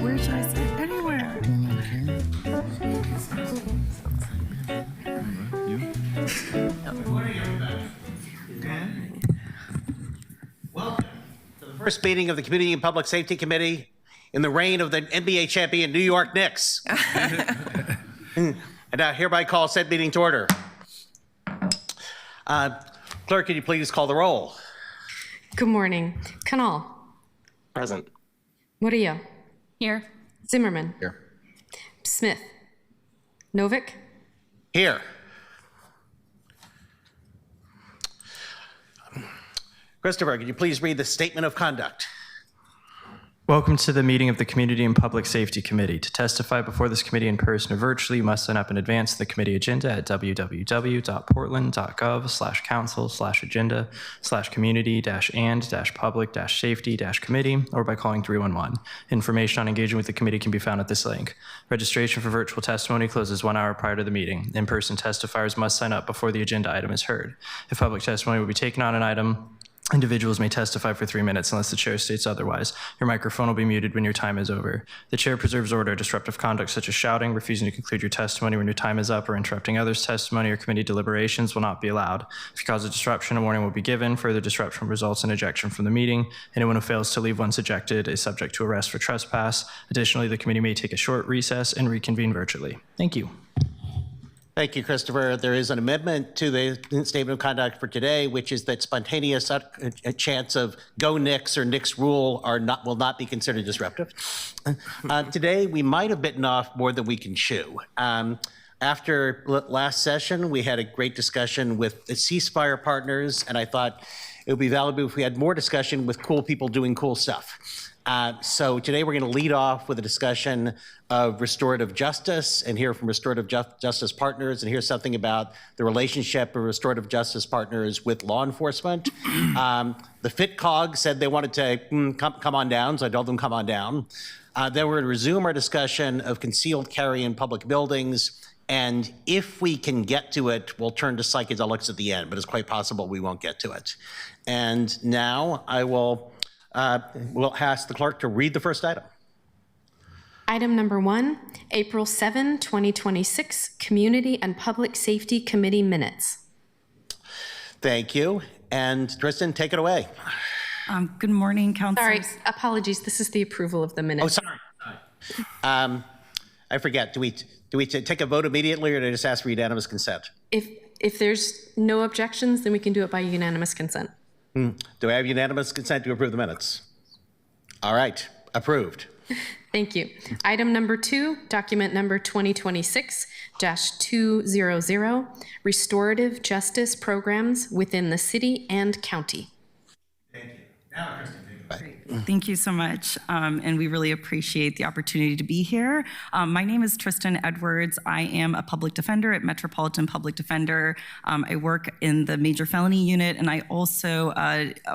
Where should I sit? Anywhere. Welcome to the first meeting of the Community and Public Safety Committee in the reign of the NBA champion New York Knicks. And I hereby call said meeting to order. Clerk, can you please call the roll? Good morning. Canal. Present. Murillo. Here. Zimmerman. Here. Smith. Novick. Here. Christopher, could you please read the statement of conduct? Welcome to the meeting of the Community and Public Safety Committee. To testify before this committee in person or virtually, you must sign up in advance to the committee agenda at www.portland.gov/council/agenda/community-and-public-safety-committee or by calling 311. Information on engaging with the committee can be found at this link. Registration for virtual testimony closes 1 hour prior to the meeting. In-person testifiers must sign up before the agenda item is heard. If public testimony will be taken on an item, individuals may testify for 3 minutes unless the chair states otherwise. Your microphone will be muted when your time is over. The chair preserves order. Disruptive conduct such as shouting, refusing to conclude your testimony when your time is up, or interrupting others' testimony or committee deliberations will not be allowed. If you cause a disruption, a warning will be given. Further disruption results in ejection from the meeting. Anyone who fails to leave once ejected is subject to arrest for trespass. Additionally, the committee may take a short recess and reconvene virtually. Thank you. Thank you, Christopher. There is an amendment to the statement of conduct for today, which is that spontaneous chants of "Go Knicks" or "Knicks rule" will not be considered disruptive. Today, we might have bitten off more than we can chew. After last session, we had a great discussion with the ceasefire partners, and I thought it would be valuable if we had more discussion with cool people doing cool stuff. So today we're going to lead off with a discussion of restorative justice and hear from restorative justice partners and hear something about the relationship of restorative justice partners with law enforcement. The FitCog said they wanted to come on down, so I told them come on down. Then we're going to resume our discussion of concealed carry in public buildings. And if we can get to it, we'll turn to psychedelics at the end, but it's quite possible we won't get to it. And now I will we'll ask the clerk to read the first item. Item number 1, April 7, 2026, Community and Public Safety Committee minutes. Thank you. And Tristan, take it away. Good morning, councilors. Sorry, apologies. This is the approval of the minutes. Oh, sorry. I forget. Do we take a vote immediately, or do I just ask for unanimous consent? If there's no objections, then we can do it by unanimous consent. Do I have unanimous consent to approve the minutes? All right, approved. Thank you. Item number 2, document number 2026-200, restorative justice programs within the city and county. Thank you. Now, Kristen, take it away. Thank you so much, and we really appreciate the opportunity to be here. My name is Tristan Edwards. I am a public defender at Metropolitan Public Defender. I work in the major felony unit, and I also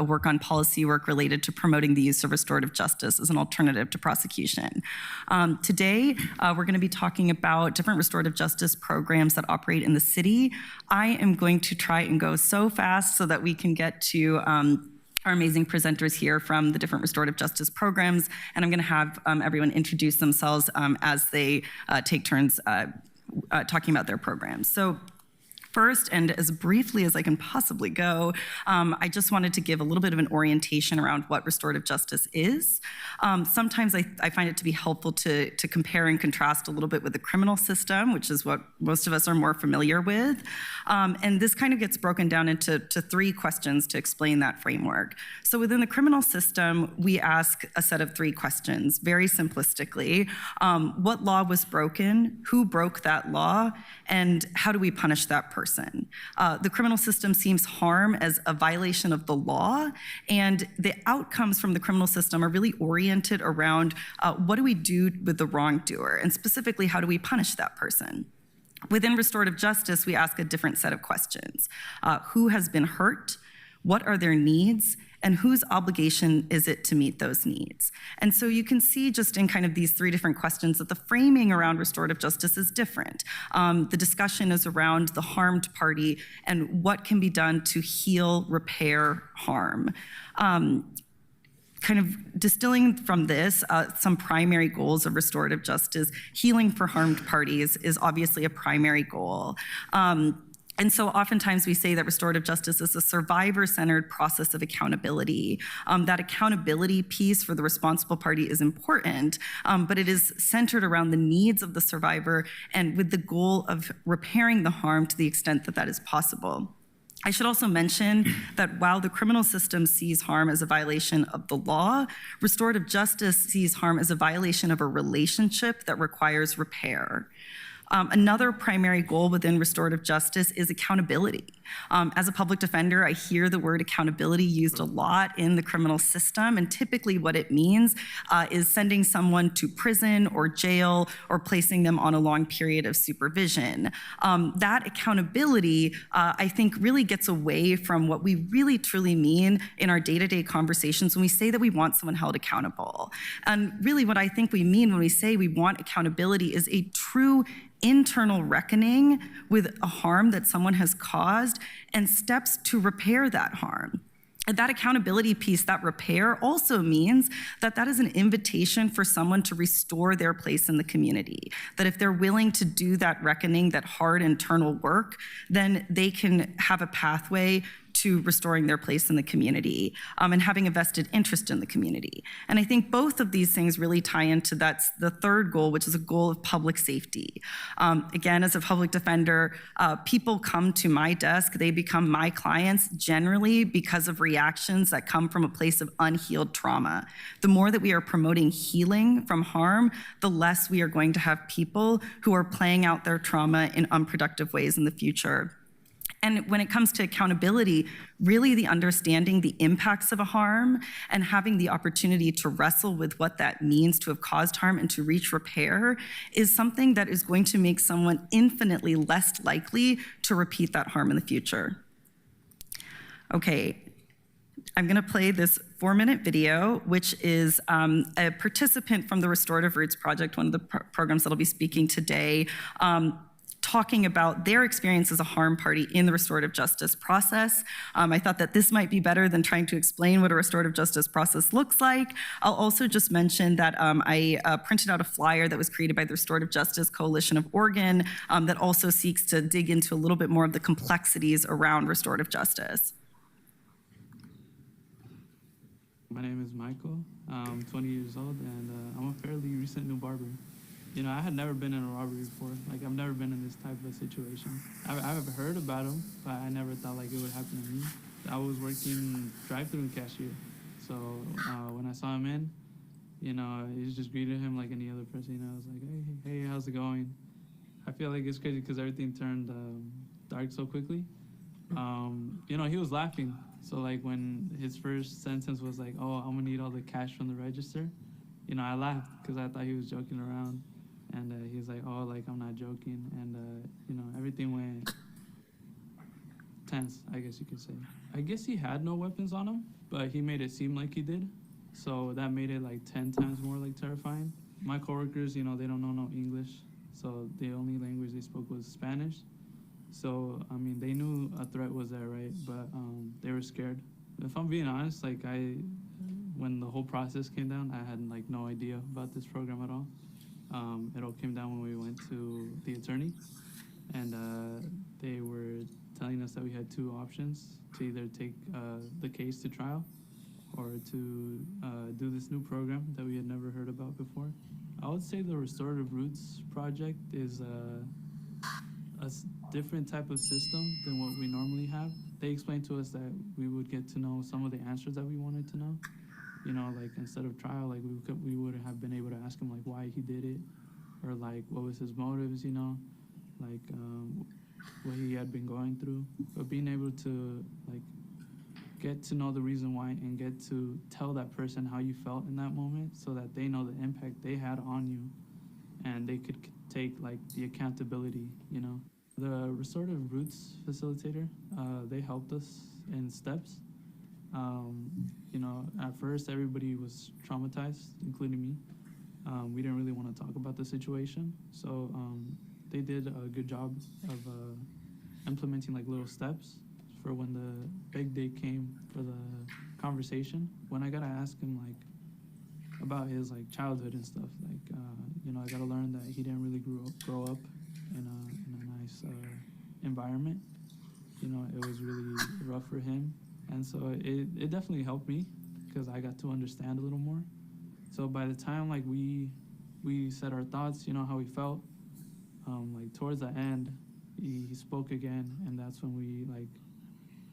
work on policy work related to promoting the use of restorative justice as an alternative to prosecution. Today, we're going to be talking about different restorative justice programs that operate in the city. I am going to try and go so fast so that we can get to our amazing presenters here from the different restorative justice programs, and I'm going to have everyone introduce themselves as they take turns talking about their programs. So first, and as briefly as I can possibly go, I just wanted to give a little bit of an orientation around what restorative justice is. Sometimes I find it to be helpful to compare and contrast a little bit with the criminal system, which is what most of us are more familiar with. And this kind of gets broken down into three questions to explain that framework. So within the criminal system, we ask a set of three questions, very simplistically. What law was broken? Who broke that law? And how do we punish that person? The criminal system sees harm as a violation of the law, and the outcomes from the criminal system are really oriented around what do we do with the wrongdoer, and specifically, how do we punish that person? Within restorative justice, we ask a different set of questions. Who has been hurt? What are their needs? And whose obligation is it to meet those needs? And so you can see just in kind of these three different questions that the framing around restorative justice is different. The discussion is around the harmed party and what can be done to heal, repair harm. Kind of distilling from this, some primary goals of restorative justice, healing for harmed parties is obviously a primary goal. And so oftentimes we say that restorative justice is a survivor-centered process of accountability. That accountability piece for the responsible party is important, but it is centered around the needs of the survivor and with the goal of repairing the harm to the extent that that is possible. I should also mention that while the criminal system sees harm as a violation of the law, restorative justice sees harm as a violation of a relationship that requires repair. Another primary goal within restorative justice is accountability. As a public defender, I hear the word accountability used a lot in the criminal system, and typically what it means is sending someone to prison or jail or placing them on a long period of supervision. That accountability, I think, really gets away from what we really truly mean in our day-to-day conversations when we say that we want someone held accountable. And really what I think we mean when we say we want accountability is a true internal reckoning with a harm that someone has caused and steps to repair that harm. And that accountability piece, that repair, also means that that is an invitation for someone to restore their place in the community. That if they're willing to do that reckoning, that hard internal work, then they can have a pathway to restoring their place in the community and having a vested interest in the community. And I think both of these things really tie into that's the third goal, which is a goal of public safety. Again, as a public defender, people come to my desk, they become my clients generally because of reactions that come from a place of unhealed trauma. The more that we are promoting healing from harm, the less we are going to have people who are playing out their trauma in unproductive ways in the future. And when it comes to accountability, really the understanding the impacts of a harm and having the opportunity to wrestle with what that means to have caused harm and to reach repair is something that is going to make someone infinitely less likely to repeat that harm in the future. Okay, I'm gonna play this 4-minute video, which is a participant from the Restorative Roots Project, one of the programs that'll be speaking today, talking about their experience as a harm party in the restorative justice process. I thought that this might be better than trying to explain what a restorative justice process looks like. I'll also just mention that I printed out a flyer that was created by the Restorative Justice Coalition of Oregon that also seeks to dig into a little bit more of the complexities around restorative justice. My name is Michael. I'm 20 years old, and I'm a fairly recent new barber. You know, I had never been in a robbery before. Like, I've never been in this type of situation. I've heard about them, but I never thought, like, it would happen to me. I was working drive-through cashier. So when I saw him in, you know, I just greeted him like any other person. You know, I was like, hey, how's it going? I feel like it's crazy because everything turned dark so quickly. you know, he was laughing. So like when his first sentence was like, "Oh, I'm gonna need all the cash from the register," you know, I laughed because I thought he was joking around, and he was like, "Oh, like I'm not joking," and you know, everything went tense, I guess you could say. I guess he had no weapons on him, but he made it seem like he did, so that made it like 10 times more like terrifying. My coworkers, you know, they don't know no English, so the only language they spoke was Spanish. So, I mean, they knew a threat was there, right? But they were scared. If I'm being honest, like when the whole process came down, I had like no idea about this program at all. It all came down when we went to the attorney, and they were telling us that we had two options: to either take the case to trial, or to do this new program that we had never heard about before. I would say the Restorative Roots project is different type of system than what we normally have. They explained to us that we would get to know some of the answers that we wanted to know. You know, like instead of trial, like we would have been able to ask him like why he did it, or like what was his motives, you know, like what he had been going through. But being able to like get to know the reason why and get to tell that person how you felt in that moment, so that they know the impact they had on you, and they could take like the accountability, you know. The Restorative Roots facilitator, they helped us in steps. You know, at first everybody was traumatized, including me. We didn't really want to talk about the situation, so they did a good job of implementing like little steps for when the big day came for the conversation. When I gotta ask him like about his like childhood and stuff, like you know, I gotta learn that he didn't really grow up in a nice environment. You know, it was really rough for him, and so it definitely helped me because I got to understand a little more. So by the time like we said our thoughts, you know, how we felt, like towards the end, he spoke again, and that's when we like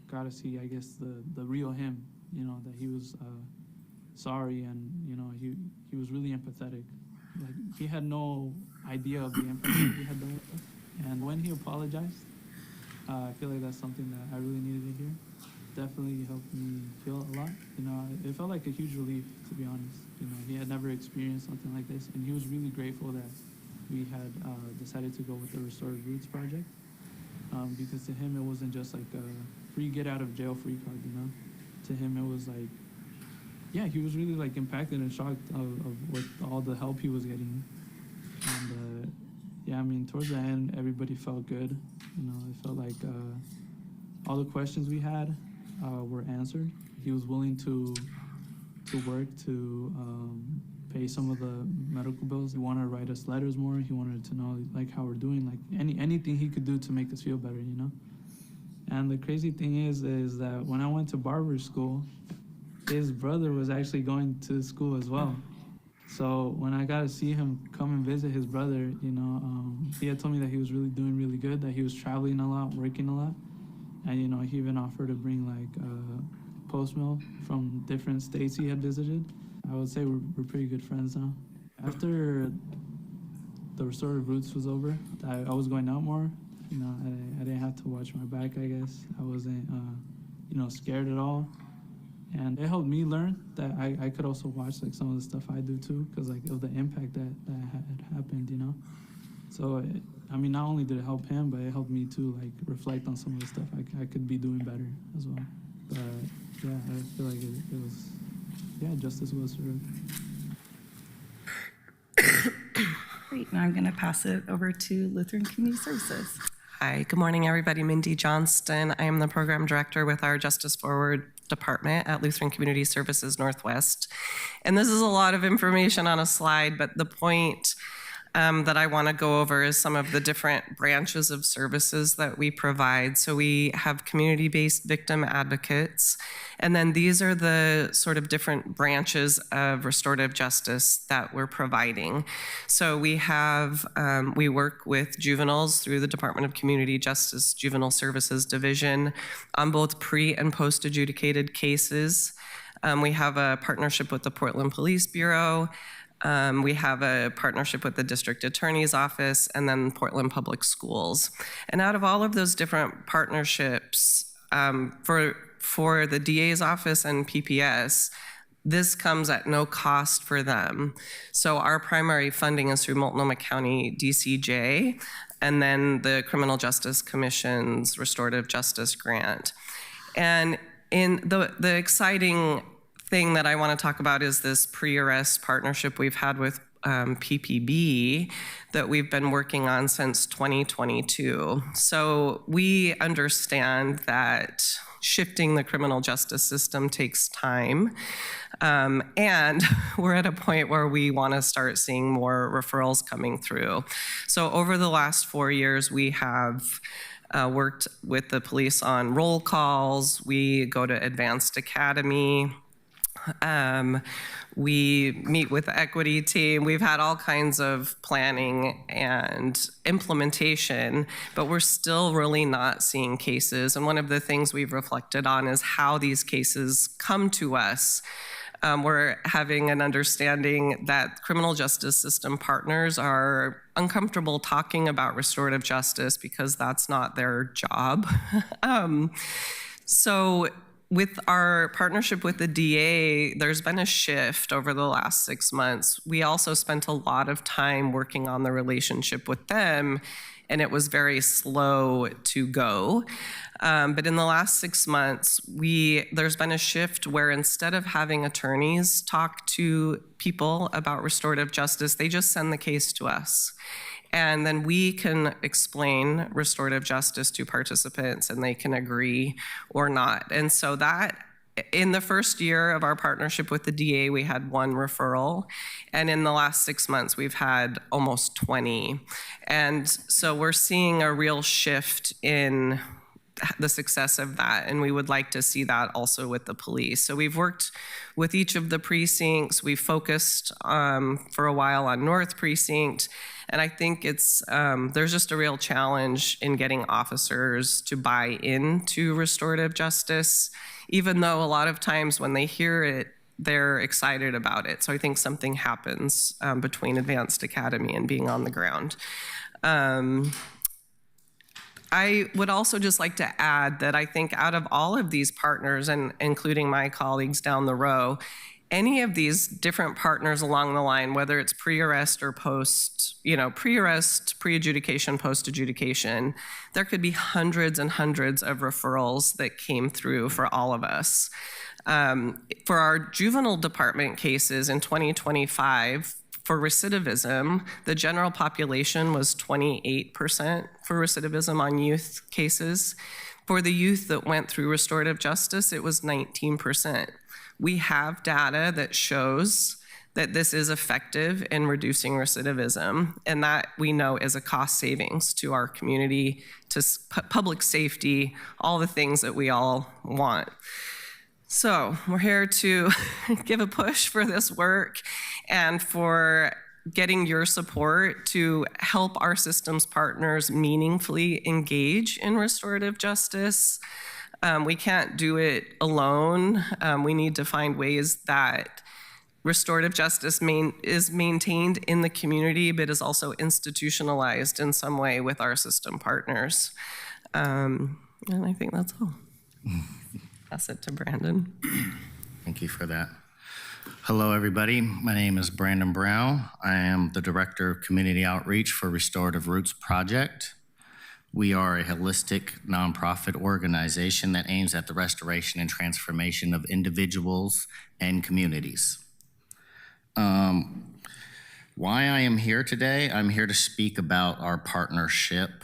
got to see, I guess, the real him. You know, that he was sorry, and you know, he was really empathetic. Like he had no idea of the impact that we had done with us. And when he apologized, I feel like that's something that I really needed to hear. Definitely helped me feel a lot. You know, it felt like a huge relief, to be honest. You know, he had never experienced something like this, and he was really grateful that we had decided to go with the Restorative Roots project, because to him it wasn't just like a free get out of jail free card. You know, to him it was like, yeah, he was really like impacted and shocked of with all the help he was getting. And yeah, I mean, towards the end, everybody felt good. You know, it felt like all the questions we had were answered. He was willing to work to pay some of the medical bills. He wanted to write us letters more. He wanted to know like how we're doing, like anything he could do to make us feel better, you know. And the crazy thing is that when I went to barber school, his brother was actually going to school as well. So when I got to see him come and visit his brother, you know, he had told me that he was really doing really good, that he was traveling a lot, working a lot. And, you know, he even offered to bring like post mill from different states he had visited. I would say we're pretty good friends now. After the Restorative Roots was over, I was going out more. You know, I didn't have to watch my back, I guess. I wasn't, you know, scared at all. And it helped me learn that I could also watch like some of the stuff I do too, because like of the impact that had happened, you know. So I mean, not only did it help him, but it helped me too, like reflect on some of the stuff I could be doing better as well. But yeah, I feel like it was, yeah, justice was served. Great, now I'm going to pass it over to Lutheran Community Services. Hi, good morning, everybody. Mindy Johnston. I am the program director with our Justice Forward department at Lutheran Community Services Northwest. And this is a lot of information on a slide, but the point that I want to go over is some of the different branches of services that we provide. So we have community-based victim advocates, and then these are the sort of different branches of restorative justice that we're providing. So we have, we work with juveniles through the Department of Community Justice Juvenile Services Division on both pre- and post-adjudicated cases. We have a partnership with the Portland Police Bureau. We have a partnership with the District Attorney's Office and then Portland Public Schools. And out of all of those different partnerships, for the DA's office and PPS, this comes at no cost for them. So our primary funding is through Multnomah County DCJ, and then the Criminal Justice Commission's Restorative Justice Grant. And in the exciting thing that I want to talk about is this pre-arrest partnership we've had with PPB that we've been working on since 2022. So we understand that shifting the criminal justice system takes time. And we're at a point where we want to start seeing more referrals coming through. So over the last 4 years, we have worked with the police on roll calls. We go to Advanced Academy. We meet with the equity team. We've had all kinds of planning and implementation, but we're still really not seeing cases. And one of the things we've reflected on is how these cases come to us. We're having an understanding that criminal justice system partners are uncomfortable talking about restorative justice because that's not their job. So with our partnership with the DA, there's been a shift over the last 6 months. We also spent a lot of time working on the relationship with them, and it was very slow to go. But in the last 6 months, there's been a shift where instead of having attorneys talk to people about restorative justice, they just send the case to us. And then we can explain restorative justice to participants and they can agree or not. And so that, in the first year of our partnership with the DA, we had 1 referral. And in the last 6 months, we've had almost 20. And so we're seeing a real shift in the success of that, and we would like to see that also with the police. So we've worked with each of the precincts. We've focused for a while on North Precinct, and I think it's there's just a real challenge in getting officers to buy into restorative justice, even though a lot of times when they hear it, they're excited about it. So I think something happens between Advanced Academy and being on the ground. I would also just like to add that I think out of all of these partners, and including my colleagues down the row, any of these different partners along the line, whether it's pre-arrest or post, pre-arrest, pre-adjudication, post-adjudication, there could be hundreds and hundreds of referrals that came through for all of us. For our juvenile department cases in 2025, for recidivism, the general population was 28% for recidivism on youth cases. For the youth that went through restorative justice, it was 19%. We have data that shows that this is effective in reducing recidivism, and that we know is a cost savings to our community, to public safety, all the things that we all want. So we're here to give a push for this work and for getting your support to help our systems partners meaningfully engage in restorative justice. We can't do it alone. We need to find ways that restorative justice is maintained in the community, but is also institutionalized in some way with our system partners. And I think that's all. Pass it to Brandon. Thank you for that. Hello, everybody. My name is Brandon Brown. I am the Director of Community Outreach for Restorative Roots Project. We are a holistic nonprofit organization that aims at the restoration and transformation of individuals and communities. Why I am here today, I'm here to speak about our partnership,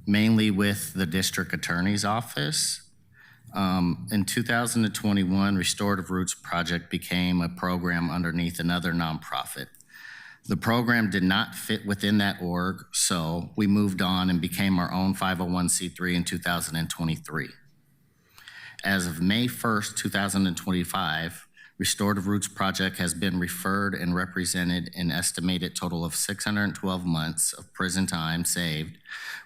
mainly with the District Attorney's Office. In 2021, Restorative Roots Project became a program underneath another nonprofit. The program did not fit within that org, so we moved on and became our own 501c3 in 2023. As of May 1st, 2025, Restorative Roots Project has been referred and represented an estimated total of 612 months of prison time saved,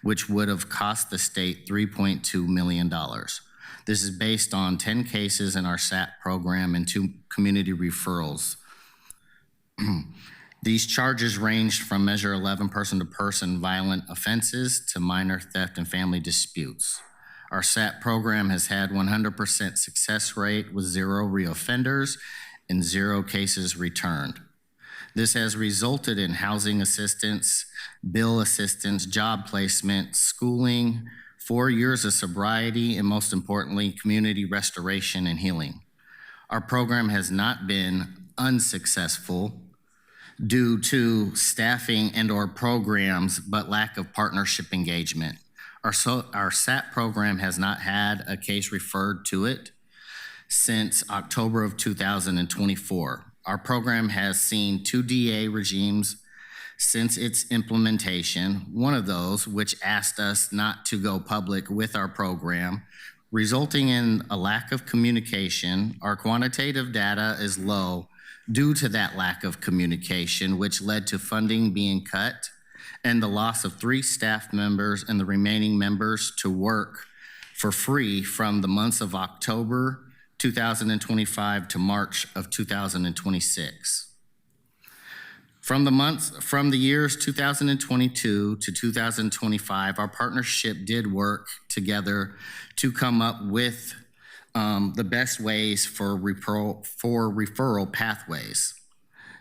which would have cost the state $3.2 million. This is based on 10 cases in our SAT program and 2 community referrals. These charges ranged from Measure 11 person-to-person violent offenses to minor theft and family disputes. Our SAT program has had 100% success rate with 0 reoffenders and 0 cases returned. This has resulted in housing assistance, bill assistance, job placement, schooling, 4 years of sobriety, and most importantly, community restoration and healing. Our program has not been unsuccessful due to staffing and/or programs, but lack of partnership engagement. Our SAT program has not had a case referred to it since October of 2024. Our program has seen 2 DA regimes since its implementation, one of those which asked us not to go public with our program, resulting in a lack of communication. Our quantitative data is low due to that lack of communication, which led to funding being cut and the loss of 3 staff members and the remaining members to work for free from the months of October 2025 to March of 2026. From the years 2022 to 2025, our partnership did work together to come up with the best ways for referral pathways.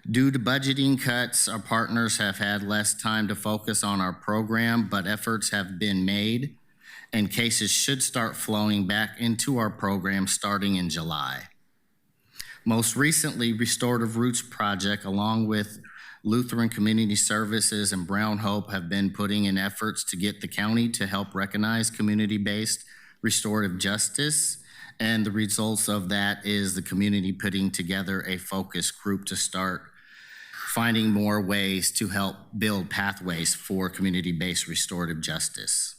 Due to budgeting cuts, our partners have had less time to focus on our program, but efforts have been made, and cases should start flowing back into our program starting in July. Most recently, Restorative Roots Project, along with Lutheran Community Services and Brown Hope, have been putting in efforts to get the county to help recognize community-based restorative justice. And the results of that is the community putting together a focus group to start finding more ways to help build pathways for community-based restorative justice.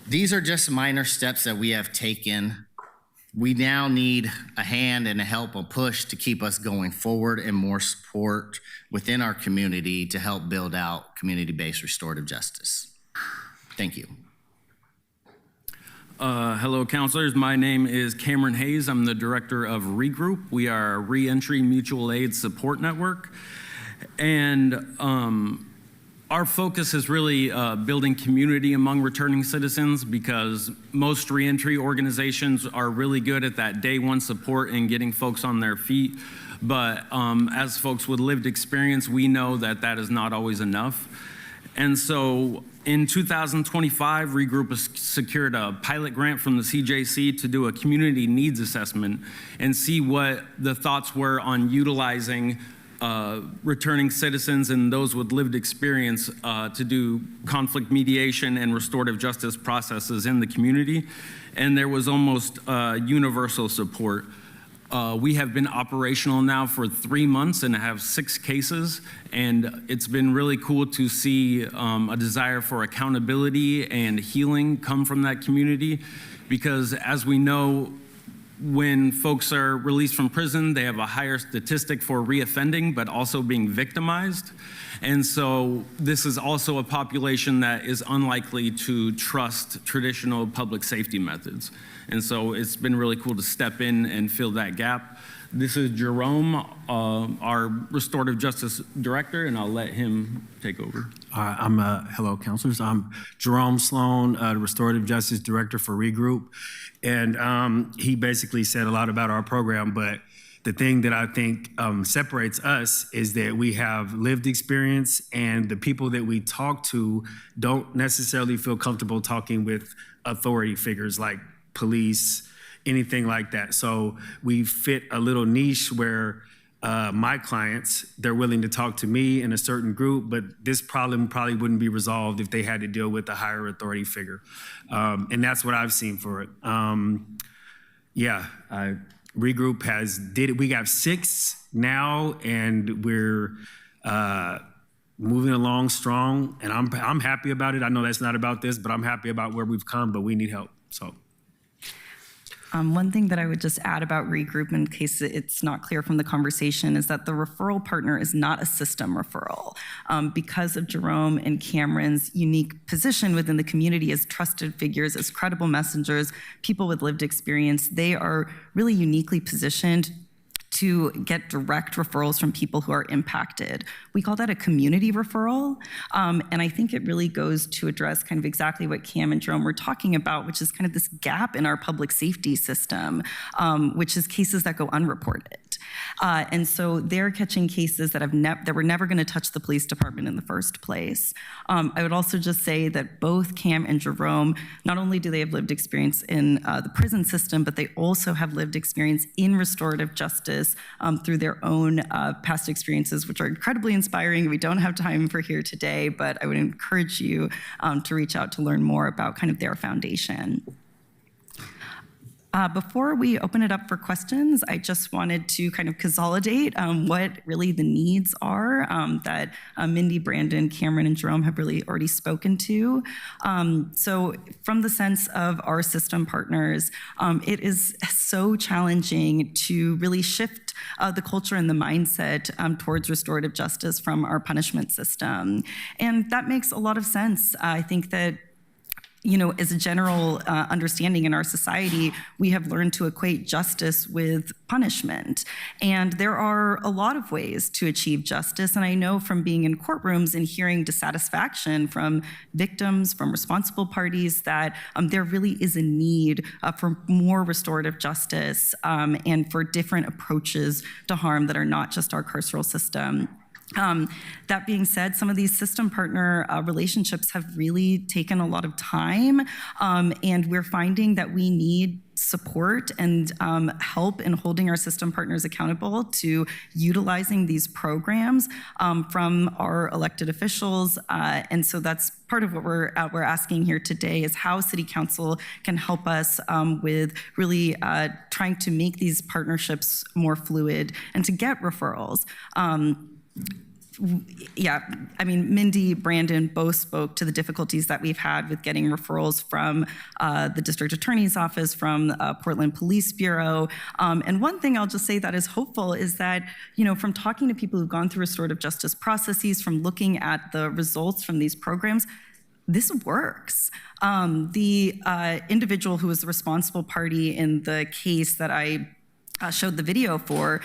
These are just minor steps that we have taken. We now need a hand and a help, a push to keep us going forward and more support within our community to help build out community-based restorative justice. Thank you. Hello, counselors. My name is Cameron Hayes. I'm the director of Regroup. We are a reentry mutual aid support network. And our focus is really building community among returning citizens, because most reentry organizations are really good at that day one support and getting folks on their feet. But as folks with lived experience, we know that that is not always enough. And so in 2025, Regroup has secured a pilot grant from the CJC to do a community needs assessment and see what the thoughts were on utilizing returning citizens and those with lived experience to do conflict mediation and restorative justice processes in the community. And there was almost universal support. We have been operational now for 3 months and have 6 cases, and it's been really cool to see a desire for accountability and healing come from that community, because as we know, when folks are released from prison, they have a higher statistic for reoffending, but also being victimized. And so this is also a population that is unlikely to trust traditional public safety methods. And so it's been really cool to step in and fill that gap. This is Jerome, our restorative justice director, and I'll let him take over. Hello, counselors. I'm Jerome Sloan, the restorative justice director for Regroup. And he basically said a lot about our program, but the thing that I think separates us is that we have lived experience, and the people that we talk to don't necessarily feel comfortable talking with authority figures like police, anything like that. So we fit a little niche where my clients, they're willing to talk to me in a certain group, but this problem probably wouldn't be resolved if they had to deal with a higher authority figure. And that's what I've seen for it. Regroup did it. We got 6 now, and we're moving along strong, and I'm happy about it. I know that's not about this, but I'm happy about where we've come, but we need help, so. One thing that I would just add about Regroup, in case it's not clear from the conversation, is that the referral partner is not a system referral. Because of Jerome and Cameron's unique position within the community as trusted figures, as credible messengers, people with lived experience, they are really uniquely positioned to get direct referrals from people who are impacted. We call that a community referral. And I think it really goes to address kind of exactly what Cam and Jerome were talking about, which is kind of this gap in our public safety system, which is cases that go unreported. And so they're catching cases that were never going to touch the police department in the first place. I would also just say that both Cam and Jerome, not only do they have lived experience in the prison system, but they also have lived experience in restorative justice through their own past experiences, which are incredibly inspiring. We don't have time for here today, but I would encourage you to reach out to learn more about kind of their foundation. Before we open it up for questions, I just wanted to kind of consolidate what really the needs are that Mindy, Brandon, Cameron, and Jerome have really already spoken to. So from the sense of our system partners, it is so challenging to really shift the culture and the mindset towards restorative justice from our punishment system. And that makes a lot of sense. I think that as a general understanding in our society, we have learned to equate justice with punishment. And there are a lot of ways to achieve justice. And I know from being in courtrooms and hearing dissatisfaction from victims, from responsible parties, that there really is a need for more restorative justice and for different approaches to harm that are not just our carceral system. That being said, some of these system partner relationships have really taken a lot of time, and we're finding that we need support and help in holding our system partners accountable to utilizing these programs from our elected officials. And so that's part of what we're asking here today, is how City Council can help us with really trying to make these partnerships more fluid and to get referrals. Yeah, I mean, Mindy, Brandon both spoke to the difficulties that we've had with getting referrals from the district attorney's office, from Portland Police Bureau. And one thing I'll just say that is hopeful is that, from talking to people who've gone through restorative justice processes, from looking at the results from these programs, this works. The individual who was the responsible party in the case that I showed the video for,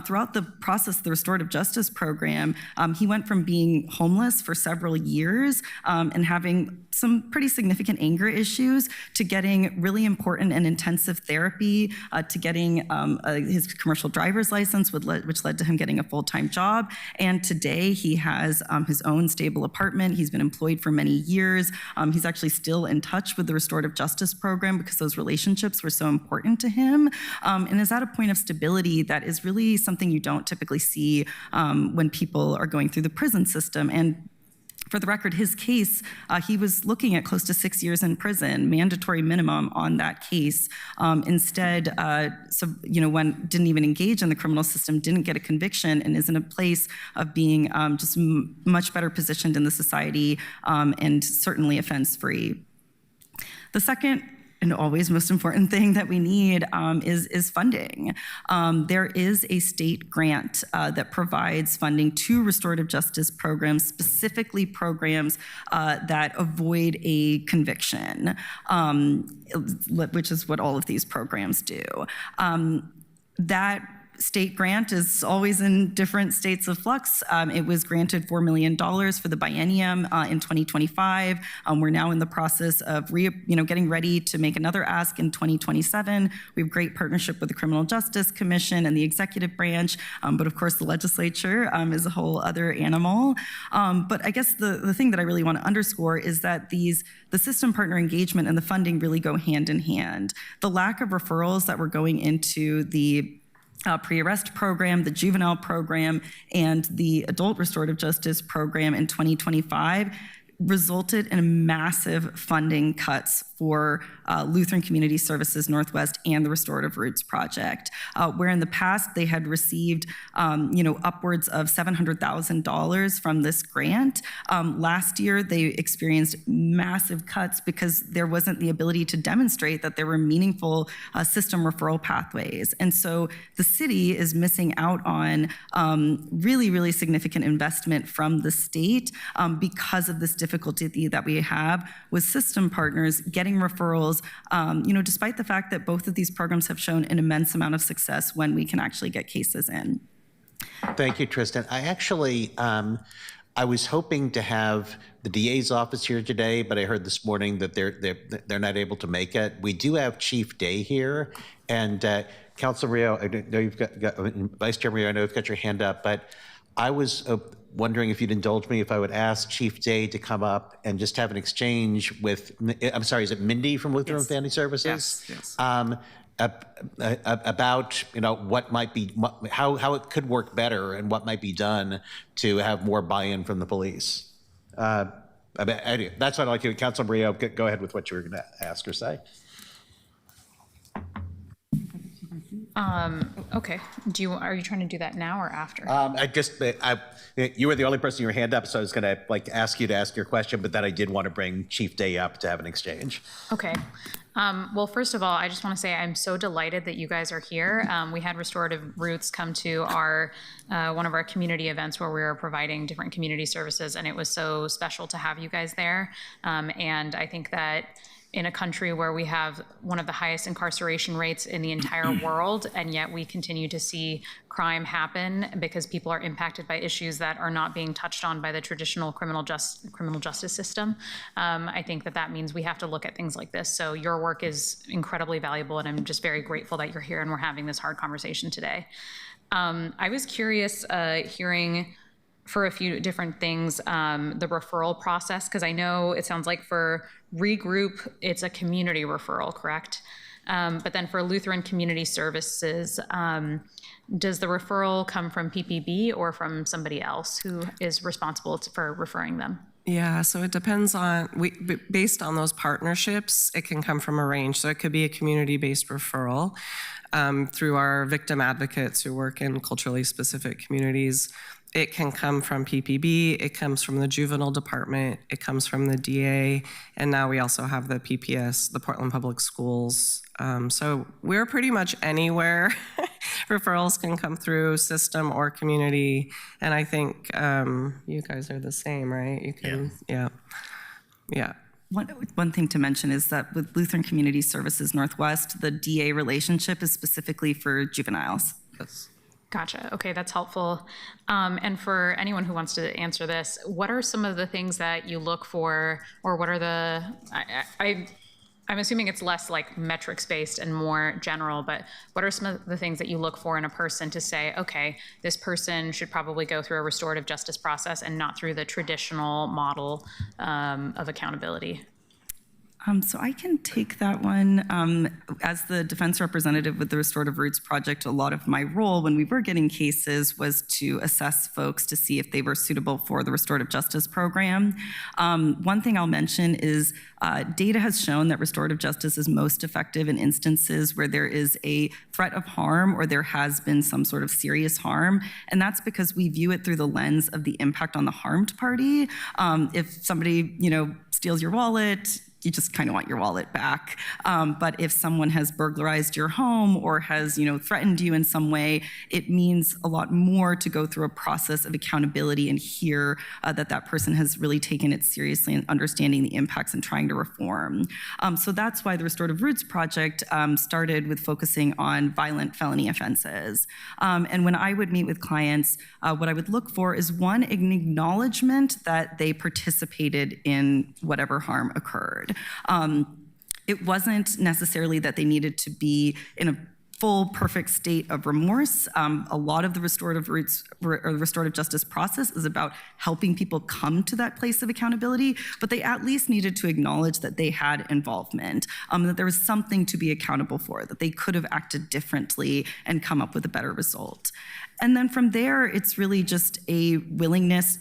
throughout the process of the restorative justice program, he went from being homeless for several years and having some pretty significant anger issues to getting really important and intensive therapy, to getting his commercial driver's license, which led to him getting a full-time job. And today he has his own stable apartment. He's been employed for many years. He's actually still in touch with the restorative justice program because those relationships were so important to him, and is at a point of stability that is really something you don't typically see when people are going through the prison system. And for the record, his case, he was looking at close to 6 years in prison, mandatory minimum on that case. Instead, didn't even engage in the criminal system, didn't get a conviction, and is in a place of being just much better positioned in the society and certainly offense-free. The second and always most important thing that we need is funding. There is a state grant that provides funding to restorative justice programs, specifically programs that avoid a conviction, which is what all of these programs do. That state grant is always in different states of flux. It was granted $4 million for the biennium in 2025. We're now in the process of getting ready to make another ask in 2027. We have great partnership with the Criminal Justice Commission and the executive branch, but of course the legislature is a whole other animal. But I guess the thing that I really want to underscore is that the system partner engagement and the funding really go hand in hand. The lack of referrals that were going into the pre-arrest program, the juvenile program, and the adult restorative justice program in 2025 resulted in massive funding cuts for Lutheran Community Services Northwest and the Restorative Roots Project, where in the past they had received, upwards of $700,000 from this grant. Last year, they experienced massive cuts because there wasn't the ability to demonstrate that there were meaningful system referral pathways. And so the city is missing out on really, really significant investment from the state because of this difficulty that we have with system partners getting referrals, despite the fact that both of these programs have shown an immense amount of success when we can actually get cases in. Thank you, Tristan. I actually, I was hoping to have the DA's office here today, but I heard this morning that they're not able to make it. We do have Chief Day here, and Councilor Rio, I know you've got Vice Chairman Rio, I know you've got your hand up, but I was wondering if you'd indulge me if I would ask Chief Day to come up and just have an exchange with, I'm sorry, is it Mindy from Lutheran Family Services? Yes. About what might be, how it could work better and what might be done to have more buy-in from the police. Anyway, that's what I'd like to do. Councilor Rio, go ahead with what you were going to ask or say. Okay. Are you trying to do that now or after? You were the only person with your hand up, so I was going to ask you to ask your question, but then I did want to bring Chief Day up to have an exchange. Okay. Well, first of all, I just want to say I'm so delighted that you guys are here. We had Restorative Roots come to our one of our community events where we were providing different community services, and it was so special to have you guys there. And I think that in a country where we have one of the highest incarceration rates in the entire world, and yet we continue to see crime happen because people are impacted by issues that are not being touched on by the traditional criminal justice system. I think that means we have to look at things like this. So your work is incredibly valuable, and I'm just very grateful that you're here and we're having this hard conversation today. I was curious hearing for a few different things, the referral process, because I know it sounds like for Regroup, it's a community referral, correct? But then for Lutheran Community Services, does the referral come from PPB or from somebody else who is responsible for referring them? Yeah, so it depends on, based on those partnerships, it can come from a range. So it could be a community-based referral through our victim advocates who work in culturally specific communities. It can come from PPB, it comes from the juvenile department, it comes from the DA, and now we also have the PPS, the Portland Public Schools. So we're pretty much anywhere referrals can come through, system or community, and I think you guys are the same, right? You can, yeah. One thing to mention is that with Lutheran Community Services Northwest, the DA relationship is specifically for juveniles. Yes. Gotcha. Okay, that's helpful. And for anyone who wants to answer this, what are some of the things that you look for, or what are the, I'm assuming it's less like metrics based and more general, but what are some of the things that you look for in a person to say, okay, this person should probably go through a restorative justice process and not through the traditional model of accountability? So I can take that one. As the defense representative with the Restorative Roots Project, a lot of my role when we were getting cases was to assess folks to see if they were suitable for the restorative justice program. One thing I'll mention is data has shown that restorative justice is most effective in instances where there is a threat of harm or there has been some sort of serious harm. And that's because we view it through the lens of the impact on the harmed party. If somebody, steals your wallet, you just kind of want your wallet back. But if someone has burglarized your home or has, threatened you in some way, it means a lot more to go through a process of accountability and hear that person has really taken it seriously and understanding the impacts and trying to reform. So that's why the Restorative Roots Project started with focusing on violent felony offenses. And when I would meet with clients, what I would look for is one, an acknowledgement that they participated in whatever harm occurred. It wasn't necessarily that they needed to be in a full, perfect state of remorse. A lot of the restorative roots or the restorative justice process is about helping people come to that place of accountability, but they at least needed to acknowledge that they had involvement, that there was something to be accountable for, that they could have acted differently and come up with a better result. And then from there, it's really just a willingness,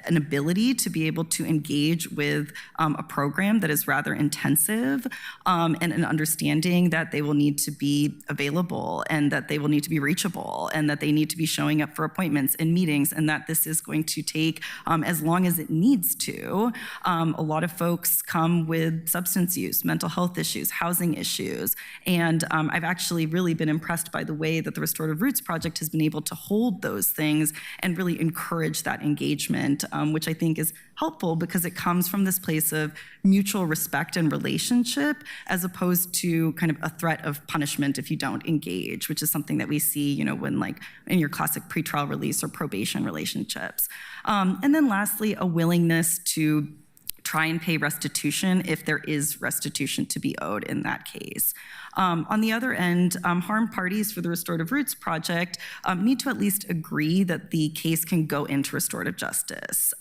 an ability to be able to engage with a program that is rather intensive, and an understanding that they will need to be available and that they will need to be reachable and that they need to be showing up for appointments and meetings and that this is going to take as long as it needs to. A lot of folks come with substance use, mental health issues, housing issues, and I've actually really been impressed by the way that the Restorative Roots Project has been able to hold those things and really encourage that engagement treatment, which I think is helpful because it comes from this place of mutual respect and relationship as opposed to kind of a threat of punishment if you don't engage, which is something that we see, you know, when like in your classic pretrial release or probation relationships. And then lastly, a willingness to try and pay restitution if there is restitution to be owed in that case. On the other end, harmed parties for the Restorative Roots Project need to at least agree that the case can go into restorative justice.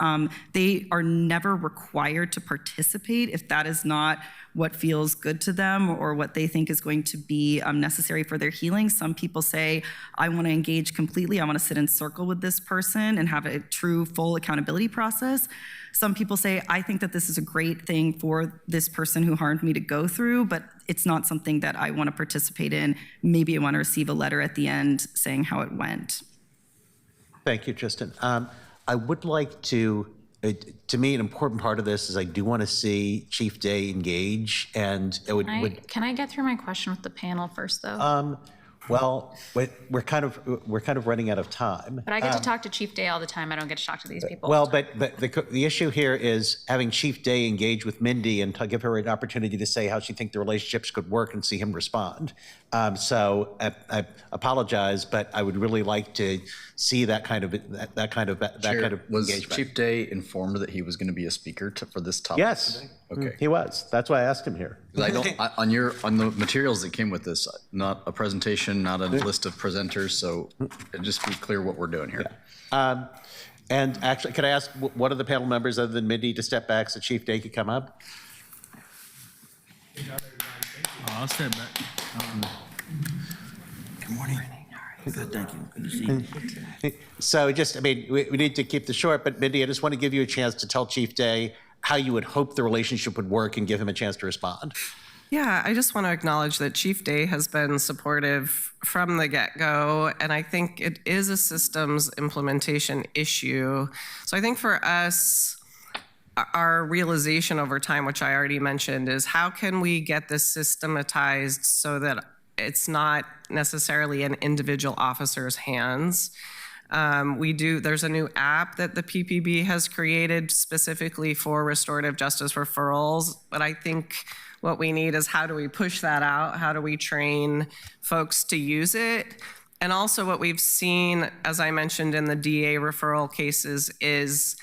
They are never required to participate if that is not what feels good to them or what they think is going to be necessary for their healing. Some people say, I want to engage completely. I want to sit in circle with this person and have a true, full accountability process. Some people say, I think that this is a great thing for this person who harmed me to go through, but it's not something that I want to participate in. Maybe I want to receive a letter at the end saying how it went. Thank you, Tristan. I would like to me, an important part of this is I do want to see Chief Day engage, and it Can I get through my question with the panel first, though? Well, we're kind of running out of time. But I get to talk to Chief Day all the time. I don't get to talk to these people. Well, but the issue here is having Chief Day engage with Mindy and to give her an opportunity to say how she thinks the relationships could work and see him respond. So I apologize, but I would really like to see that kind of Was engagement. Chief Day informed that he was going to be a speaker for this topic? Yes. Today? Okay. He was. That's why I asked him here. On the materials that came with this, not a presentation, not a list of presenters. So just be clear what we're doing here. Yeah. And actually, could I ask one of the panel members other than Mindy to step back so Chief Day could come up? I'll step back. Good morning. Good, thank you. Good to see you. So we need to keep this short, but Mindy, I just want to give you a chance to tell Chief Day how you would hope the relationship would work and give him a chance to respond. Yeah, I just want to acknowledge that Chief Day has been supportive from the get-go, and I think it is a systems implementation issue. So I think for us, our realization over time, which I already mentioned, is how can we get this systematized so that it's not necessarily in individual officers' hands. There's a new app that the PPB has created specifically for restorative justice referrals, but I think what we need is how do we push that out? How do we train folks to use it? And also what we've seen, as I mentioned in the DA referral cases, is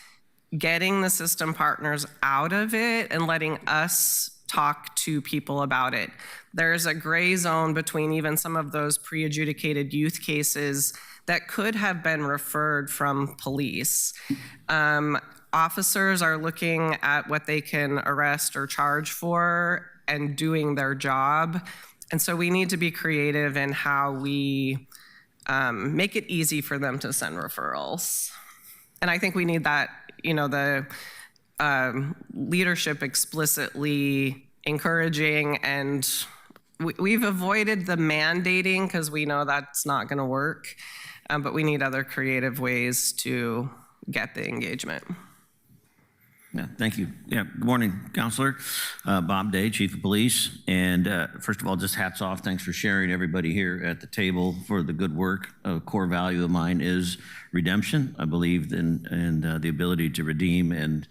getting the system partners out of it and letting us talk to people about it. There's a gray zone between even some of those pre-adjudicated youth cases that could have been referred from police. Officers are looking at what they can arrest or charge for and doing their job. And so we need to be creative in how we make it easy for them to send referrals. And I think we need that, the leadership explicitly encouraging, and we've avoided the mandating because we know that's not going to work, but we need other creative ways to get the engagement. Yeah, thank you. Yeah, good morning, Counselor. Bob Day, Chief of Police. And first of all, just hats off. Thanks for sharing everybody here at the table for the good work. A core value of mine is redemption. I believe in the ability to redeem, and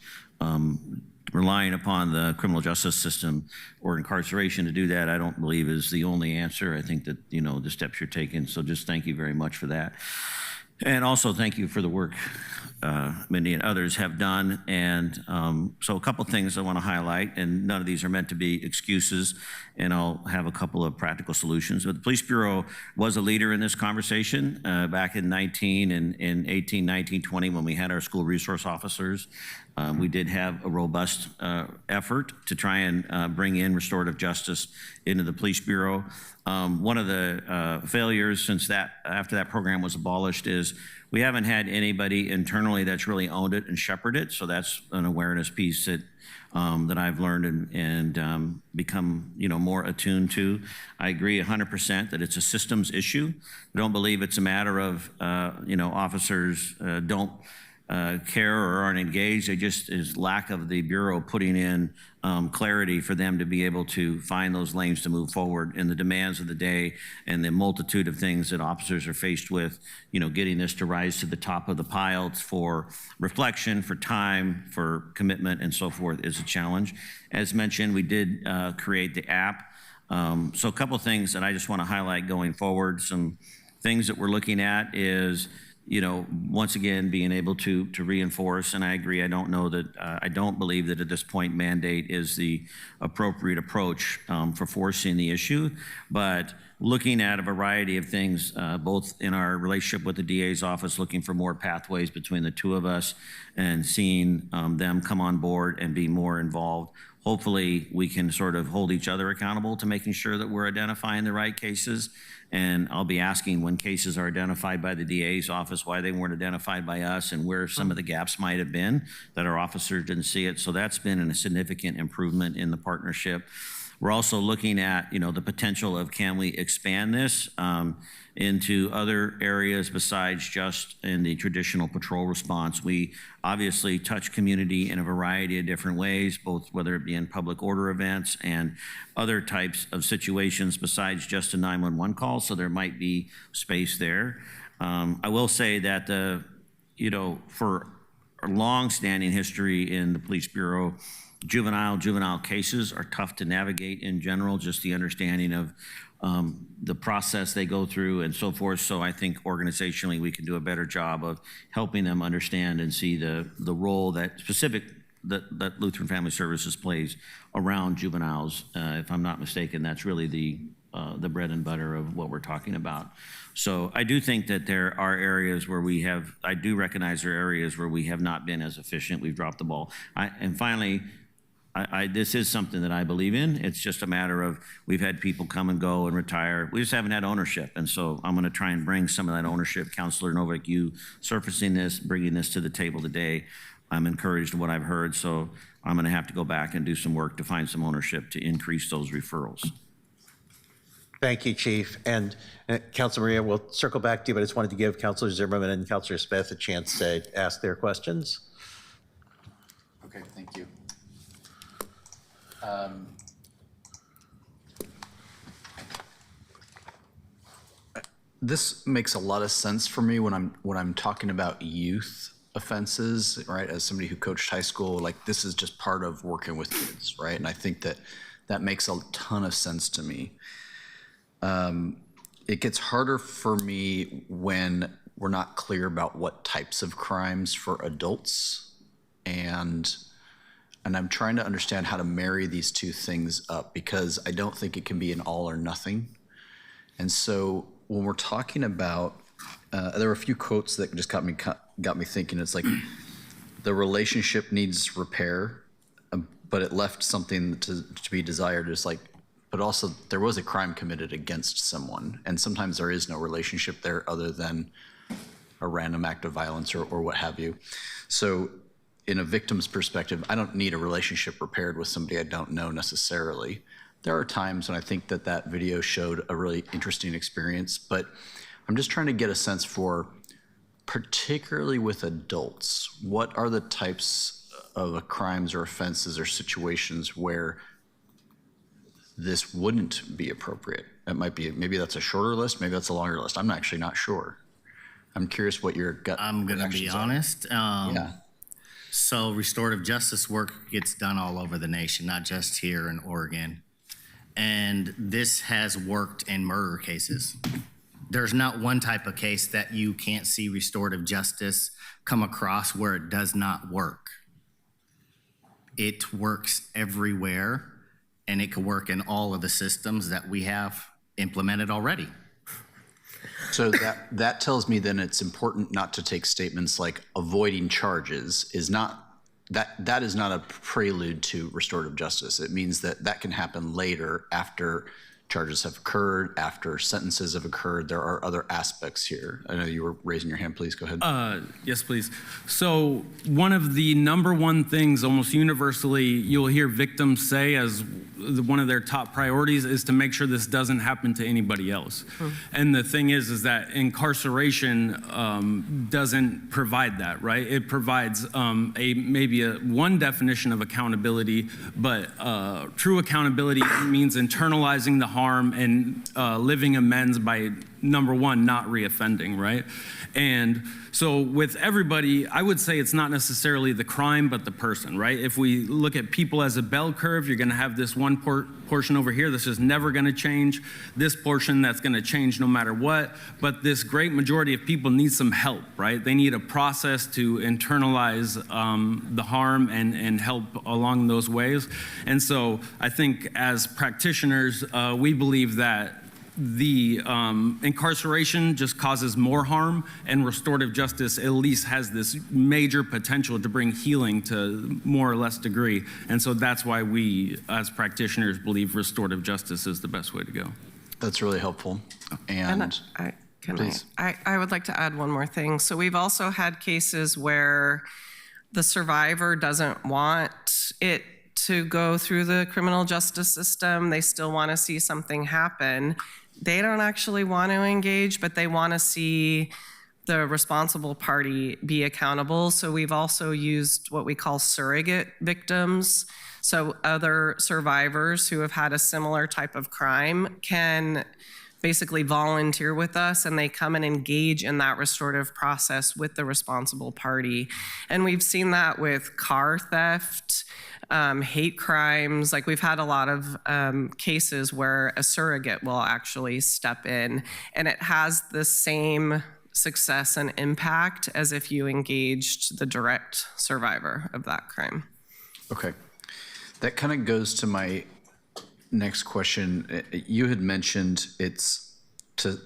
relying upon the criminal justice system or incarceration to do that, I don't believe is the only answer. I think that, the steps you're taking. So just thank you very much for that. And also thank you for the work Mindy and others have done. And so a couple things I want to highlight, and none of these are meant to be excuses, and I'll have a couple of practical solutions. But the Police Bureau was a leader in this conversation back in 18, 19, 20, when we had our school resource officers. We did have a robust effort to try and bring in restorative justice into the Police Bureau. One of the failures after that program was abolished is we haven't had anybody internally that's really owned it and shepherded it. So that's an awareness piece that I've learned and become more attuned to. I agree 100% that it's a systems issue. I don't believe it's a matter of officers don't care or aren't engaged. They just is lack of the Bureau putting in clarity for them to be able to find those lanes to move forward in the demands of the day and the multitude of things that officers are faced with. You know, getting this to rise to the top of the pile for reflection, for time, for commitment, and so forth is a challenge. As mentioned, we did create the app. So a couple things that I just want to highlight going forward. Some things that we're looking at is, you know, once again, being able to reinforce, and I agree, I don't believe that at this point mandate is the appropriate approach for forcing the issue, but looking at a variety of things, both in our relationship with the DA's office, looking for more pathways between the two of us and seeing them come on board and be more involved. Hopefully, we can sort of hold each other accountable to making sure that we're identifying the right cases. And I'll be asking when cases are identified by the DA's office, why they weren't identified by us and where some of the gaps might have been that our officers didn't see it. So that's been a significant improvement in the partnership. We're also looking at, you know, the potential of can we expand this into other areas besides just in the traditional patrol response. We obviously touch community in a variety of different ways, both whether it be in public order events and other types of situations besides just a 911 call, so there might be space there. I will say that, you know, for a long-standing history in the Police Bureau, juvenile cases are tough to navigate in general, just the understanding of the process they go through and so forth. So I think organizationally we can do a better job of helping them understand and see the role that Lutheran Family Services plays around juveniles. If I'm not mistaken, that's really the bread and butter of what we're talking about. So I do think that there are areas where I do recognize there are areas where we have not been as efficient. We've dropped the ball. And finally, this is something that I believe in. It's just a matter of we've had people come and go and retire. We just haven't had ownership. And so I'm going to try and bring some of that ownership. Counselor Novick, you surfacing this, bringing this to the table today, I'm encouraged in what I've heard. So I'm going to have to go back and do some work to find some ownership to increase those referrals. Thank you, Chief. And Councilor Maria, we'll circle back to you, but I just wanted to give Councilor Zimmerman and Councilor Smith a chance to ask their questions. Okay, thank you. This makes a lot of sense for me when I'm talking about youth offenses, right? As somebody who coached high school, like this is just part of working with kids, right? And I think that makes a ton of sense to me. It gets harder for me when we're not clear about what types of crimes for adults, and I'm trying to understand how to marry these two things up, because I don't think it can be an all or nothing. And so when we're talking about, there were a few quotes that just got me thinking. It's like the relationship needs repair, but it left something to be desired. It's like, but also there was a crime committed against someone, and sometimes there is no relationship there other than a random act of violence or what have you. So in a victim's perspective, I don't need a relationship repaired with somebody I don't know necessarily. There are times when I think that video showed a really interesting experience, but I'm just trying to get a sense for, particularly with adults, what are the types of crimes or offenses or situations where this wouldn't be appropriate? It might be, maybe that's a shorter list, maybe that's a longer list. I'm actually not sure. I'm curious what your gut I'm going to be honest. Yeah. So restorative justice work gets done all over the nation, not just here in Oregon. And this has worked in murder cases. There's not one type of case that you can't see restorative justice come across where it does not work. It works everywhere, and it can work in all of the systems that we have implemented already. So that tells me then it's important not to take statements like avoiding charges is not, that is not a prelude to restorative justice. It means that can happen later after charges have occurred, after sentences have occurred. There are other aspects here. I know you were raising your hand. Please go ahead. Yes, please. So one of the number one things almost universally you'll hear victims say as one of their top priorities is to make sure this doesn't happen to anybody else. And the thing is that incarceration doesn't provide that, right? It provides maybe one definition of accountability, but true accountability means internalizing the harm and living amends by, number one, not reoffending, right? And so with everybody, I would say it's not necessarily the crime, but the person, right? If we look at people as a bell curve, you're gonna have this one portion over here that's just never gonna change, this portion that's gonna change no matter what, but this great majority of people need some help, right? They need a process to internalize the harm and help along those ways. And so I think as practitioners, we believe that the incarceration just causes more harm, and restorative justice at least has this major potential to bring healing to more or less degree. And so that's why we, as practitioners, believe restorative justice is the best way to go. That's really helpful. And I would like to add one more thing. So we've also had cases where the survivor doesn't want it to go through the criminal justice system. They still want to see something happen. They don't actually want to engage, but they want to see the responsible party be accountable. So we've also used what we call surrogate victims. So other survivors who have had a similar type of crime can basically volunteer with us, and they come and engage in that restorative process with the responsible party. And we've seen that with car theft, hate crimes. Like, we've had a lot of cases where a surrogate will actually step in, and it has the same success and impact as if you engaged the direct survivor of that crime. Okay. That kind of goes to my next question. You had mentioned it's to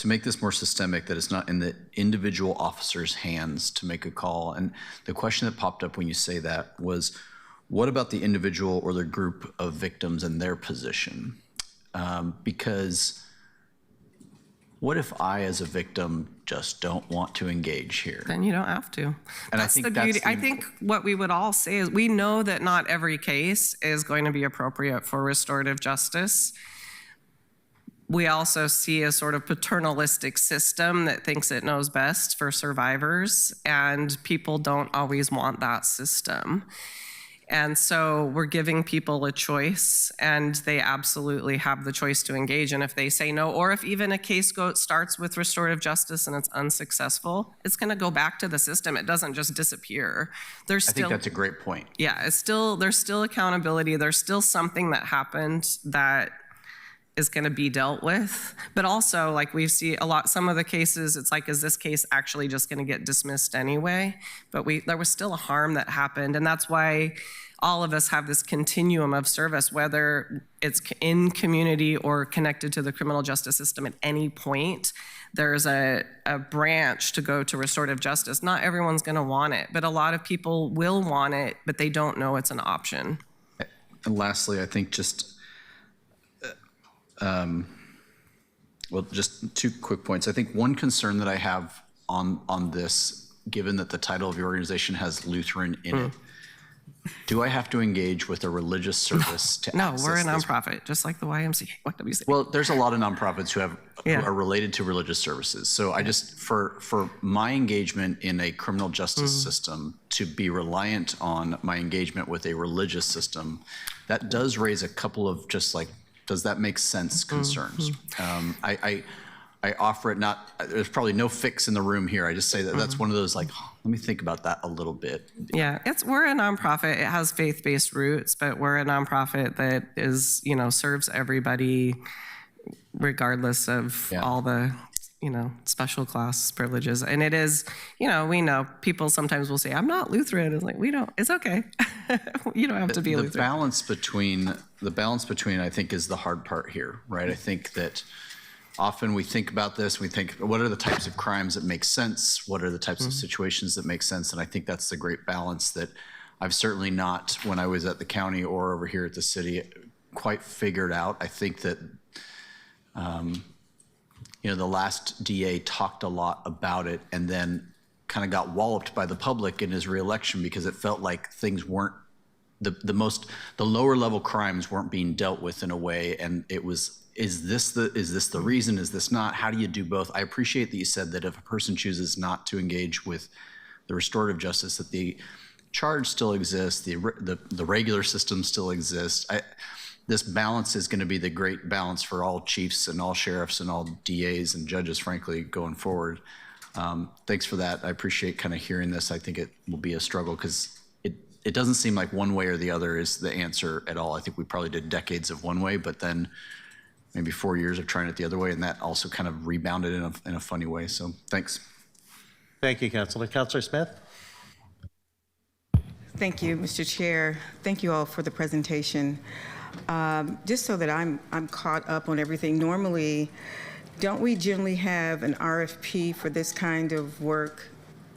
make this more systemic, that it's not in the individual officer's hands to make a call. And the question that popped up when you say that was, what about the individual or the group of victims in their position? Because what if I, as a victim, just don't want to engage here? Then you don't have to. And That's the beauty. I think what we would all say is we know that not every case is going to be appropriate for restorative justice. We also see a sort of paternalistic system that thinks it knows best for survivors, and people don't always want that system. And so we're giving people a choice, and they absolutely have the choice to engage. And if they say no, or if even a case starts with restorative justice and it's unsuccessful, it's going to go back to the system. It doesn't just disappear. I think that's a great point. Yeah, there's still accountability. There's still something that happened that is going to be dealt with. But also, like, we see some of the cases, it's like, is this case actually just going to get dismissed anyway? But there was still a harm that happened. And that's why all of us have this continuum of service, whether it's in community or connected to the criminal justice system. At any point, there's a branch to go to restorative justice. Not everyone's going to want it, but a lot of people will want it, but they don't know it's an option. And lastly, I think just just two quick points. I think one concern that I have on this, given that the title of your organization has Lutheran in it, do I have to engage with a religious service to access No, we're a this? nonprofit, just like the YMCA. What did we say? Well, there's a lot of nonprofits who are related to religious services. So I just, for my engagement in a criminal justice system to be reliant on my engagement with a religious system, that does raise a couple of just like, does that make sense concerns? I offer it not, there's probably no fix in the room here. I just say that that's one of those, like, let me think about that a little bit. Yeah, we're a nonprofit. It has faith-based roots, but we're a nonprofit that is, serves everybody regardless of all the, special class privileges. And it is, we know people sometimes will say, I'm not Lutheran. It's like, it's okay. You don't have to be Lutheran. The balance between, I think, is the hard part here, right? I think that often we think about this, we think, what are the types of crimes that make sense? What are the types of situations that make sense? And I think that's the great balance that I've certainly not, when I was at the county or over here at the city, quite figured out. I think that, the last DA talked a lot about it and then kind of got walloped by the public in his reelection because it felt like things weren't, the lower level crimes weren't being dealt with in a way. And it was, is this the reason? Is this not? How do you do both? I appreciate that you said that if a person chooses not to engage with the restorative justice, that the charge still exists, the regular system still exists. This balance is going to be the great balance for all chiefs and all sheriffs and all DAs and judges, frankly, going forward. Thanks for that. I appreciate kind of hearing this. I think it will be a struggle because it doesn't seem like one way or the other is the answer at all. I think we probably did decades of one way, but then maybe 4 years of trying it the other way, and that also kind of rebounded in a funny way. So thanks. Thank you, Councilor. Councilor Smith? Thank you, Mr. Chair. Thank you all for the presentation. Just so that I'm caught up on everything, normally, don't we generally have an RFP for this kind of work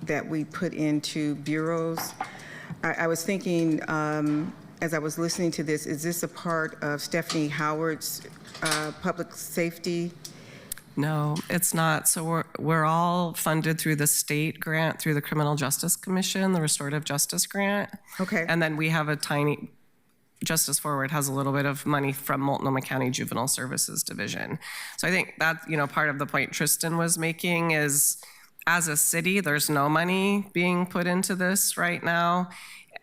that we put into bureaus? I was thinking, as I was listening to this, is this a part of Stephanie Howard's public safety? No, it's not. So we're all funded through the state grant, through the Criminal Justice Commission, the Restorative Justice Grant. Okay. And then we have a tiny, Justice Forward has a little bit of money from Multnomah County Juvenile Services Division. So I think that, part of the point Tristan was making is, as a city, there's no money being put into this right now.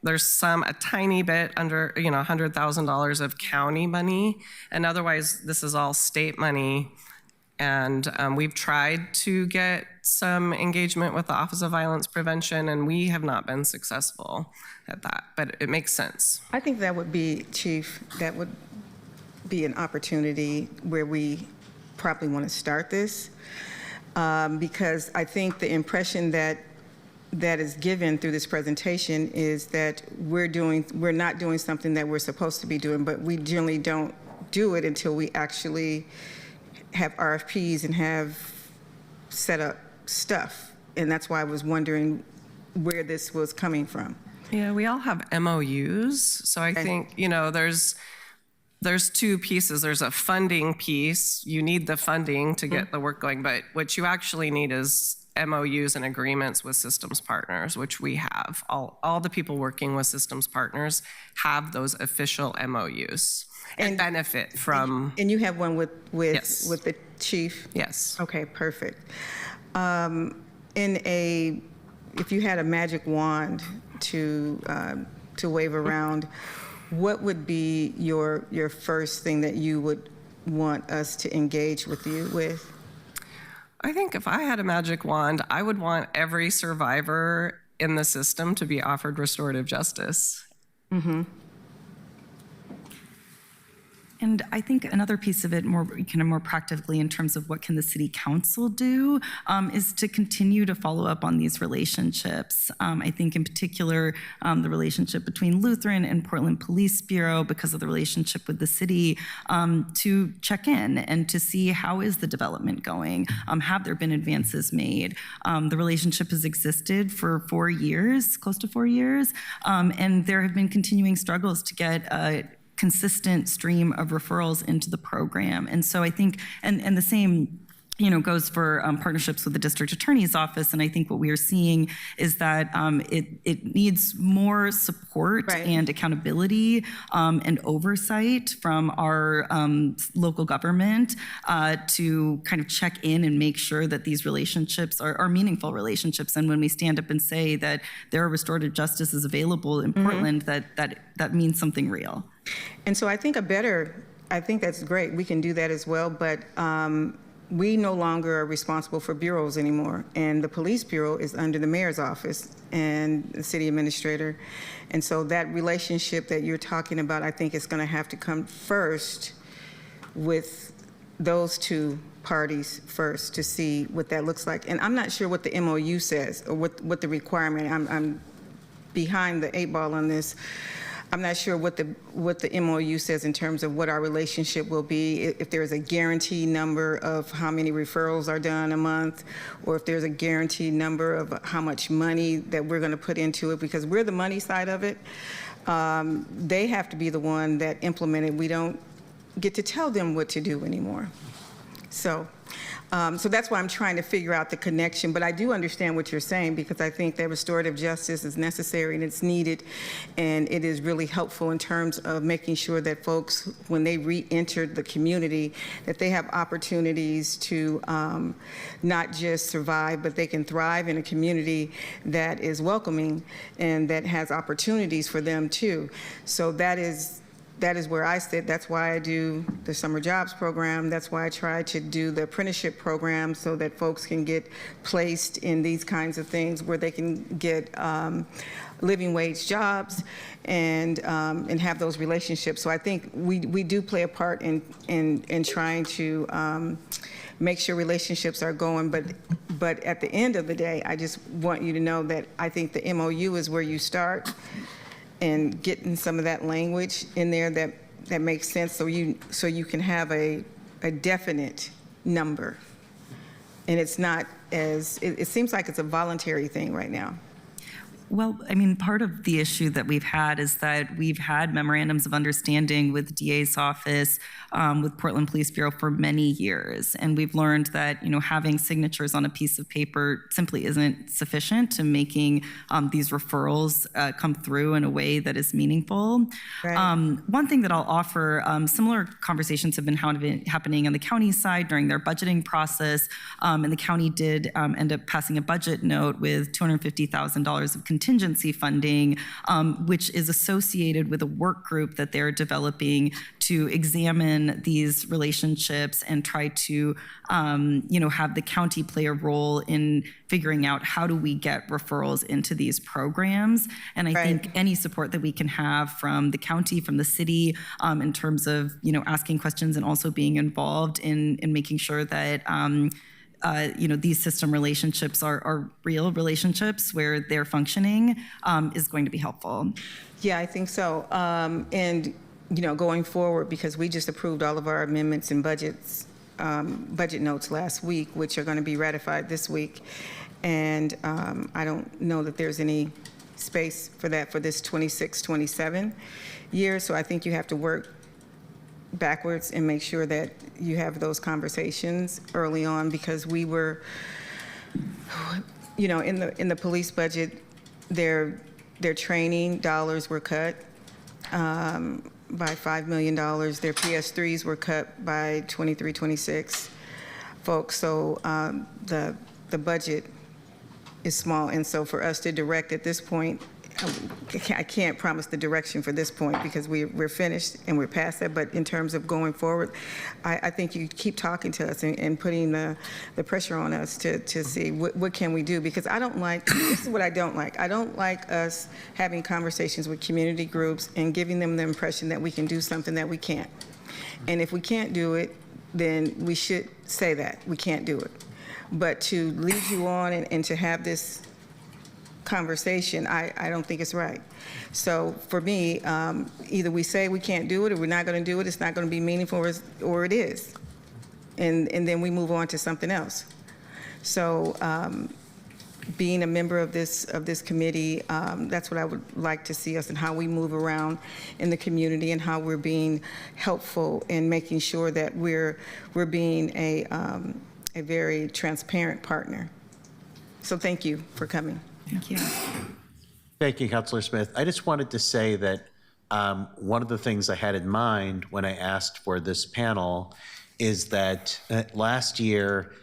There's a tiny bit under, $100,000 of county money, and otherwise this is all state money. And we've tried to get some engagement with the Office of Violence Prevention, and we have not been successful at that, but it makes sense. I think that would be, Chief, that would be an opportunity where we probably want to start this, because I think the impression that is given through this presentation is that we're not doing something that we're supposed to be doing, but we generally don't do it until we actually have RFPs and have set up stuff. And that's why I was wondering where this was coming from. Yeah, we all have MOUs. So I think, there's two pieces. There's a funding piece. You need the funding to get the work going, but what you actually need is MOUs and agreements with systems partners, which we have. All the people working with systems partners have those official MOUs and benefit from. And you have one with Yes. with the chief? Yes. Okay, perfect. If you had a magic wand to wave around, what would be your first thing that you would want us to engage with you with? I think if I had a magic wand, I would want every survivor in the system to be offered restorative justice. Mm-hmm. And I think another piece of it, more practically in terms of what can the city council do, is to continue to follow up on these relationships. I think in particular, the relationship between Lutheran and Portland Police Bureau, because of the relationship with the city, to check in and to see how is the development going. Have there been advances made? The relationship has existed for 4 years, close to 4 years, and there have been continuing struggles to get consistent stream of referrals into the program. And so I think, and the same goes for partnerships with the district attorney's office. And I think what we are seeing is that it needs more support and accountability and oversight from our local government to kind of check in and make sure that these relationships are meaningful relationships. And when we stand up and say that there are restorative justices available in Portland, that means something real. And so I think that's great. We can do that as well, but we no longer are responsible for bureaus anymore. And the police bureau is under the mayor's office and the city administrator. And so that relationship that you're talking about, I think is gonna have to come first with those two parties first to see what that looks like. And I'm not sure what the MOU says or what the requirement, I'm behind the 8 ball on this. I'm not sure what the MOU says in terms of what our relationship will be, if there's a guaranteed number of how many referrals are done a month, or if there's a guaranteed number of how much money that we're going to put into it, because we're the money side of it. they have to be the one that implement it. We don't get to tell them what to do anymore. So that's why I'm trying to figure out the connection. But I do understand what you're saying, because I think that restorative justice is necessary and it's needed, and it is really helpful in terms of making sure that folks, when they re-enter the community, that they have opportunities to not just survive, but they can thrive in a community that is welcoming and that has opportunities for them too. So that is where I sit. That's why I do the summer jobs program. That's why I try to do the apprenticeship program, so that folks can get placed in these kinds of things where they can get living wage jobs and have those relationships. So I think we do play a part in trying to make sure relationships are going. But at the end of the day, I just want you to know that I think the MOU is where you start, and getting some of that language in there that makes sense, so you can have a definite number. And it's not it seems like it's a voluntary thing right now. Well, I mean, part of the issue that we've had is that we've had memorandums of understanding with DA's office, with Portland Police Bureau for many years. And we've learned that, having signatures on a piece of paper simply isn't sufficient to making these referrals come through in a way that is meaningful. Right. One thing that I'll offer, similar conversations have been happening on the county side during their budgeting process. And the county did end up passing a budget note with $250,000 of contingency funding, which is associated with a work group that they're developing to examine these relationships and try to, have the county play a role in figuring out how do we get referrals into these programs. And I think any support that we can have from the county, from the city, in terms of, asking questions and also being involved in making sure that these system relationships are real relationships where they're functioning, is going to be helpful. Yeah, I think so. And going forward, because we just approved all of our amendments and budget notes last week, which are going to be ratified this week. And I don't know that there's any space for that for this 26-27 year. So I think you have to work backwards and make sure that you have those conversations early on, because we were, in the police budget, their training dollars were cut by $5 million. Their PS3s were cut by 26 folks. So the budget is small, and so for us to direct at this point, I can't promise the direction for this point, because we're finished and we're past that. But in terms of going forward, I think you keep talking to us and putting the pressure on us to see what can we do, because I don't like, this is what I don't like. I don't like us having conversations with community groups and giving them the impression that we can do something that we can't. And if we can't do it, then we should say that we can't do it. But to lead you on and to have this conversation, I don't think it's right. So for me, either we say we can't do it or we're not going to do it. It's not going to be meaningful, or it is, and then we move on to something else. So being a member of this committee, that's what I would like to see us, and how we move around in the community, and how we're being helpful in making sure that we're being a very transparent partner. So thank you for coming. Thank you. Thank you, Councilor Smith. I just wanted to say that one of the things I had in mind when I asked for this panel is that last year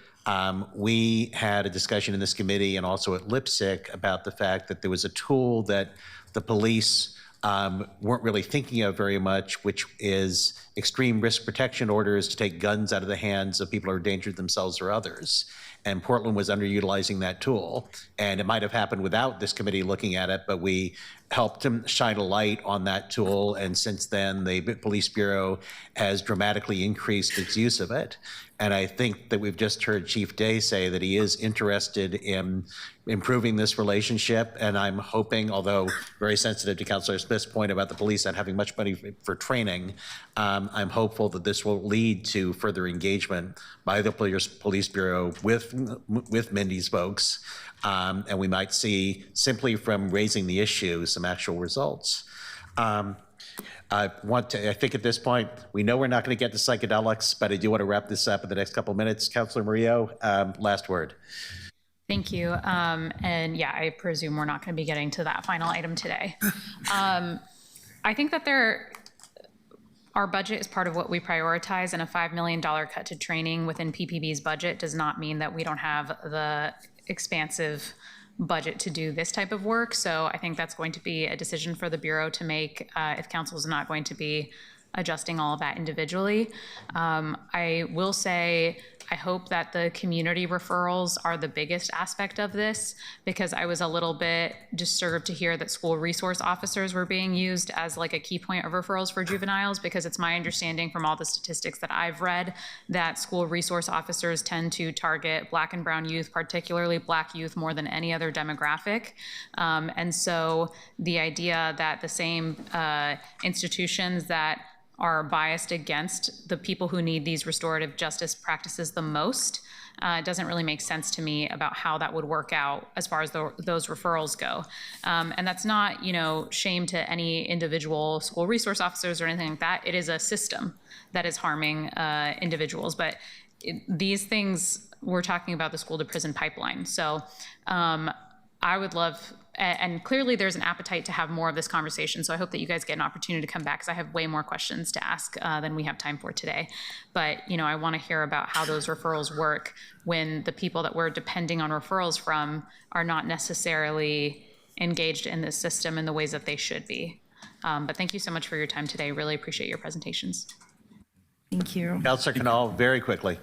we had a discussion in this committee and also at LIPSIC about the fact that there was a tool that the police weren't really thinking of very much, which is extreme risk protection orders to take guns out of the hands of people who are endangered themselves or others. And Portland was underutilizing that tool. And it might have happened without this committee looking at it, but we helped him shine a light on that tool. And since then, the Police Bureau has dramatically increased its use of it. And I think that we've just heard Chief Day say that he is interested in improving this relationship. And I'm hoping, although very sensitive to Councilor Smith's point about the police not having much money for training, I'm hopeful that this will lead to further engagement by the Police Bureau with Mindy's folks. And we might see, simply from raising the issue, some actual results. I think at this point, we know we're not going to get to psychedelics, but I do want to wrap this up in the next couple of minutes. Councilor Murillo, last word. Thank you. And yeah, I presume we're not going to be getting to that final item today. I think that our budget is part of what we prioritize, and a $5 million cut to training within PPB's budget does not mean that we don't have the expansive budget to do this type of work. So I think that's going to be a decision for the Bureau to make if council is not going to be adjusting all of that individually. I will say, I hope that the community referrals are the biggest aspect of this, because I was a little bit disturbed to hear that school resource officers were being used as like a key point of referrals for juveniles, because it's my understanding from all the statistics that I've read that school resource officers tend to target Black and brown youth, particularly Black youth, more than any other demographic. And so the idea that the same institutions that are biased against the people who need these restorative justice practices the most doesn't really make sense to me about how that would work out as far as those referrals go. And that's not, shame to any individual school resource officers or anything like that. It is a system that is harming individuals. But these things, we're talking about the school to prison pipeline. So I would love, and clearly there's an appetite to have more of this conversation, so I hope that you guys get an opportunity to come back, because I have way more questions to ask than we have time for today. But I want to hear about how those referrals work when the people that we're depending on referrals from are not necessarily engaged in this system in the ways that they should be. But thank you so much for your time today. Really appreciate your presentations. Thank you. Councilor Canal, very quickly.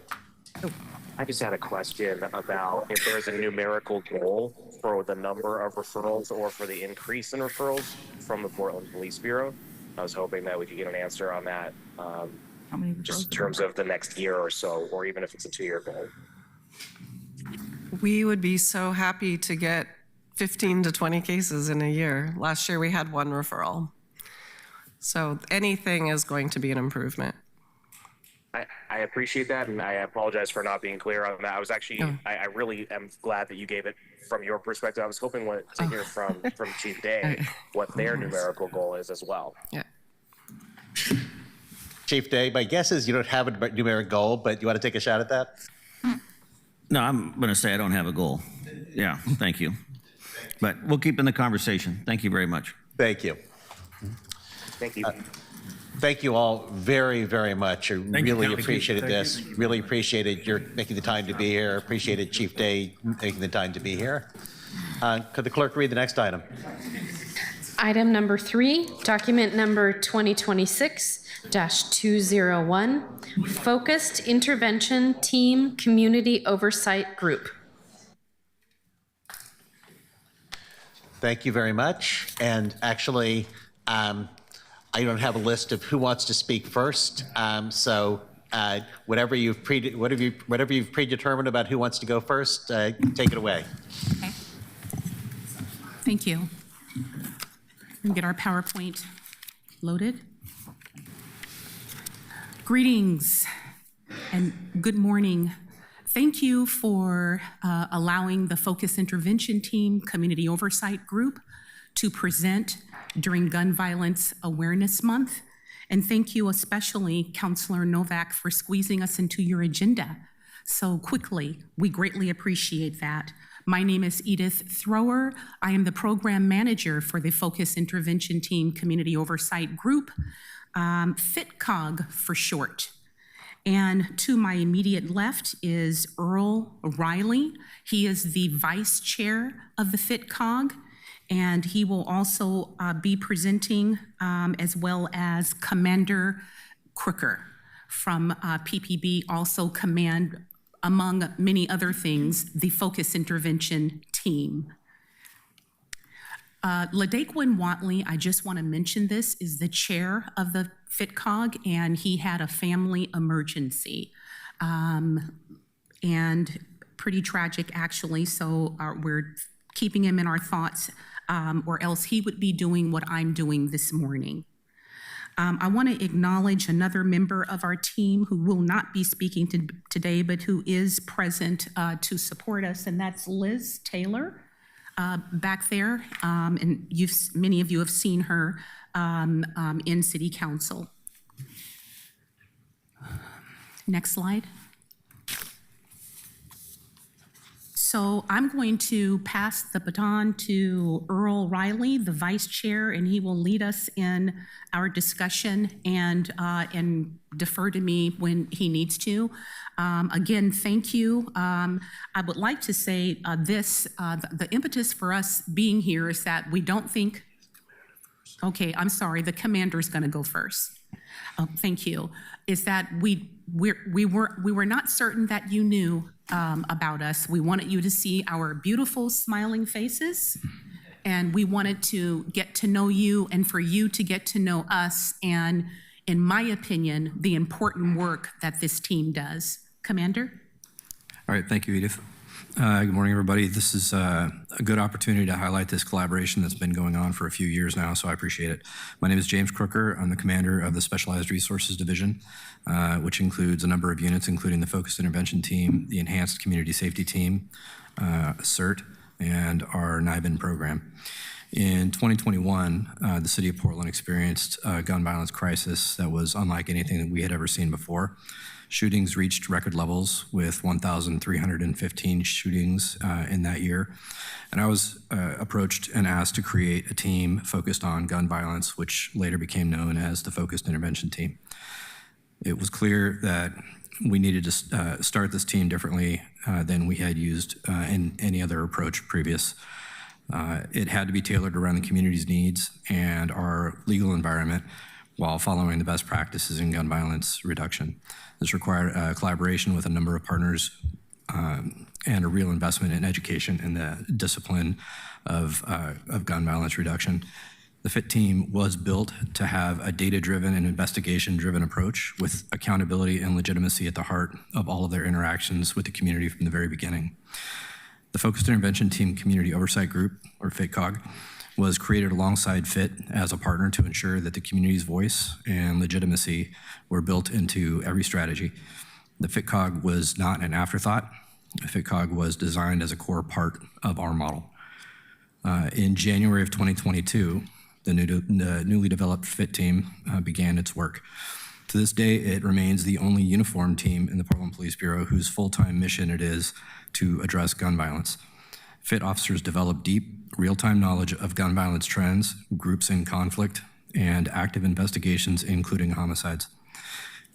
I just had a question about if there's a numerical goal for the number of referrals or for the increase in referrals from the Portland Police Bureau. I was hoping that we could get an answer on that, How many just in terms of the next year or so, or even if it's a 2-year goal. We would be so happy to get 15 to 20 cases in a year. Last year we had 1 referral. So anything is going to be an improvement. I appreciate that, and I apologize for not being clear on that. I was actually, I really am glad that you gave it from your perspective. I was hoping to hear from Chief Day what their numerical goal is as well. Yeah. Chief Day, my guess is you don't have a numeric goal, but you want to take a shot at that? No, I'm going to say I don't have a goal. Yeah, thank you. But we'll keep in the conversation. Thank you very much. Thank you. Thank you. Thank you all very, very much. I really appreciated Thank this. Really appreciated your making the time to be here. Appreciated Chief Day making the time to be here. Could the clerk read the next item? Item number 3, document number 2026-201, Focused Intervention Team Community Oversight Group. Thank you very much. And actually, I don't have a list of who wants to speak first. So whatever you've predetermined about who wants to go first, take it away. Okay. Thank you. And get our PowerPoint loaded. Greetings and good morning. Thank you for allowing the Focus Intervention Team Community Oversight Group to present during Gun Violence Awareness Month. And thank you especially, Councilor Novak, for squeezing us into your agenda so quickly. We greatly appreciate that. My name is Edith Thrower. I am the program manager for the Focus Intervention Team Community Oversight Group, FITCOG for short. And to my immediate left is Earl Riley. He is the vice chair of the FITCOG, and he will also be presenting, as well as Commander Crooker from PPB, also command, among many other things, the Focus Intervention Team. Ladaquan Watley, I just want to mention this, is the chair of the FITCOG, and he had a family emergency. And pretty tragic, actually, so we're keeping him in our thoughts, or else he would be doing what I'm doing this morning. I want to acknowledge another member of our team who will not be speaking today, but who is present to support us, and that's Liz Taylor. back there, and many of you have seen her in City Council. Next slide. So I'm going to pass the baton to Earl Riley, the Vice Chair, and he will lead us in our discussion and defer to me when he needs to. Again, thank you. I would like to say the impetus for us being here is that we don't think, okay, I'm sorry, the commander is going to go first. Oh, thank you. Is that we were not certain that you knew about us. We wanted you to see our beautiful smiling faces, and we wanted to get to know you and for you to get to know us and, in my opinion, the important work that this team does. Commander? All right, thank you, Edith. Good morning, everybody. This is a good opportunity to highlight this collaboration that's been going on for a few years now, so I appreciate it. My name is James Crooker. I'm the commander of the Specialized Resources Division, which includes a number of units, including the Focused Intervention Team, the Enhanced Community Safety Team, CERT, and our NIBIN program. In 2021, the city of Portland experienced a gun violence crisis that was unlike anything that we had ever seen before. Shootings reached record levels with 1,315 shootings in that year. And I was approached and asked to create a team focused on gun violence, which later became known as the Focused Intervention Team. It was clear that we needed to start this team differently than we had used in any other approach previous. It had to be tailored around the community's needs and our legal environment while following the best practices in gun violence reduction. This required collaboration with a number of partners and a real investment in education in the discipline of gun violence reduction. The FIT team was built to have a data-driven and investigation-driven approach with accountability and legitimacy at the heart of all of their interactions with the community from the very beginning. The Focused Intervention Team Community Oversight Group, or FITCOG, was created alongside FIT as a partner to ensure that the community's voice and legitimacy were built into every strategy. The FITCOG was not an afterthought. FITCOG was designed as a core part of our model. In January of 2022, the newly developed FIT team began its work. To this day, it remains the only uniformed team in the Portland Police Bureau whose full-time mission it is to address gun violence. FIT officers develop deep, real-time knowledge of gun violence trends, groups in conflict, and active investigations, including homicides.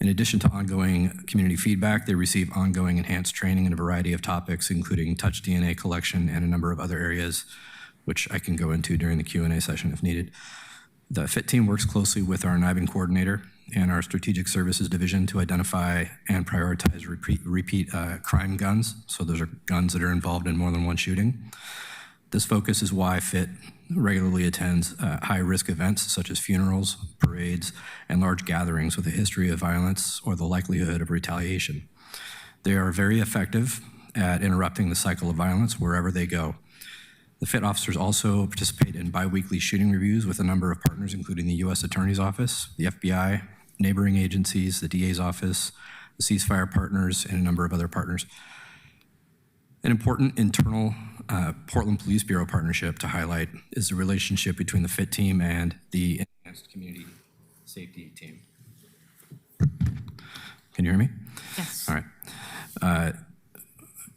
In addition to ongoing community feedback, they receive ongoing enhanced training in a variety of topics, including touch DNA collection and a number of other areas, which I can go into during the Q&A session if needed. The FIT team works closely with our NIBIN coordinator and our Strategic Services Division to identify and prioritize repeat crime guns. So those are guns that are involved in more than one shooting. This focus is why FIT regularly attends high-risk events such as funerals, parades, and large gatherings with a history of violence or the likelihood of retaliation. They are very effective at interrupting the cycle of violence wherever they go. The FIT officers also participate in bi-weekly shooting reviews with a number of partners, including the U.S. Attorney's Office, the FBI, neighboring agencies, the DA's office, the ceasefire partners, and a number of other partners. An important internal Portland Police Bureau partnership to highlight is the relationship between the FIT team and the Enhanced Community Safety Team. Can you hear me? Yes. All right.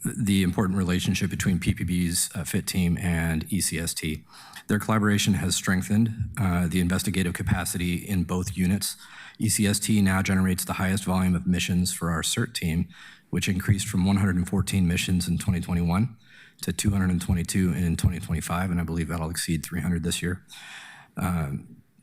The important relationship between PPB's FIT team and ECST. Their collaboration has strengthened the investigative capacity in both units. ECST now generates the highest volume of missions for our CERT team, which increased from 114 missions in 2021 to 222 in 2025, and I believe that'll exceed 300 this year.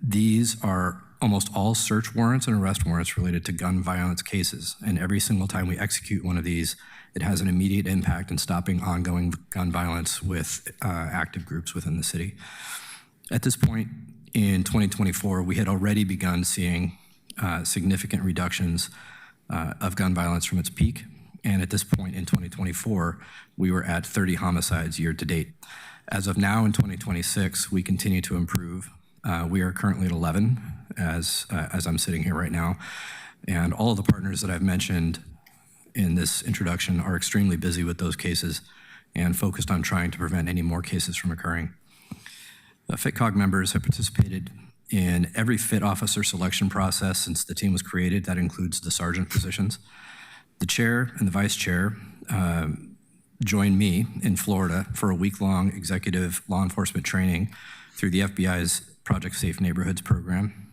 These are almost all search warrants and arrest warrants related to gun violence cases, and every single time we execute one of these, it has an immediate impact in stopping ongoing gun violence with active groups within the city. At this point in 2024, we had already begun seeing significant reductions of gun violence from its peak. And at this point in 2024, we were at 30 homicides year to date. As of now in 2026, we continue to improve. We are currently at 11 as I'm sitting here right now. And all of the partners that I've mentioned in this introduction are extremely busy with those cases. and focused on trying to prevent any more cases from occurring. FITCOG members have participated in every FIT officer selection process since the team was created. That includes the sergeant positions. The chair and the vice chair joined me in Florida for a week-long executive law enforcement training through the FBI's Project Safe Neighborhoods program.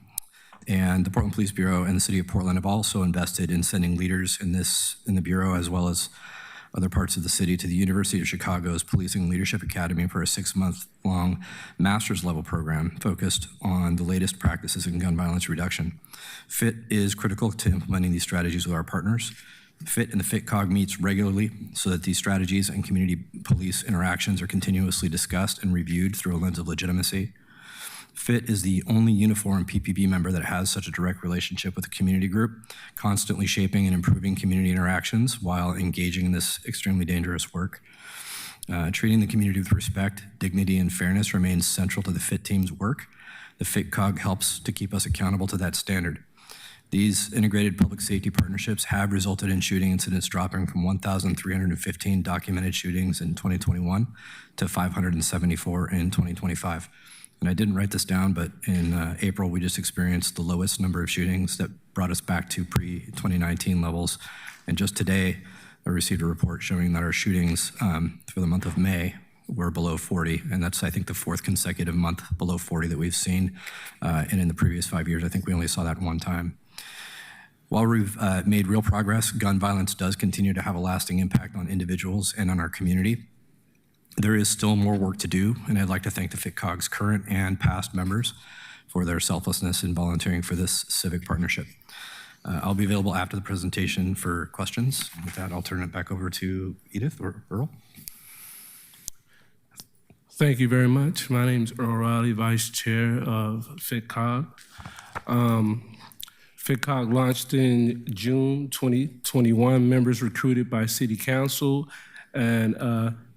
And the Portland Police Bureau and the City of Portland have also invested in sending leaders in the Bureau, as well as other parts of the city, to the University of Chicago's Policing Leadership Academy for a 6-month-long master's level program focused on the latest practices in gun violence reduction. FIT is critical to implementing these strategies with our partners. FIT and the FITCOG meets regularly so that these strategies and community police interactions are continuously discussed and reviewed through a lens of legitimacy. FIT is the only uniform PPB member that has such a direct relationship with the community group, constantly shaping and improving community interactions while engaging in this extremely dangerous work. Treating the community with respect, dignity, and fairness remains central to the FIT team's work. The FITCOG helps to keep us accountable to that standard. These integrated public safety partnerships have resulted in shooting incidents dropping from 1,315 documented shootings in 2021 to 574 in 2025. And I didn't write this down, but in April, we just experienced the lowest number of shootings that brought us back to pre-2019 levels. And just today, I received a report showing that our shootings for the month of May were below 40, and that's, I think, the 4th consecutive month below 40 that we've seen. And in the previous 5 years, I think we only saw that one time. While we've made real progress, gun violence does continue to have a lasting impact on individuals and on our community. There is still more work to do, and I'd like to thank the FITCOG's current and past members for their selflessness in volunteering for this civic partnership. I'll be available after the presentation for questions. With that, I'll turn it back over to Edith or Earl. Thank you very much. My name is Earl Riley, Vice Chair of FITCOG. FITCOG launched in June 2021, members recruited by City Council and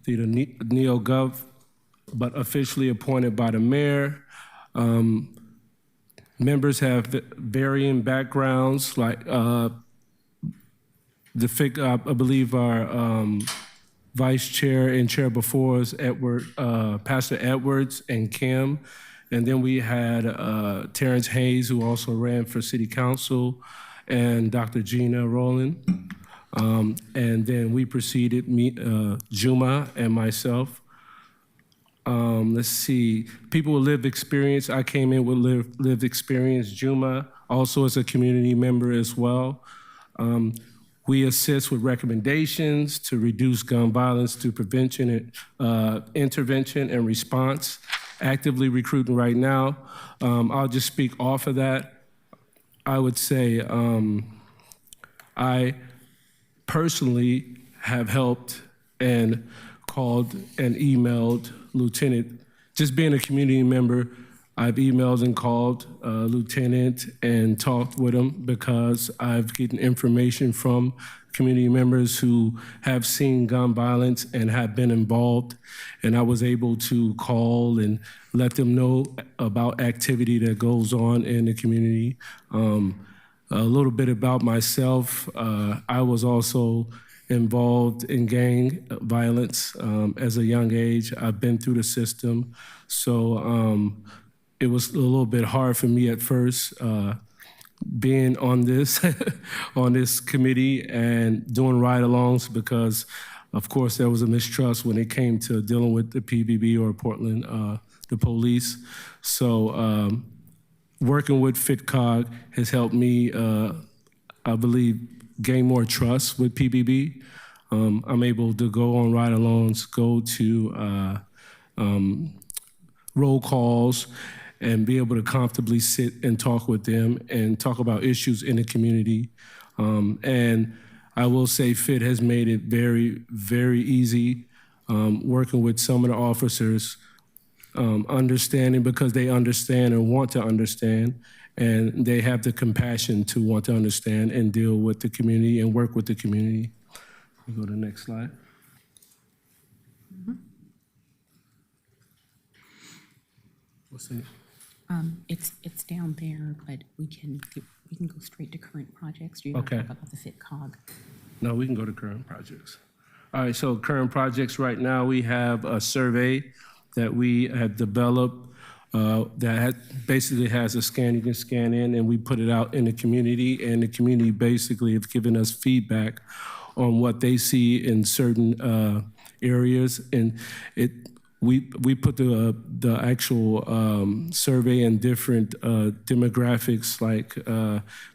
the NeoGov, but officially appointed by the mayor. Members have varying backgrounds, like I believe our vice chair and chair before us, Pastor Edwards and Kim. And then we had Terrence Hayes, who also ran for city council, and Dr. Gina Rowland. And then we proceeded, Juma and myself. Let's see, people with lived experience. I came in with lived experience. Juma also is a community member as well. We assist with recommendations to reduce gun violence through prevention and intervention and response. Actively recruiting right now. I'll just speak off of that. I would say I personally have helped and called and emailed Lieutenant. Just being a community member, I've emailed and called Lieutenant and talked with him because I've gotten information from community members who have seen gun violence and have been involved. And I was able to call and let them know about activity that goes on in the community. A little bit about myself. I was also involved in gang violence as a young age. I've been through the system. So it was a little bit hard for me at first being on this on this committee and doing ride-alongs because, of course, there was a mistrust when it came to dealing with the PBB or Portland, the police. So working with FITCOG has helped me, I believe, gain more trust with PBB. I'm able to go on ride-alongs, go to roll calls, and be able to comfortably sit and talk with them and talk about issues in the community. And I will say FIT has made it very, very easy working with some of the officers, understanding because they understand and want to understand, and they have the compassion to want to understand and deal with the community and work with the community. We'll go to the next slide. What's it? It's down there, but we can go straight to current projects. Do you want Okay. to talk about the FITCOG? No, we can go to current projects. All right, so current projects right now, we have a survey that we have developed basically has a scan you can scan in, and we put it out in the community, and the community basically have given us feedback on what they see in certain areas, and we put the actual survey in different demographics, like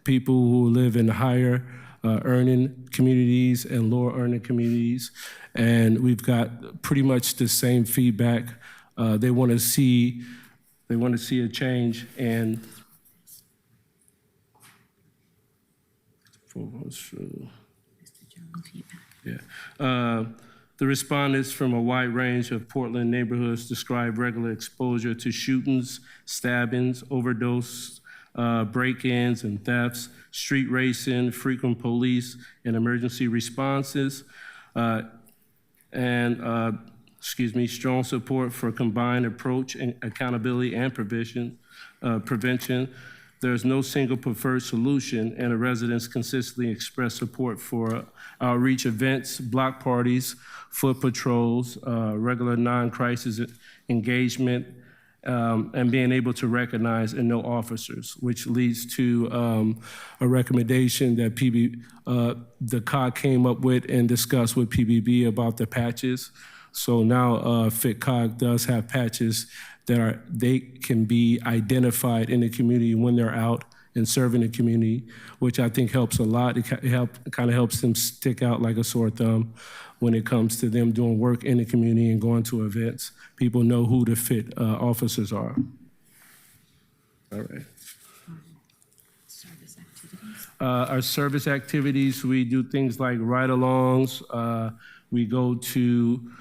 people who live in higher earning communities and lower earning communities, and we've got pretty much the same feedback. They want to see a change, and the respondents from a wide range of Portland neighborhoods describe regular exposure to shootings, stabbings, overdose, break-ins and thefts, street racing, frequent police and emergency responses, strong support for combined approach and accountability and prevention. There's no single preferred solution, and the residents consistently express support for outreach events, block parties, foot patrols, regular non-crisis engagement, and being able to recognize and know officers, which leads to a recommendation that the COG came up with and discussed with PBB about the patches. So now FitCog does have patches that they can be identified in the community when they're out and serving the community, which I think helps a lot. It kind of helps them stick out like a sore thumb when it comes to them doing work in the community and going to events. People know who the Fit officers are. All right. Our service activities, we do things like ride-alongs. We go to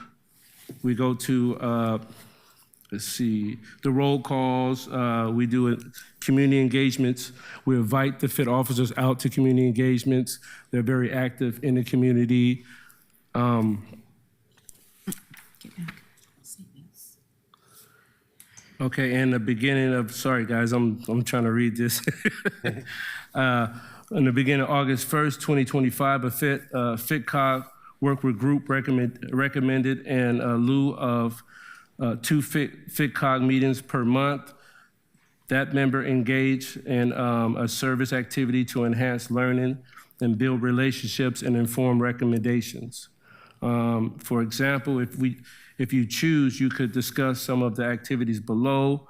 let's see, the roll calls. We do community engagements. We invite the Fit officers out to community engagements. They're very active in the community. Okay, and the beginning of, sorry guys, I'm trying to read this. In the beginning of August 1st, 2025, a FitCog workgroup group recommended in lieu of 2 FitCog meetings per month. That member engaged in a service activity to enhance learning and build relationships and inform recommendations. For example, if you choose, you could discuss some of the activities below.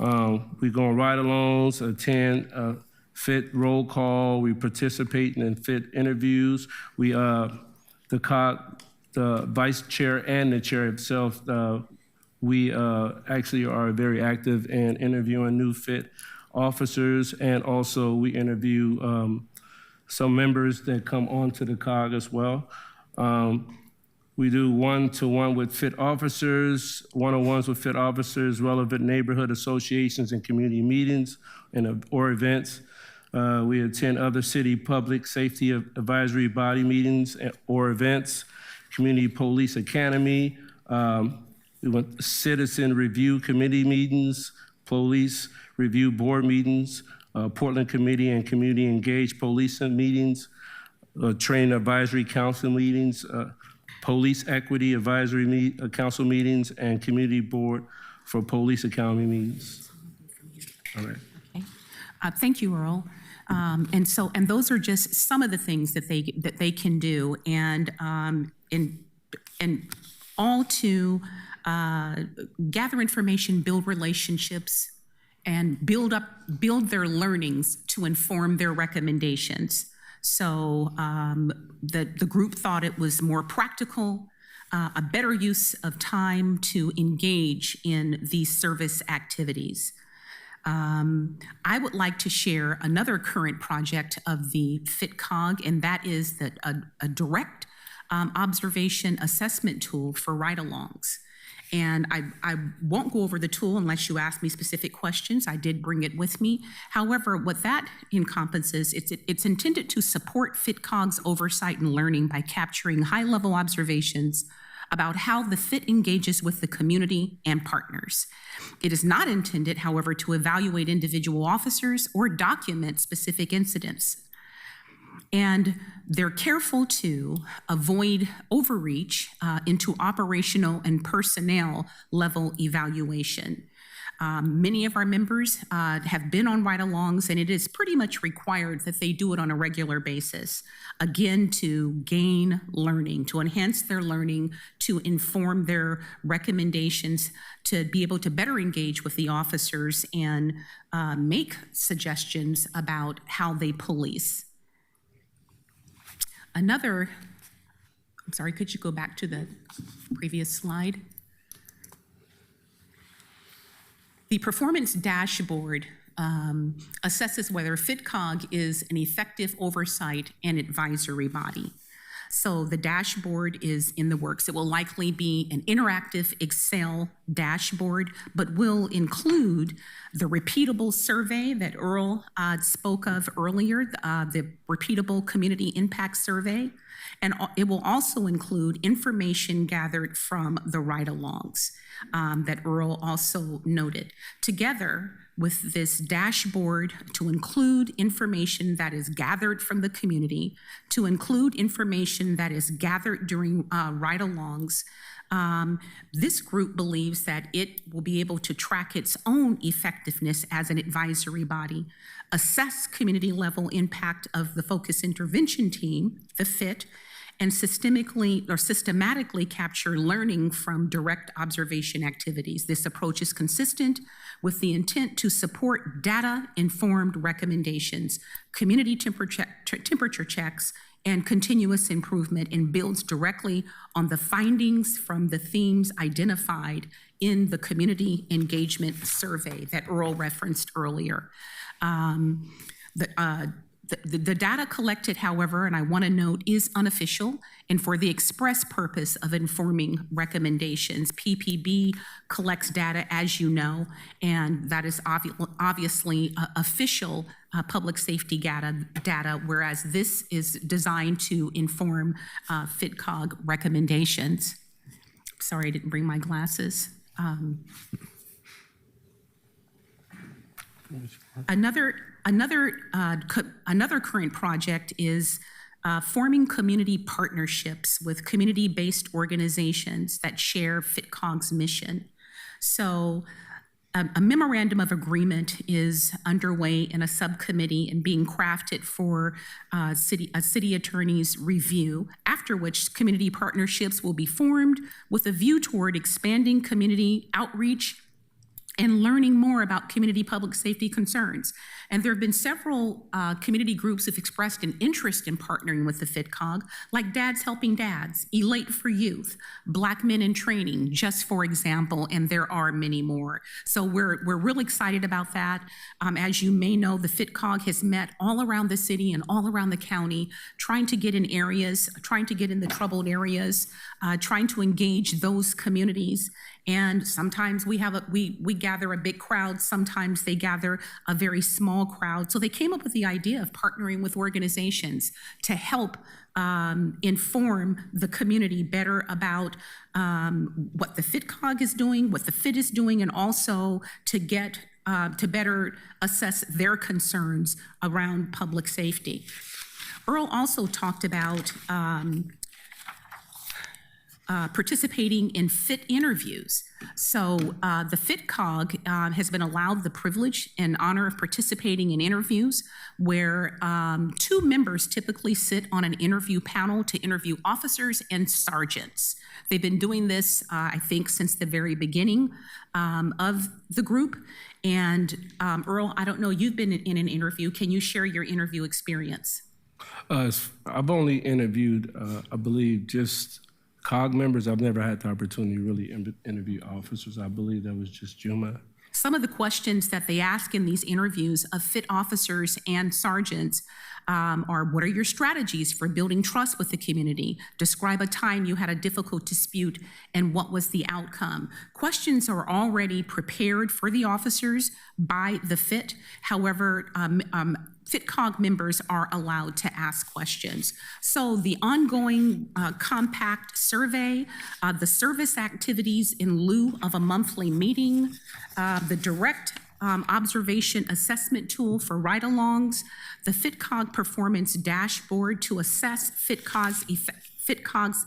We go on ride-alongs, attend a Fit roll call. We participate in Fit interviews. We the vice chair and the chair itself, we actually are very active in interviewing new Fit officers, and also we interview some members that come onto the COG as well. We do one-to-one with Fit officers, one-on-ones with Fit officers, relevant neighborhood associations and community meetings or events. We attend other city public safety advisory body meetings or events, Community Police Academy. We went citizen review committee meetings, police review board meetings, Portland Committee and community engaged policing meetings, training advisory council meetings, police equity advisory council meetings, and community board for police academy meetings. All right. Okay. Thank you, Earl. And those are just some of the things that they can do, and all to gather information, build relationships, and build their learnings to inform their recommendations. So the group thought it was more practical, a better use of time to engage in these service activities. I would like to share another current project of the FitCog, and that is a direct observation assessment tool for ride-alongs. And I won't go over the tool unless you ask me specific questions. I did bring it with me. However, what that encompasses, it's intended to support FitCog's oversight and learning by capturing high-level observations about how the Fit engages with the community and partners. It is not intended, however, to evaluate individual officers or document specific incidents. And they're careful to avoid overreach into operational and personnel level evaluation. Many of our members have been on ride-alongs, and it is pretty much required that they do it on a regular basis, again, to gain learning, to enhance their learning, to inform their recommendations, to be able to better engage with the officers and make suggestions about how they police. I'm sorry, could you go back to the previous slide? The performance dashboard assesses whether FitCog is an effective oversight and advisory body. So the dashboard is in the works. It will likely be an interactive Excel dashboard, but will include the repeatable survey that Earl spoke of earlier, the repeatable community impact survey. And it will also include information gathered from the ride-alongs that Earl also noted. Together with this dashboard, to include information that is gathered from the community, to include information that is gathered during ride-alongs, this group believes that it will be able to track its own effectiveness as an advisory body, assess community level impact of the focus intervention team, the FIT, and systematically capture learning from direct observation activities. This approach is consistent with the intent to support data-informed recommendations, community temperature checks, and continuous improvement, and builds directly on the findings from the themes identified in the community engagement survey that Earl referenced earlier. The data collected, however, and I want to note, is unofficial and for the express purpose of informing recommendations. PPB collects data, as you know, and that is obviously official public safety data, whereas this is designed to inform FitCog recommendations. Sorry, I didn't bring my glasses. Another current project is forming community partnerships with community-based organizations that share FitCog's mission. So a memorandum of agreement is underway in a subcommittee and being crafted for a city attorney's review, after which community partnerships will be formed with a view toward expanding community outreach and learning more about community public safety concerns. And there have been several community groups who've expressed an interest in partnering with the FitCog, like Dads Helping Dads, Elate for Youth, Black Men in Training, just for example, and there are many more. So we're really excited about that. As you may know, the FitCog has met all around the city and all around the county, trying to get in the troubled areas, trying to engage those communities. And sometimes we gather a big crowd, sometimes they gather a very small crowd. So they came up with the idea of partnering with organizations to help inform the community better about what the FitCog is doing, what the FIT is doing, and also to get to better assess their concerns around public safety. Earl also talked about participating in FIT interviews. So the FitCog has been allowed the privilege and honor of participating in interviews where 2 members typically sit on an interview panel to interview officers and sergeants. They've been doing this, I think, since the very beginning of the group. And Earl, I don't know, you've been in an interview. Can you share your interview experience? I've only interviewed, I believe, just COG members. I've never had the opportunity to really interview officers. I believe that was just Juma. Some of the questions that they ask in these interviews of FIT officers and sergeants are, what are your strategies for building trust with the community? Describe a time you had a difficult dispute and what was the outcome? Questions are already prepared for the officers by the FIT. However, FitCog members are allowed to ask questions. So the ongoing compact survey, the service activities in lieu of a monthly meeting, the direct observation assessment tool for ride-alongs, the FitCog performance dashboard to assess FitCog's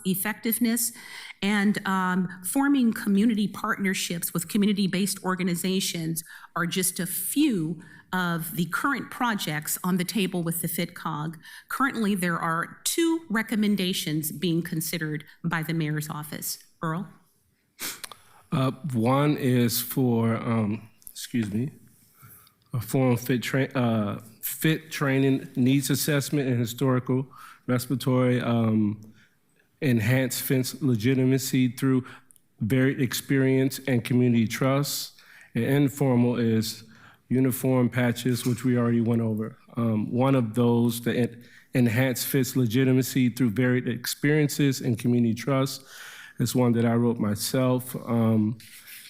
effectiveness, and forming community partnerships with community-based organizations are just a few of the current projects on the table with the FitCog. Currently, there are 2 recommendations being considered by the mayor's office. Earl? One is for, a form fit training needs assessment and historical respiratory enhanced fence legitimacy through varied experience and community trust. And informal is uniform patches, which we already went over. One of those, the enhanced fence legitimacy through varied experiences and community trust, is one that I wrote myself.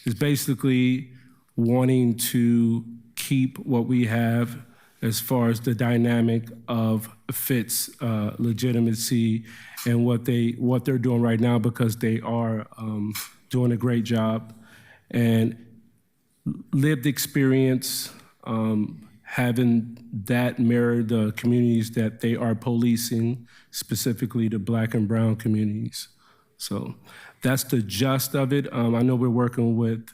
It's basically wanting to keep what we have as far as the dynamic of FIT's legitimacy and what they're doing right now, because they are doing a great job. And lived experience, having that mirror the communities that they are policing, specifically the Black and brown communities. So that's the gist of it. I know we're working with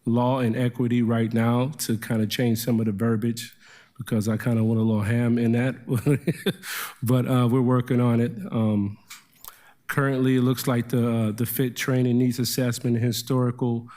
law and equity right now to kind of change some of the verbiage, because I kind of went a little ham in that, but we're working on it. Currently, it looks like the FIT training needs assessment and historical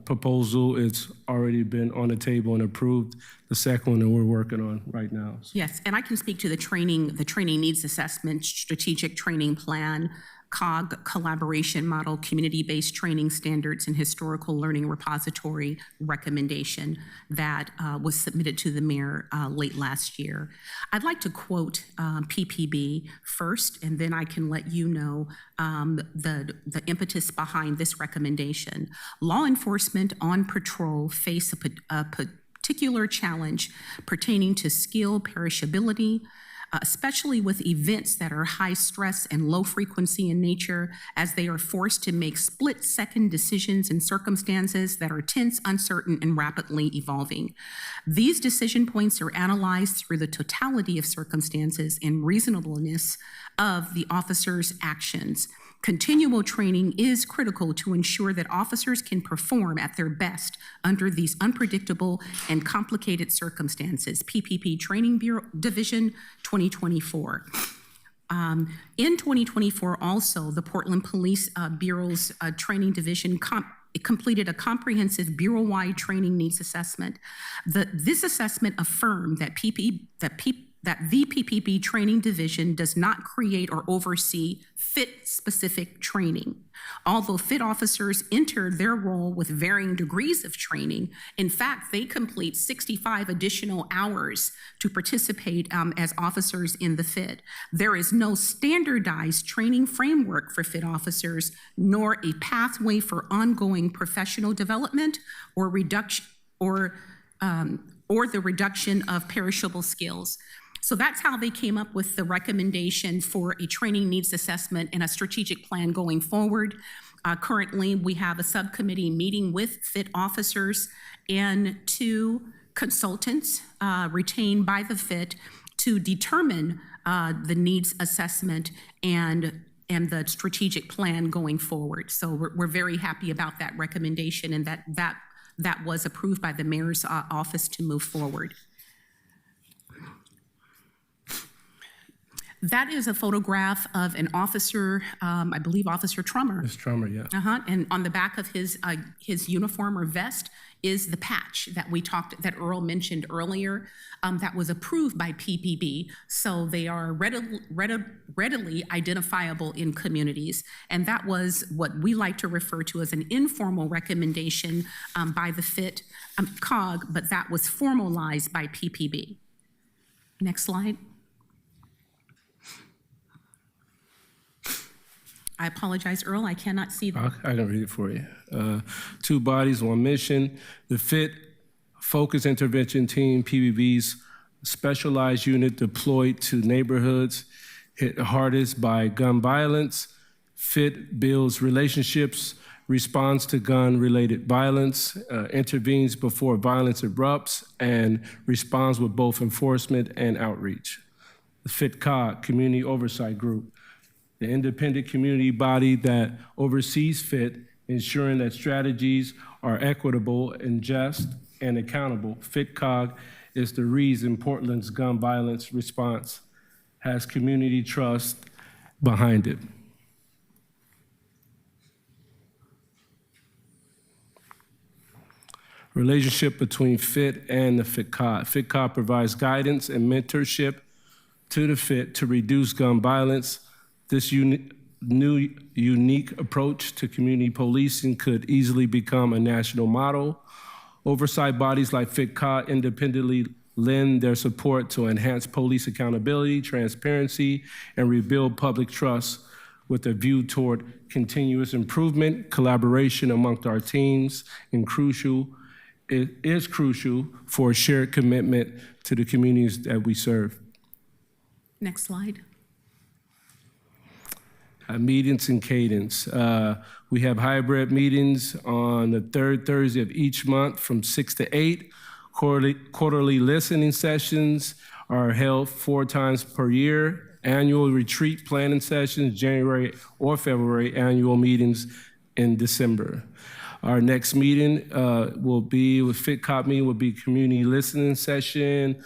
proposal, it's already been on the table and approved. The second one that we're working on right now. Yes, and I can speak to the training needs assessment, strategic training plan, COG collaboration model, community-based training standards, and historical learning repository recommendation that was submitted to the mayor late last year. I'd like to quote PPB first, and then I can let you know the impetus behind this recommendation. Law enforcement on patrol face a particular challenge pertaining to skill perishability, especially with events that are high stress and low frequency in nature, as they are forced to make split-second decisions in circumstances that are tense, uncertain, and rapidly evolving. These decision points are analyzed through the totality of circumstances and reasonableness of the officer's actions. Continual training is critical to ensure that officers can perform at their best under these unpredictable and complicated circumstances. PPP Training Bureau Division 2024. In 2024 also, the Portland Police Bureau's Training Division completed a comprehensive bureau-wide training needs assessment. This assessment affirmed that the PPP Training Division does not create or oversee FIT-specific training. Although FIT officers enter their role with varying degrees of training, in fact, they complete 65 additional hours to participate as officers in the FIT. There is no standardized training framework for FIT officers, nor a pathway for ongoing professional development or the reduction of perishable skills. So that's how they came up with the recommendation for a training needs assessment and a strategic plan going forward. Currently, we have a subcommittee meeting with FIT officers and 2 consultants retained by the FIT to determine the needs assessment and the strategic plan going forward. So we're very happy about that recommendation, and that was approved by the mayor's office to move forward. That is a photograph of an officer, I believe Officer Trummer. It's Trummer, yeah. And on the back of his uniform or vest is the patch that Earl mentioned earlier, that was approved by PPB. So they are readily identifiable in communities. And that was what we like to refer to as an informal recommendation by the FIT COG, but that was formalized by PPB. Next slide. I apologize, Earl, I cannot see that. I can read it for you. 2 bodies, 1 mission. The FIT Focus Intervention Team, PBB's specialized unit deployed to neighborhoods hit hardest by gun violence. FIT builds relationships, responds to gun-related violence, intervenes before violence erupts, and responds with both enforcement and outreach. The FITCOG, Community Oversight Group, the independent community body that oversees FIT, ensuring that strategies are equitable and just and accountable. FITCOG is the reason Portland's gun violence response has community trust behind it. Relationship between FIT and the FITCOG. FITCOG provides guidance and mentorship to the FIT to reduce gun violence. This new unique approach to community policing could easily become a national model. Oversight bodies like FITCOG independently lend their support to enhance police accountability, transparency, and rebuild public trust with a view toward continuous improvement. Collaboration amongst our teams is crucial for a shared commitment to the communities that we serve. Next slide. Meetings and cadence. We have hybrid meetings on the third Thursday of each month from 6 to 8. Quarterly listening sessions are held 4 times per year. Annual retreat planning sessions, January or February, annual meetings in December. Our next meeting will be with FITCOG meeting will be community listening session,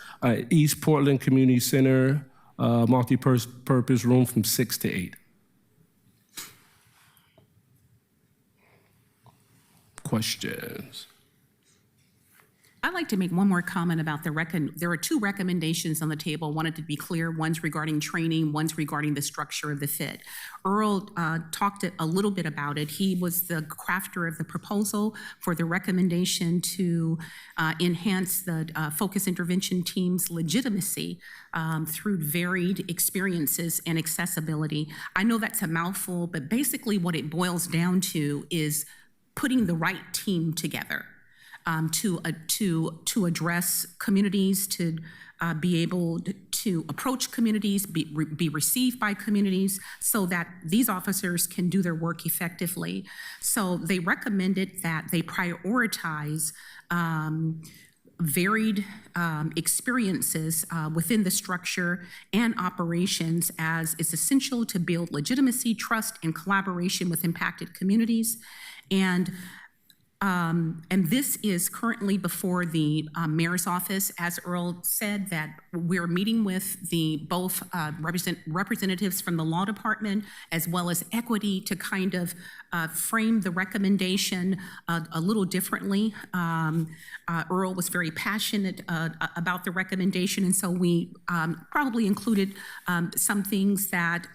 East Portland Community Center, multi-purpose room from 6 to 8. Questions? I'd like to make one more comment about there are 2 recommendations on the table. Wanted to be clear, one's regarding training, one's regarding the structure of the FIT. Earl talked a little bit about it. He was the crafter of the proposal for the recommendation to enhance the focus intervention team's legitimacy through varied experiences and accessibility. I know that's a mouthful, but basically what it boils down to is putting the right team together. To address communities, to be able to approach communities, be received by communities, so that these officers can do their work effectively. So they recommended that they prioritize varied experiences within the structure and operations, as is essential to build legitimacy, trust, and collaboration with impacted communities. And this is currently before the mayor's office. As Earl said, that we're meeting with both representatives from the law department as well as equity to kind of frame the recommendation a little differently. Earl was very passionate about the recommendation, and so we probably included some things that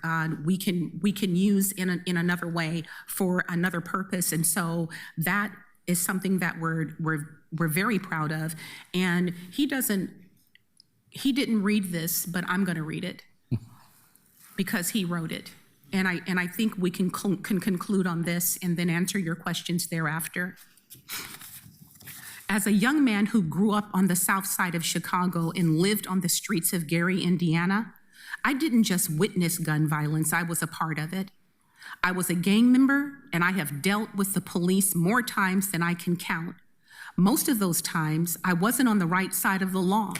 we can use in another way for another purpose, and so that is something that we're very proud of. And he didn't read this, but I'm going to read it because he wrote it. And I think we can conclude on this and then answer your questions thereafter. As a young man who grew up on the south side of Chicago and lived on the streets of Gary, Indiana, I didn't just witness gun violence, I was a part of it. I was a gang member, and I have dealt with the police more times than I can count. Most of those times, I wasn't on the right side of the law.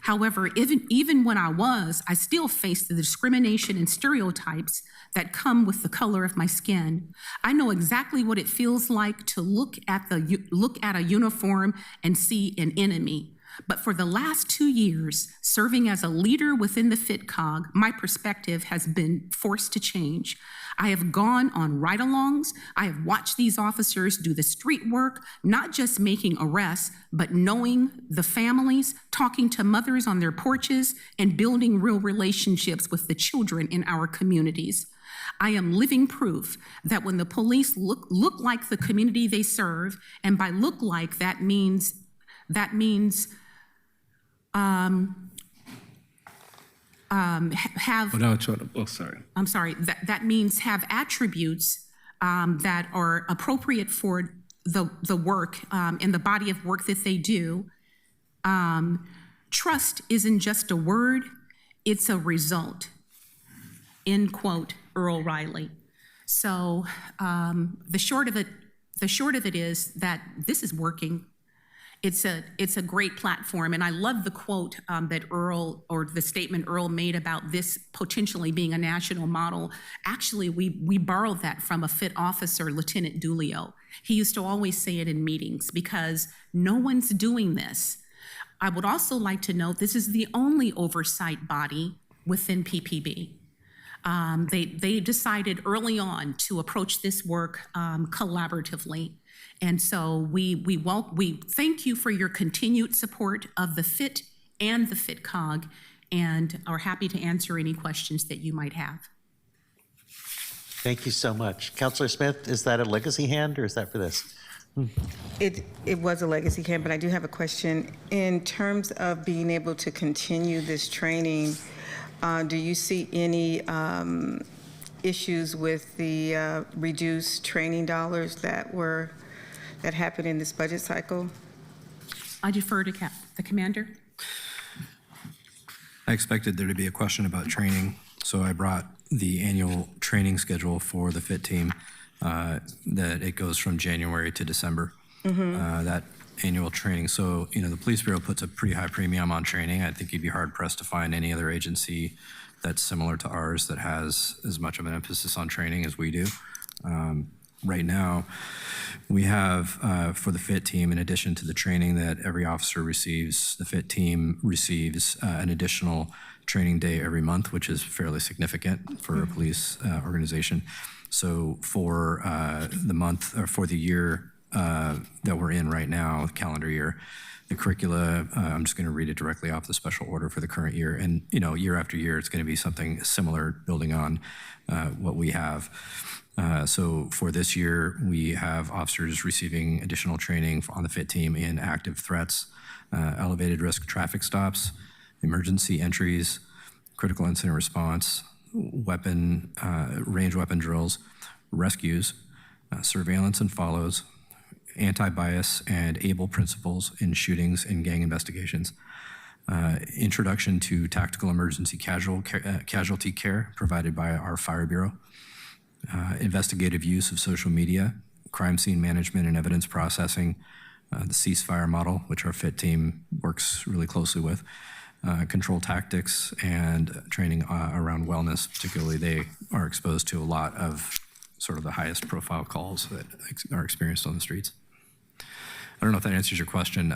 However, even when I was, I still faced the discrimination and stereotypes that come with the color of my skin. I know exactly what it feels like to look at a uniform and see an enemy. But for the last 2 years, serving as a leader within the FITCOG, my perspective has been forced to change. I have gone on ride-alongs. I have watched these officers do the street work, not just making arrests, but knowing the families, talking to mothers on their porches, and building real relationships with the children in our communities. I am living proof that when the police look like the community they serve, and by look like, that means have that means have attributes that are appropriate for the work and the body of work that they do. Trust isn't just a word, it's a result. End quote, Earl Riley. So the short of it the short of it is that this is working. It's a great platform, and I love the quote that Earl, or the statement Earl made about this potentially being a national model. Actually, we borrowed that from a FIT officer, Lieutenant Dulio. He used to always say it in meetings because no one's doing this. I would also like to note this is the only oversight body within PPB. They decided early on to approach this work collaboratively. And so we thank you for your continued support of the FIT and the FITCOG, and are happy to answer any questions that you might have. Thank you so much. Councilor Smith, is that a legacy hand or is that for this? It was a legacy camp, but I do have a question. In terms of being able to continue this training, do you see any issues with the reduced training dollars that happened in this budget cycle? I defer to the commander. I expected there to be a question about training, so I brought the annual training schedule for the FIT team, that it goes from January to December, that annual training. So, the Police Bureau puts a pretty high premium on training. I think you'd be hard pressed to find any other agency that's similar to ours that has as much of an emphasis on training as we do. Right now, we have for the FIT team, in addition to the training that every officer receives, the FIT team receives an additional training day every month, which is fairly significant for a police organization. So for the month, or for the year that we're in right now, calendar year, the curricula, I'm just going to read it directly off the special order for the current year. And, year after year, it's going to be something similar, building on what we have. So for this year, we have officers receiving additional training on the FIT team in active threats, elevated risk traffic stops, emergency entries, critical incident response, range weapon drills, rescues, surveillance and follows, anti-bias and ABLE principles in shootings and gang investigations, introduction to tactical emergency casualty care provided by our Fire Bureau, investigative use of social media, crime scene management and evidence processing, the ceasefire model, which our FIT team works really closely with, control tactics, and training around wellness. Particularly, they are exposed to a lot of sort of the highest profile calls that are experienced on the streets. I don't know if that answers your question.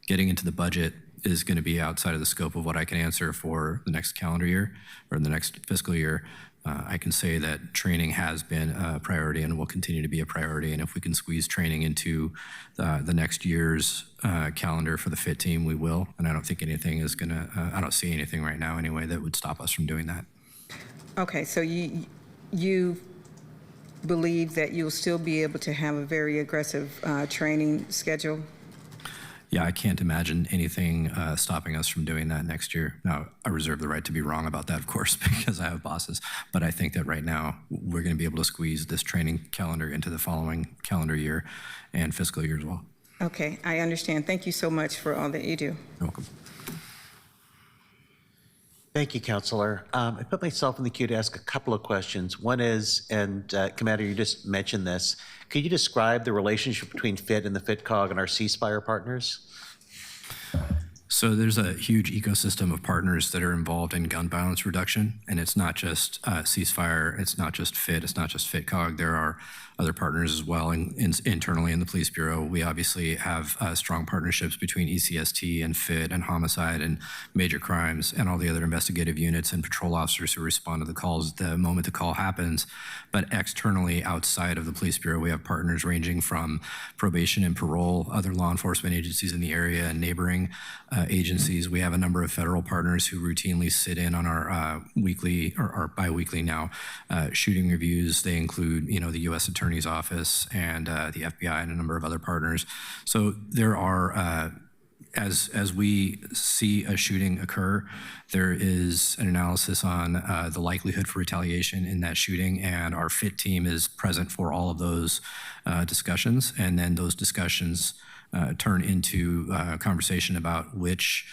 Getting into the budget is going to be outside of the scope of what I can answer for the next calendar year or the next fiscal year. I can say that training has been a priority and will continue to be a priority. And if we can squeeze training into the next year's calendar for the FIT team, we will. And I don't think anything is going to, I don't see anything right now anyway that would stop us from doing that. Okay, so you believe that you'll still be able to have a very aggressive training schedule? Yeah, I can't imagine anything stopping us from doing that next year. Now, I reserve the right to be wrong about that, of course, because I have bosses. But I think that right now we're going to be able to squeeze this training calendar into the following calendar year and fiscal year as well. Okay, I understand. Thank you so much for all that you do. You're welcome. Thank you, Counselor. I put myself in the queue to ask a couple of questions. One is, and Commander, you just mentioned this, could you describe the relationship between FIT and the FITCOG and our ceasefire partners? So there's a huge ecosystem of partners that are involved in gun violence reduction, and it's not just ceasefire, it's not just FIT, it's not just FITCOG. There are other partners as well internally in the Police Bureau. We obviously have strong partnerships between ECST and FIT and homicide and major crimes and all the other investigative units and patrol officers who respond to the calls the moment the call happens. But externally, outside of the Police Bureau, we have partners ranging from probation and parole, other law enforcement agencies in the area and neighboring agencies. We have a number of federal partners who routinely sit in on our weekly or bi-weekly now shooting reviews. They include, the U.S. Attorney's Office and the FBI and a number of other partners. So there are, as we see a shooting occur, there is an analysis on the likelihood for retaliation in that shooting, and our FIT team is present for all of those discussions. And then those discussions turn into a conversation about which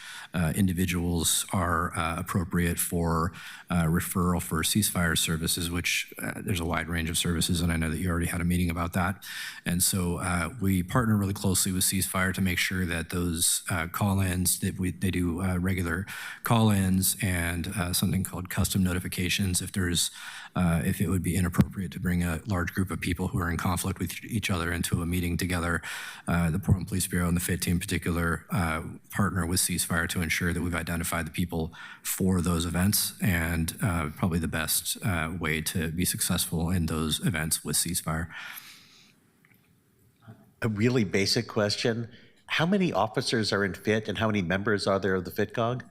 individuals are appropriate for referral for ceasefire services, which there's a wide range of services, and I know that you already had a meeting about that. And so we partner really closely with Ceasefire to make sure that those call-ins, that they do regular call-ins and something called custom notifications if it would be inappropriate to bring a large group of people who are in conflict with each other into a meeting together. The Portland Police Bureau and the FIT team in particular partner with Ceasefire to ensure that we've identified the people for those events, and probably the best way to be successful in those events with Ceasefire. A really basic question. How many officers are in FIT and how many members are there of the FITCOG?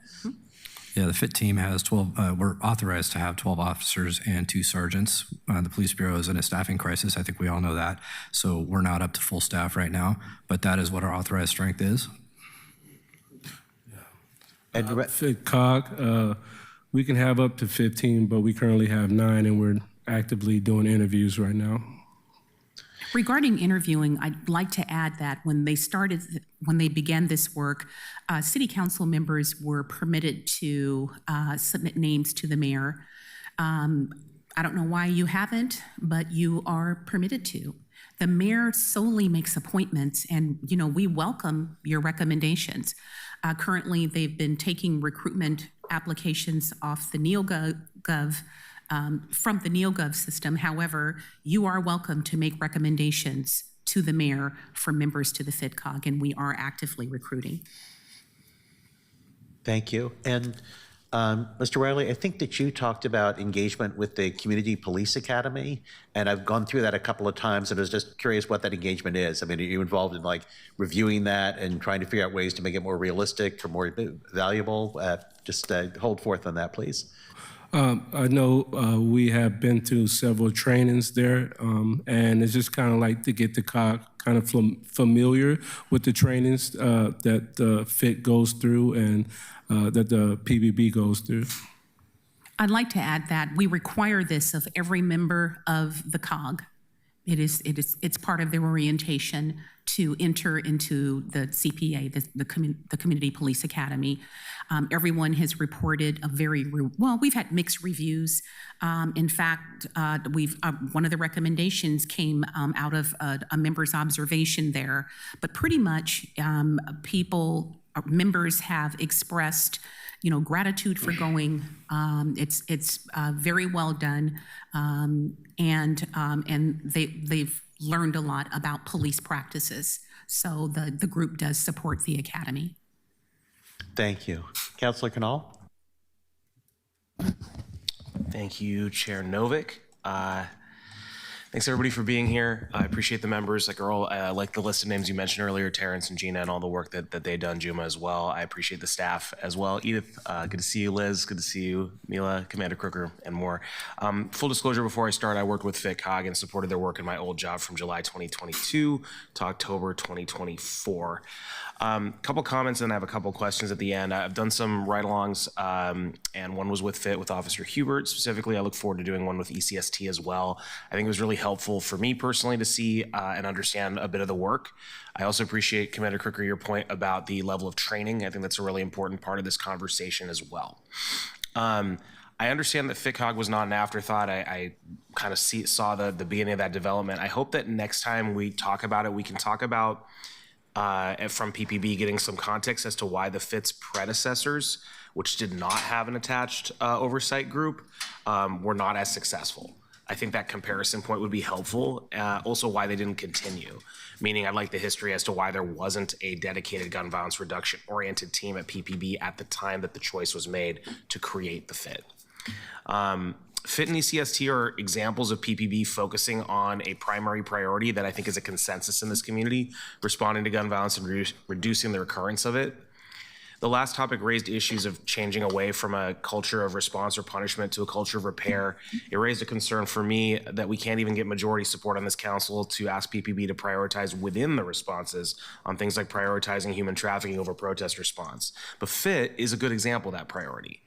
Yeah, the FIT team has 12, we're authorized to have 12 officers and 2 sergeants. The police bureau is in a staffing crisis. I think we all know that. So we're not up to full staff right now, but that is what our authorized strength is. And FITCOG, we can have up to 15, but we currently have 9, and we're actively doing interviews right now. Regarding interviewing, I'd like to add that when they began this work, city council members were permitted to submit names to the mayor. I don't know why you haven't, but you are permitted to. The mayor solely makes appointments, and we welcome your recommendations. Currently, they've been taking recruitment applications off the NeoGov. From the NeoGov system. However, you are welcome to make recommendations to the mayor for members to the FITCOG, and we are actively recruiting. Thank you. And Mr. Riley, I think that you talked about engagement with the Community Police Academy, and I've gone through that a couple of times, and I was just curious what that engagement is. I mean, are you involved in reviewing that and trying to figure out ways to make it more realistic or more valuable? Just hold forth on that, please. I know we have been to several trainings there, and it's just kind of like to get the COG kind of familiar with the trainings that the FIT goes through and that the PBB goes through. I'd like to add that we require this of every member of the COG. It's part of their orientation to enter into the CPA, the Community Police Academy. Everyone has reported we've had mixed reviews. In fact, one of the recommendations came out of a member's observation there, but pretty much members have expressed gratitude for going. It's very well done, and they've learned a lot about police practices. So the group does support the academy. Thank you. Councilor Canal? Thank you, Chair Novick. Thanks everybody for being here. I appreciate the members, like the list of names you mentioned earlier, Terrence and Gina, and all the work that they've done, Juma as well. I appreciate the staff as well. Edith, good to see you. Liz, good to see you. Mila, Commander Crooker, and more. Full disclosure before I start, I worked with FITCOG and supported their work in my old job from July 2022 to October 2024. Couple comments and I have a couple questions at the end. I've done some ride-alongs and one was with FIT with Officer Hubert. Specifically, I look forward to doing one with ECST as well. I think it was really helpful for me personally to see and understand a bit of the work. I also appreciate, Commander Crooker, your point about the level of training. I think that's a really important part of this conversation as well. I understand that FITCOG was not an afterthought. I kind of saw the beginning of that development. I hope that next time we talk about it, we can talk about from PPB getting some context as to why the FIT's predecessors, which did not have an attached oversight group, were not as successful. I think that comparison point would be helpful. Also why they didn't continue, meaning I'd like the history as to why there wasn't a dedicated gun violence reduction oriented team at PPB at the time that the choice was made to create the FIT. FIT and ECST are examples of PPB focusing on a primary priority that I think is a consensus in this community, responding to gun violence and reducing the recurrence of it. The last topic raised issues of changing away from a culture of response or punishment to a culture of repair. It raised a concern for me that we can't even get majority support on this council to ask PPB to prioritize within the responses on things like prioritizing human trafficking over protest response. But FIT is a good example of that priority.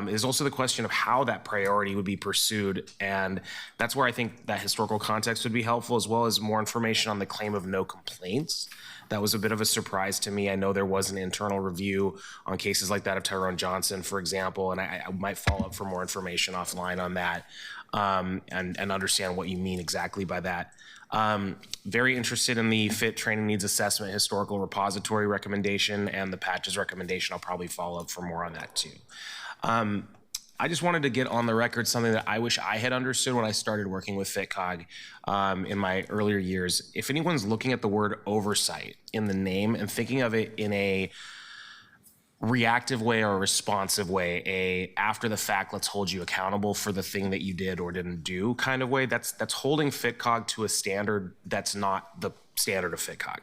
is also the question of how that priority would be pursued. And that's where I think that historical context would be helpful, as well as more information on the claim of no complaints. That was a bit of a surprise to me. I know there was an internal review on cases like that of Tyrone Johnson, for example, and I might follow up for more information offline on that and understand what you mean exactly by that. Very interested in the FIT training needs assessment historical repository recommendation and the patches recommendation. I'll probably follow up for more on that too. I just wanted to get on the record something that I wish I had understood when I started working with FitCog in my earlier years. If anyone's looking at the word oversight in the name and thinking of it in a reactive way or a responsive way, a after the fact, let's hold you accountable for the thing that you did or didn't do kind of way, that's holding FitCog to a standard that's not the standard of FitCog.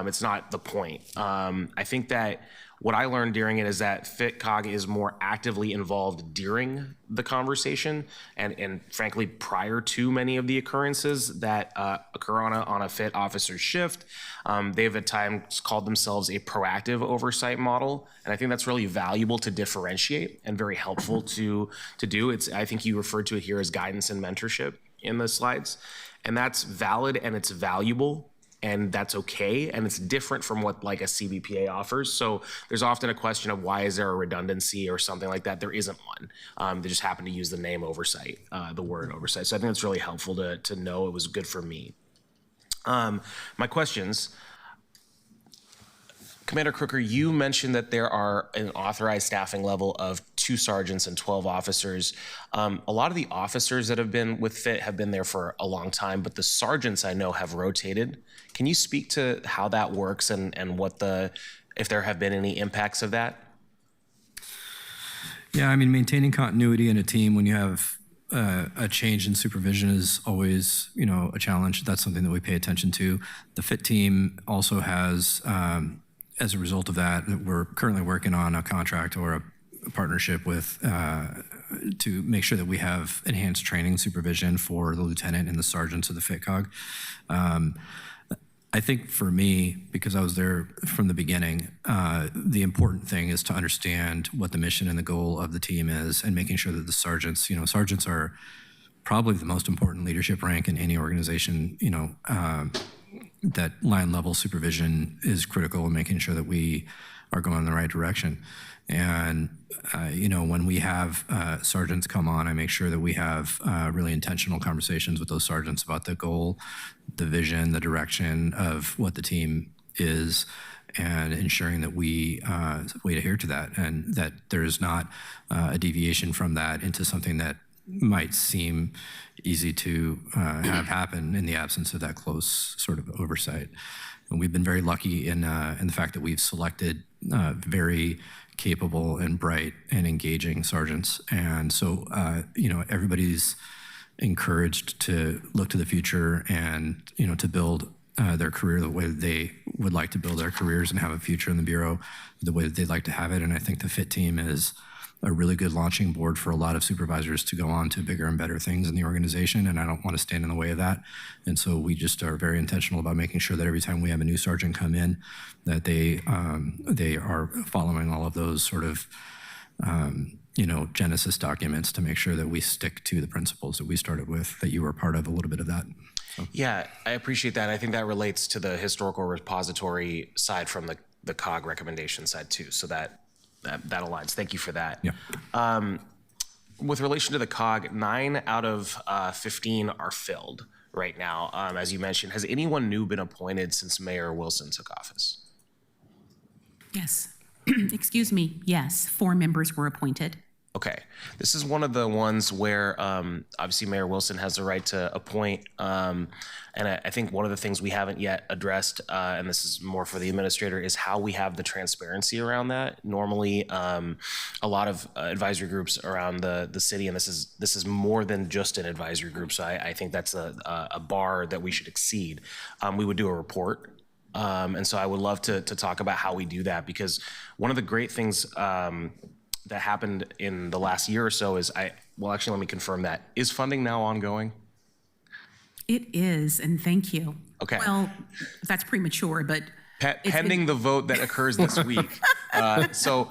It's not the point. I think that what I learned during it is that FitCog is more actively involved during the conversation and frankly, prior to many of the occurrences that occur on a FIT officer's shift. They've at times called themselves a proactive oversight model. And I think that's really valuable to differentiate and very helpful to do. I think you referred to it here as guidance and mentorship in the slides. And that's valid and it's valuable. And that's okay, and it's different from what like a CBPA offers. So there's often a question of why is there a redundancy or something like that? There isn't one. They just happen to use the name oversight, the word oversight. So I think it's really helpful to know. It was good for me. My questions. Commander Crooker, you mentioned that there are an authorized staffing level of 2 sergeants and 12 officers. A lot of the officers that have been with FIT have been there for a long time, but the sergeants I know have rotated. Can you speak to how that works and if there have been any impacts of that? Yeah, I mean, maintaining continuity in a team when you have a change in supervision is always, a challenge. That's something that we pay attention to. The FIT team also has, as a result of that, we're currently working on a contract or a partnership with to make sure that we have enhanced training supervision for the lieutenant and the sergeants of the FitCog. I think for me, because I was there from the beginning, the important thing is to understand what the mission and the goal of the team is and making sure that the sergeants, sergeants are probably the most important leadership rank in any organization, that line level supervision is critical in making sure that we are going in the right direction. And, when we have sergeants come on, I make sure that we have really intentional conversations with those sergeants about the goal, the vision, the direction of what the team is, and ensuring that we adhere to that and that there is not a deviation from that into something that might seem easy to have happen in the absence of that close sort of oversight. And we've been very lucky in the fact that we've selected very capable and bright and engaging sergeants. And so, everybody's encouraged to look to the future and, to build their career the way that they would like to build their careers and have a future in the Bureau the way that they'd like to have it. And I think the FIT team is a really good launching board for a lot of supervisors to go on to bigger and better things in the organization, and I don't want to stand in the way of that. And so we just are very intentional about making sure that every time we have a new sergeant come in, that they are following all of those sort of Genesis documents to make sure that we stick to the principles that we started with, that you were part of a little bit of that. So. Yeah, I appreciate that. I think that relates to the historical repository side from the COG recommendation side too. So that aligns. Thank you for that. Yeah. With relation to the COG, 9 out of 15 are filled right now. As you mentioned, has anyone new been appointed since Mayor Wilson took office? Yes. Excuse me. Yes, 4 members were appointed. Okay. This is one of the ones where obviously Mayor Wilson has the right to appoint. And I think one of the things we haven't yet addressed, and this is more for the administrator, is how we have the transparency around that. Normally, a lot of advisory groups around the city, and this is more than just an advisory group, so I think that's a bar that we should exceed. We would do a report. And so I would love to talk about how we do that, because one of the great things that happened in the last year or so is actually, let me confirm that. Is funding now ongoing? It is, and thank you. Okay. Well, that's premature, but pending the vote that occurs this week, So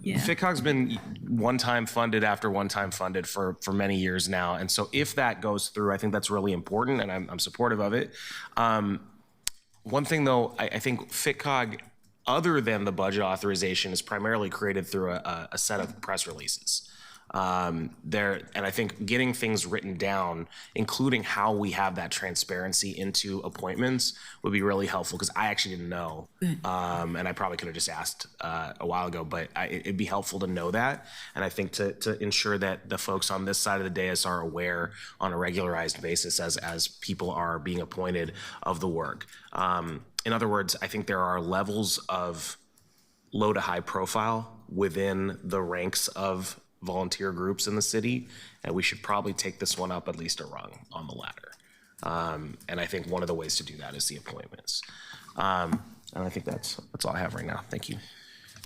FitCog's been one-time funded after one-time funded for many years now. And so if that goes through, I think that's really important, and I'm supportive of it. One thing, though, I think FitCog, other than the budget authorization, is primarily created through a set of press releases. And I think getting things written down, including how we have that transparency into appointments, would be really helpful, because I actually didn't know. And I probably could have just asked a while ago, but it'd be helpful to know that. And I think to ensure that the folks on this side of the dais are aware on a regularized basis as people are being appointed of the work. In other words, I think there are levels of low to high profile within the ranks of volunteer groups in the city, and we should probably take this one up at least a rung on the ladder. And I think one of the ways to do that is the appointments. And I think that's all I have right now. Thank you.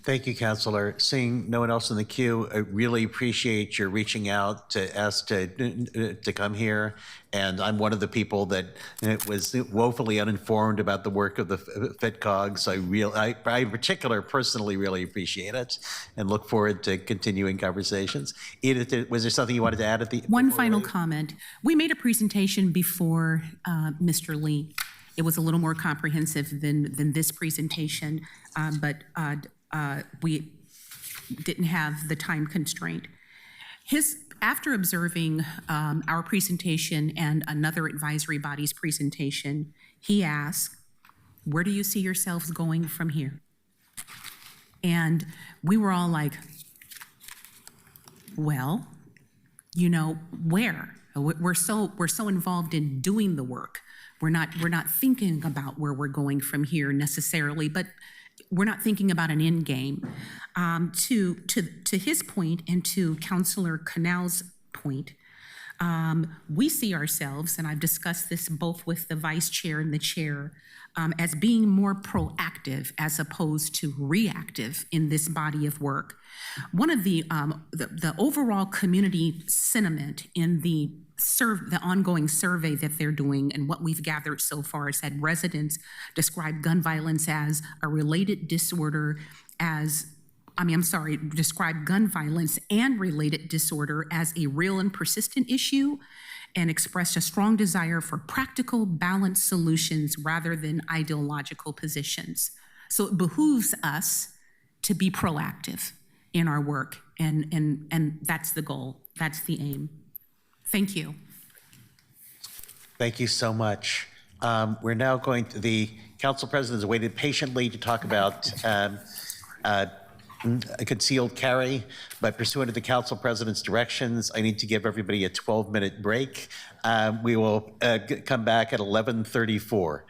Thank you, Councilor. Seeing no one else in the queue, I really appreciate your reaching out to us to come here. And I'm one of the people that was woefully uninformed about the work of the FitCog. So I in particular personally really appreciate it and look forward to continuing conversations. Edith, was there something you wanted to add at the One final comment. We made a presentation before Mr. Lee. It was a little more comprehensive than this presentation, but we didn't have the time constraint. After observing our presentation and another advisory body's presentation, he asked, "Where do you see yourselves going from here?" And we were all like, well, where? We're so involved in doing the work. We're not thinking about where we're going from here necessarily, but we're not thinking about an end game. To his point and to Councilor Canal's point, we see ourselves, and I've discussed this both with the vice chair and the chair, as being more proactive as opposed to reactive in this body of work. One of the overall community sentiment in the ongoing survey that they're doing and what we've gathered so far is that residents describe gun violence as a related disorder describe gun violence and related disorder as a real and persistent issue, and expressed a strong desire for practical, balanced solutions rather than ideological positions. So it behooves us to be proactive in our work, and that's the goal, that's the aim. Thank you. Thank you so much. We're now going to, the council president has waited patiently to talk about a concealed carry, but pursuant to the council president's directions, I need to give everybody a 12-minute break. We will come back at 11:34.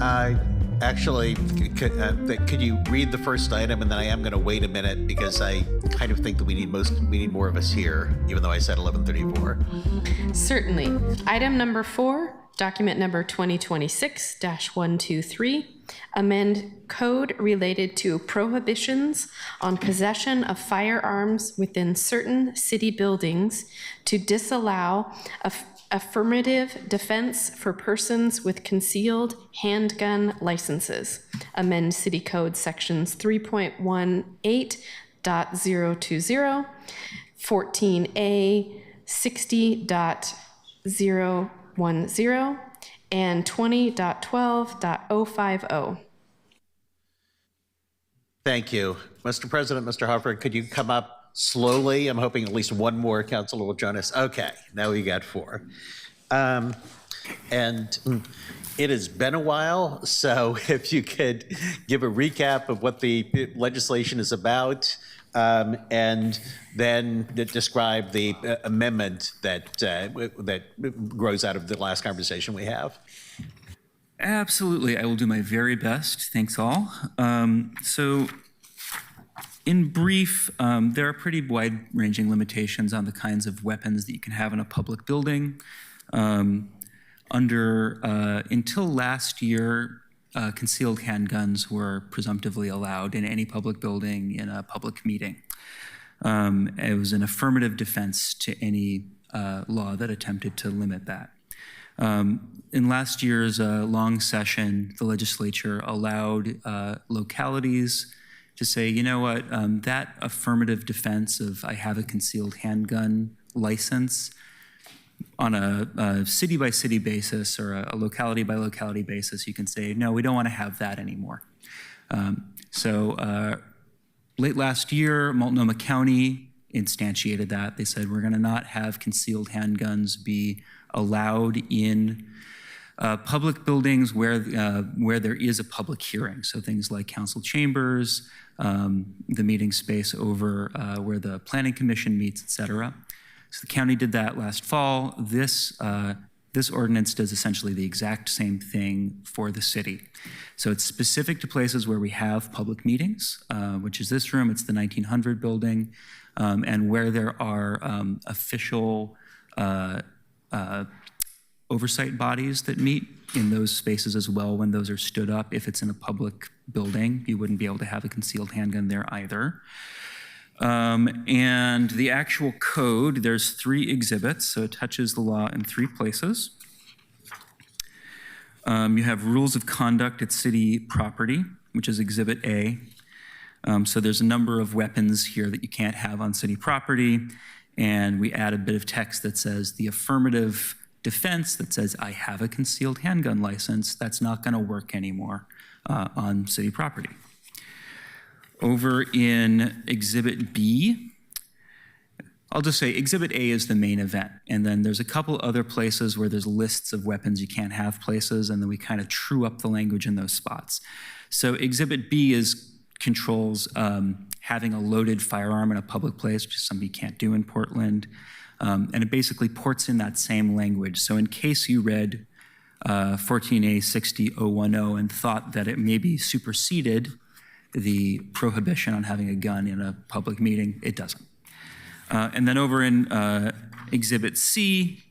Actually, could you read the first item, and then I am going to wait a minute because I kind of think that we need more of us here, even though I said 11:34. Certainly. Item number 4, document number 2026-123, amend code related to prohibitions on possession of firearms within certain city buildings to disallow affirmative defense for persons with concealed handgun licenses. Amend City Code sections 3.18.020, 14A 60.010, and 20.12.050. Thank you. Mr. President, Mr. Harford, could you come up slowly? I'm hoping at least one more councilor will join us. Okay, now we got 4. And it has been a while, so if you could give a recap of what the legislation is about, and then describe the amendment that grows out of the last conversation we have. Absolutely. I will do my very best. Thanks all. So in brief, there are pretty wide-ranging limitations on the kinds of weapons that you can have in a public building. Until last year, concealed handguns were presumptively allowed in any public building in a public meeting. It was an affirmative defense to any law that attempted to limit that. In last year's long session, the legislature allowed localities to say, you know what, that affirmative defense of I have a concealed handgun license on a city-by-city basis or a locality-by-locality basis, you can say, no, we don't want to have that anymore. Late last year, Multnomah County instantiated that. They said, we're going to not have concealed handguns be allowed in public buildings where there is a public hearing. So things like council chambers, the meeting space over where the planning commission meets, et cetera. So the county did that last fall. This ordinance does essentially the exact same thing for the city. So it's specific to places where we have public meetings, which is this room, it's the 1900 building, and where there are official oversight bodies that meet in those spaces as well when those are stood up. If it's in a public building, you wouldn't be able to have a concealed handgun there either. And the actual code, there's 3 exhibits, so it touches the law in 3 places. You have rules of conduct at city property, which is Exhibit A. So there's a number of weapons here that you can't have on city property, and we add a bit of text that says the affirmative defense that says I have a concealed handgun license, that's not going to work anymore on city property. Over in Exhibit B, I'll just say Exhibit A is the main event, and then there's a couple other places where there's lists of weapons you can't have places, and then we kind of true up the language in those spots. So Exhibit B controls having a loaded firearm in a public place, which is something you can't do in Portland, and it basically ports in that same language. So in case you read 14A 60.010 and thought that it maybe superseded the prohibition on having a gun in a public meeting, it doesn't. And then over in Exhibit C,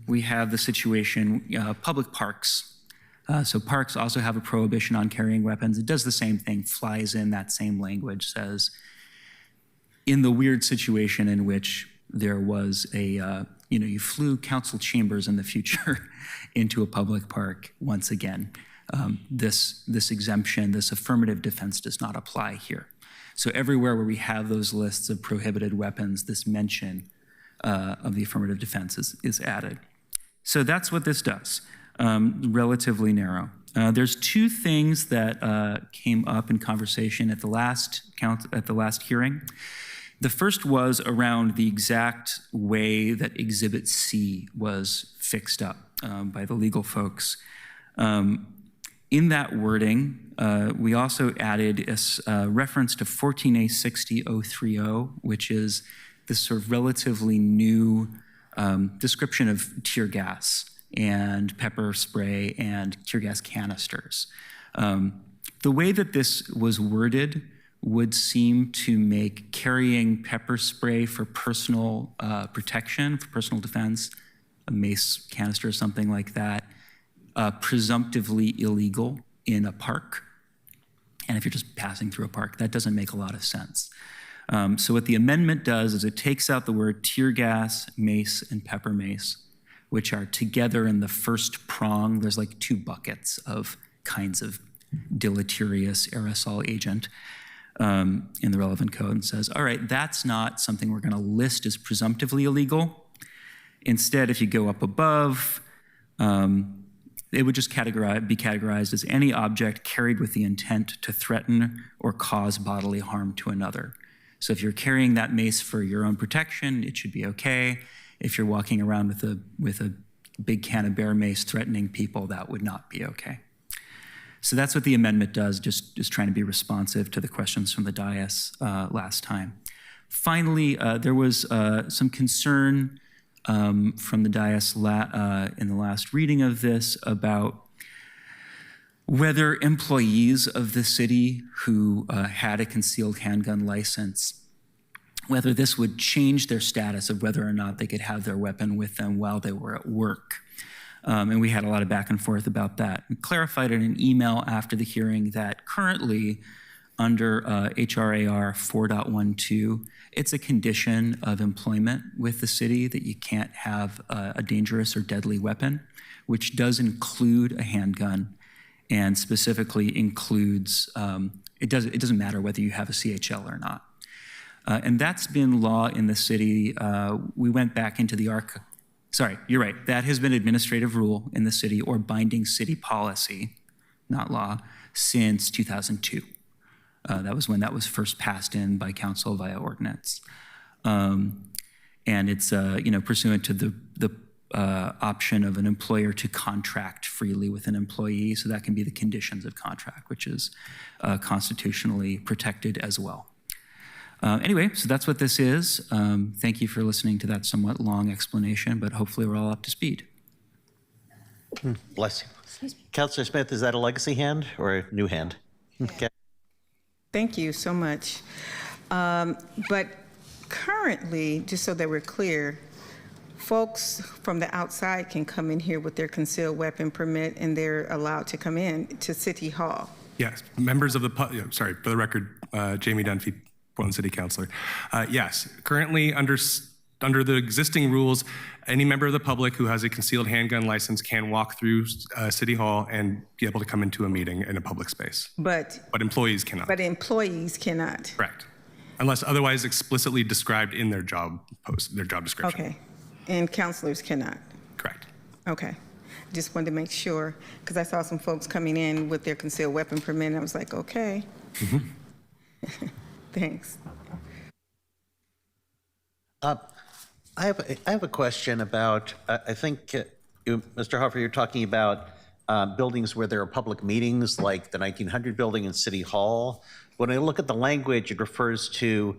we have the situation, public parks. So parks also have a prohibition on carrying weapons. It does the same thing, flies in that same language, says, in the weird situation in which there was you flew council chambers in the future into a public park once again. This exemption, this affirmative defense does not apply here. So everywhere where we have those lists of prohibited weapons, this mention of the affirmative defense is added. So that's what this does, relatively narrow. There's 2 things that came up in conversation at the last hearing. The first was around the exact way that Exhibit C was fixed up by the legal folks. In that wording, we also added a reference to 14A 60.030, which is this sort of relatively new description of tear gas and pepper spray and tear gas canisters. The way that this was worded would seem to make carrying pepper spray for personal protection, for personal defense, a mace canister or something like that, presumptively illegal in a park. And if you're just passing through a park, that doesn't make a lot of sense. So what the amendment does is it takes out the word tear gas, mace, and pepper mace, which are together in the first prong. There's like 2 buckets of kinds of deleterious aerosol agent in the relevant code, and says, all right, that's not something we're going to list as presumptively illegal. Instead, if you go up above, it would just be categorized as any object carried with the intent to threaten or cause bodily harm to another. So if you're carrying that mace for your own protection, it should be okay. If you're walking around with a big can of bear mace threatening people, that would not be okay. So that's what the amendment does, just trying to be responsive to the questions from the dais last time. Finally, there was some concern from the dais in the last reading of this about whether employees of the city who had a concealed handgun license, whether this would change their status of whether or not they could have their weapon with them while they were at work. And we had a lot of back and forth about that. We clarified in an email after the hearing that currently under HRAR 4.12, it's a condition of employment with the city that you can't have a dangerous or deadly weapon, which does include a handgun and specifically includes, it doesn't matter whether you have a CHL or not. And that's been law in the city. We went back into the sorry, you're right. That has been administrative rule in the city or binding city policy, not law, since 2002. That was when that was first passed in by council via ordinance. And it's pursuant to the option of an employer to contract freely with an employee. So that can be the conditions of contract, which is constitutionally protected as well. Anyway, so that's what this is. Thank you for listening to that somewhat long explanation, but hopefully we're all up to speed. Bless you. Councilor Smith, is that a legacy hand or a new hand? Okay. Thank you so much. But currently, just so that we're clear, folks from the outside can come in here with their concealed weapon permit and they're allowed to come in to City Hall. Yes, members of the public, sorry, for the record, Jamie Dunphy, Portland City Councilor. Yes, currently under the existing rules, any member of the public who has a concealed handgun license can walk through City Hall and be able to come into a meeting in a public space. But employees cannot. But employees cannot. Correct. Unless otherwise explicitly described in their job post, their job description. Okay. And councilors cannot. Correct. Okay. Just wanted to make sure, because I saw some folks coming in with their concealed weapon permit, and I was like, okay. Mm-hmm. Thanks. I have a question about, I think, Mr. Hoffer, you're talking about buildings where there are public meetings, like the 1900 building in City Hall. When I look at the language, it refers to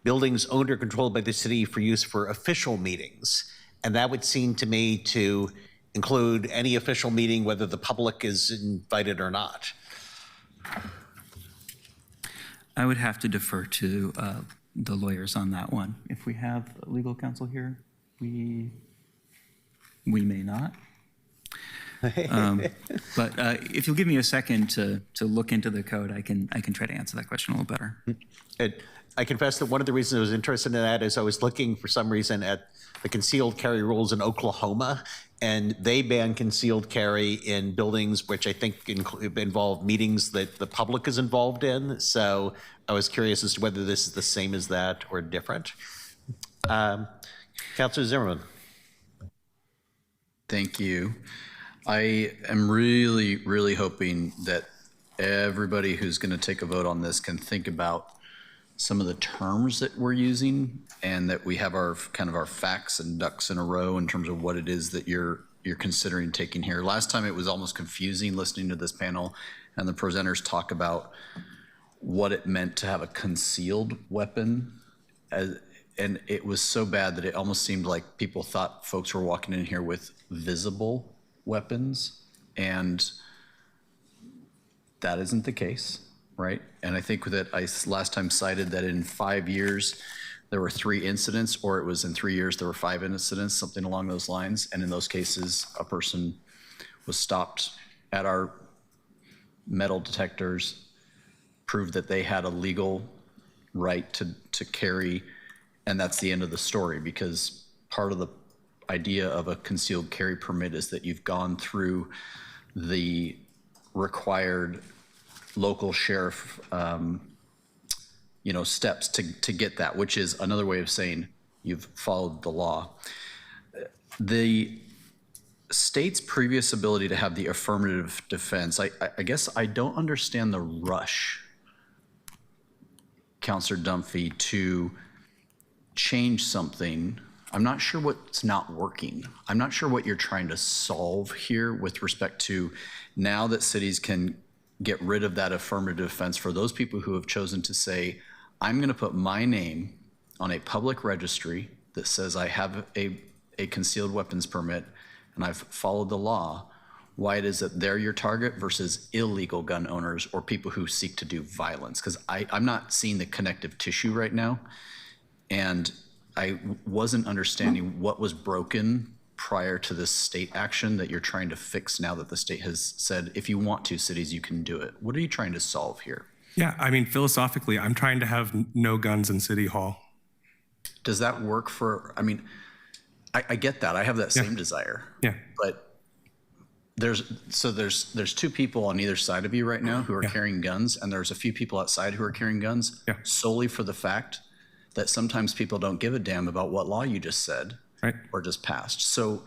buildings owned or controlled by the city for use for official meetings. And that would seem to me to include any official meeting, whether the public is invited or not. I would have to defer to the lawyers on that one. If we have legal counsel here, we may not. But if you'll give me a second to look into the code, I can try to answer that question a little better. I confess that one of the reasons I was interested in that is I was looking for some reason at the concealed carry rules in Oklahoma, and they ban concealed carry in buildings which I think involve meetings that the public is involved in. So I was curious as to whether this is the same as that or different. Councilor Zimmerman. Thank you. I am really, really hoping that everybody who's going to take a vote on this can think about some of the terms that we're using and that we have our kind of our facts and ducks in a row in terms of what it is that you're considering taking here. Last time it was almost confusing listening to this panel and the presenters talk about what it meant to have a concealed weapon. And it was so bad that it almost seemed like people thought folks were walking in here with visible weapons, and that isn't the case, right? And I think that I last time cited that in 5 years, there were 3 incidents, or it was in 3 years, there were 5 incidents, something along those lines. And in those cases, a person was stopped at our metal detectors, proved that they had a legal right to carry, and that's the end of the story, because part of the idea of a concealed carry permit is that you've gone through the required local sheriff steps to get that, which is another way of saying you've followed the law. The state's previous ability to have the affirmative defense, I guess I don't understand the rush, Counselor Dunphy, to change something. I'm not sure what's not working. I'm not sure what you're trying to solve here with respect to now that cities can get rid of that affirmative defense for those people who have chosen to say, I'm going to put my name on a public registry that says I have a concealed weapons permit and I've followed the law. Why it is that they're your target versus illegal gun owners or people who seek to do violence. Because I'm not seeing the connective tissue right now. And I wasn't understanding what was broken prior to this state action that you're trying to fix now that the state has said, if you want to, cities, you can do it. What are you trying to solve here? Yeah, I mean, philosophically, I'm trying to have no guns in City Hall. Does that work for, I mean, I get that. I have that same desire. Yeah. But there's 2 people on either side of you right now who are carrying guns, and there's a few people outside who are carrying guns solely for the fact that sometimes people don't give a damn about what law you just said or just passed. So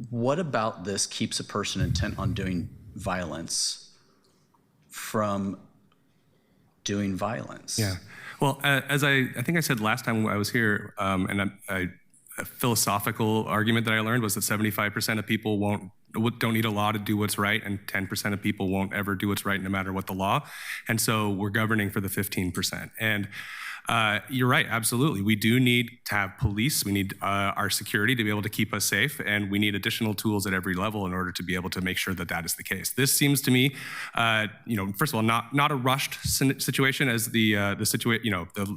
what about this keeps a person intent on doing violence from doing violence? Yeah. Well, as I think I said last time I was here, and a philosophical argument that I learned was that 75% of people don't need a law to do what's right, and 10% of people won't ever do what's right no matter what the law. And so we're governing for the 15%. And you're right, absolutely. We do need to have police. We need our security to be able to keep us safe, and we need additional tools at every level in order to be able to make sure that that is the case. This seems to me, first of all, not a rushed situation as the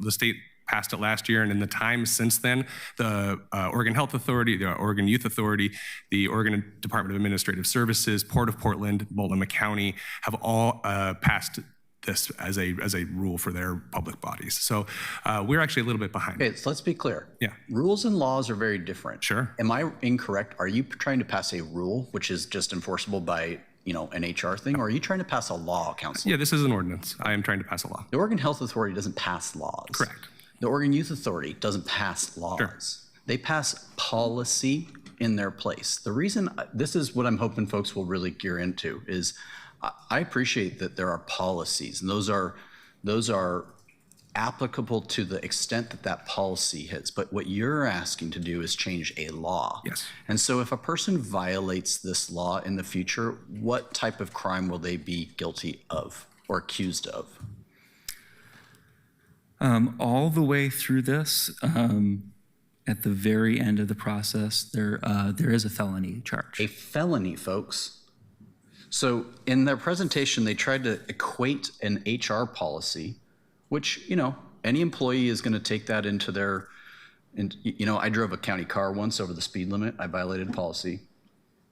state passed it last year, and in the time since then, the Oregon Health Authority, the Oregon Youth Authority, the Oregon Department of Administrative Services, Port of Portland, Multnomah County have all passed this as a rule for their public bodies. So we're actually a little bit behind. Okay, so let's be clear. Yeah. Rules and laws are very different. Sure. Am I incorrect? Are you trying to pass a rule which is just enforceable by an HR thing, or are you trying to pass a law, Council? Yeah, this is an ordinance. I am trying to pass a law. The Oregon Health Authority doesn't pass laws. Correct. The Oregon Youth Authority doesn't pass laws. Sure. They pass policy in their place. The reason, this is what I'm hoping folks will really gear into, is I appreciate that there are policies, and those are applicable to the extent that that policy hits. But what you're asking to do is change a law. Yes. And so if a person violates this law in the future, what type of crime will they be guilty of or accused of? All the way through this, at the very end of the process, there is a felony charge. A felony, folks. So in their presentation, they tried to equate an HR policy, which, any employee is going to take that into their, I drove a county car once over the speed limit. I violated policy.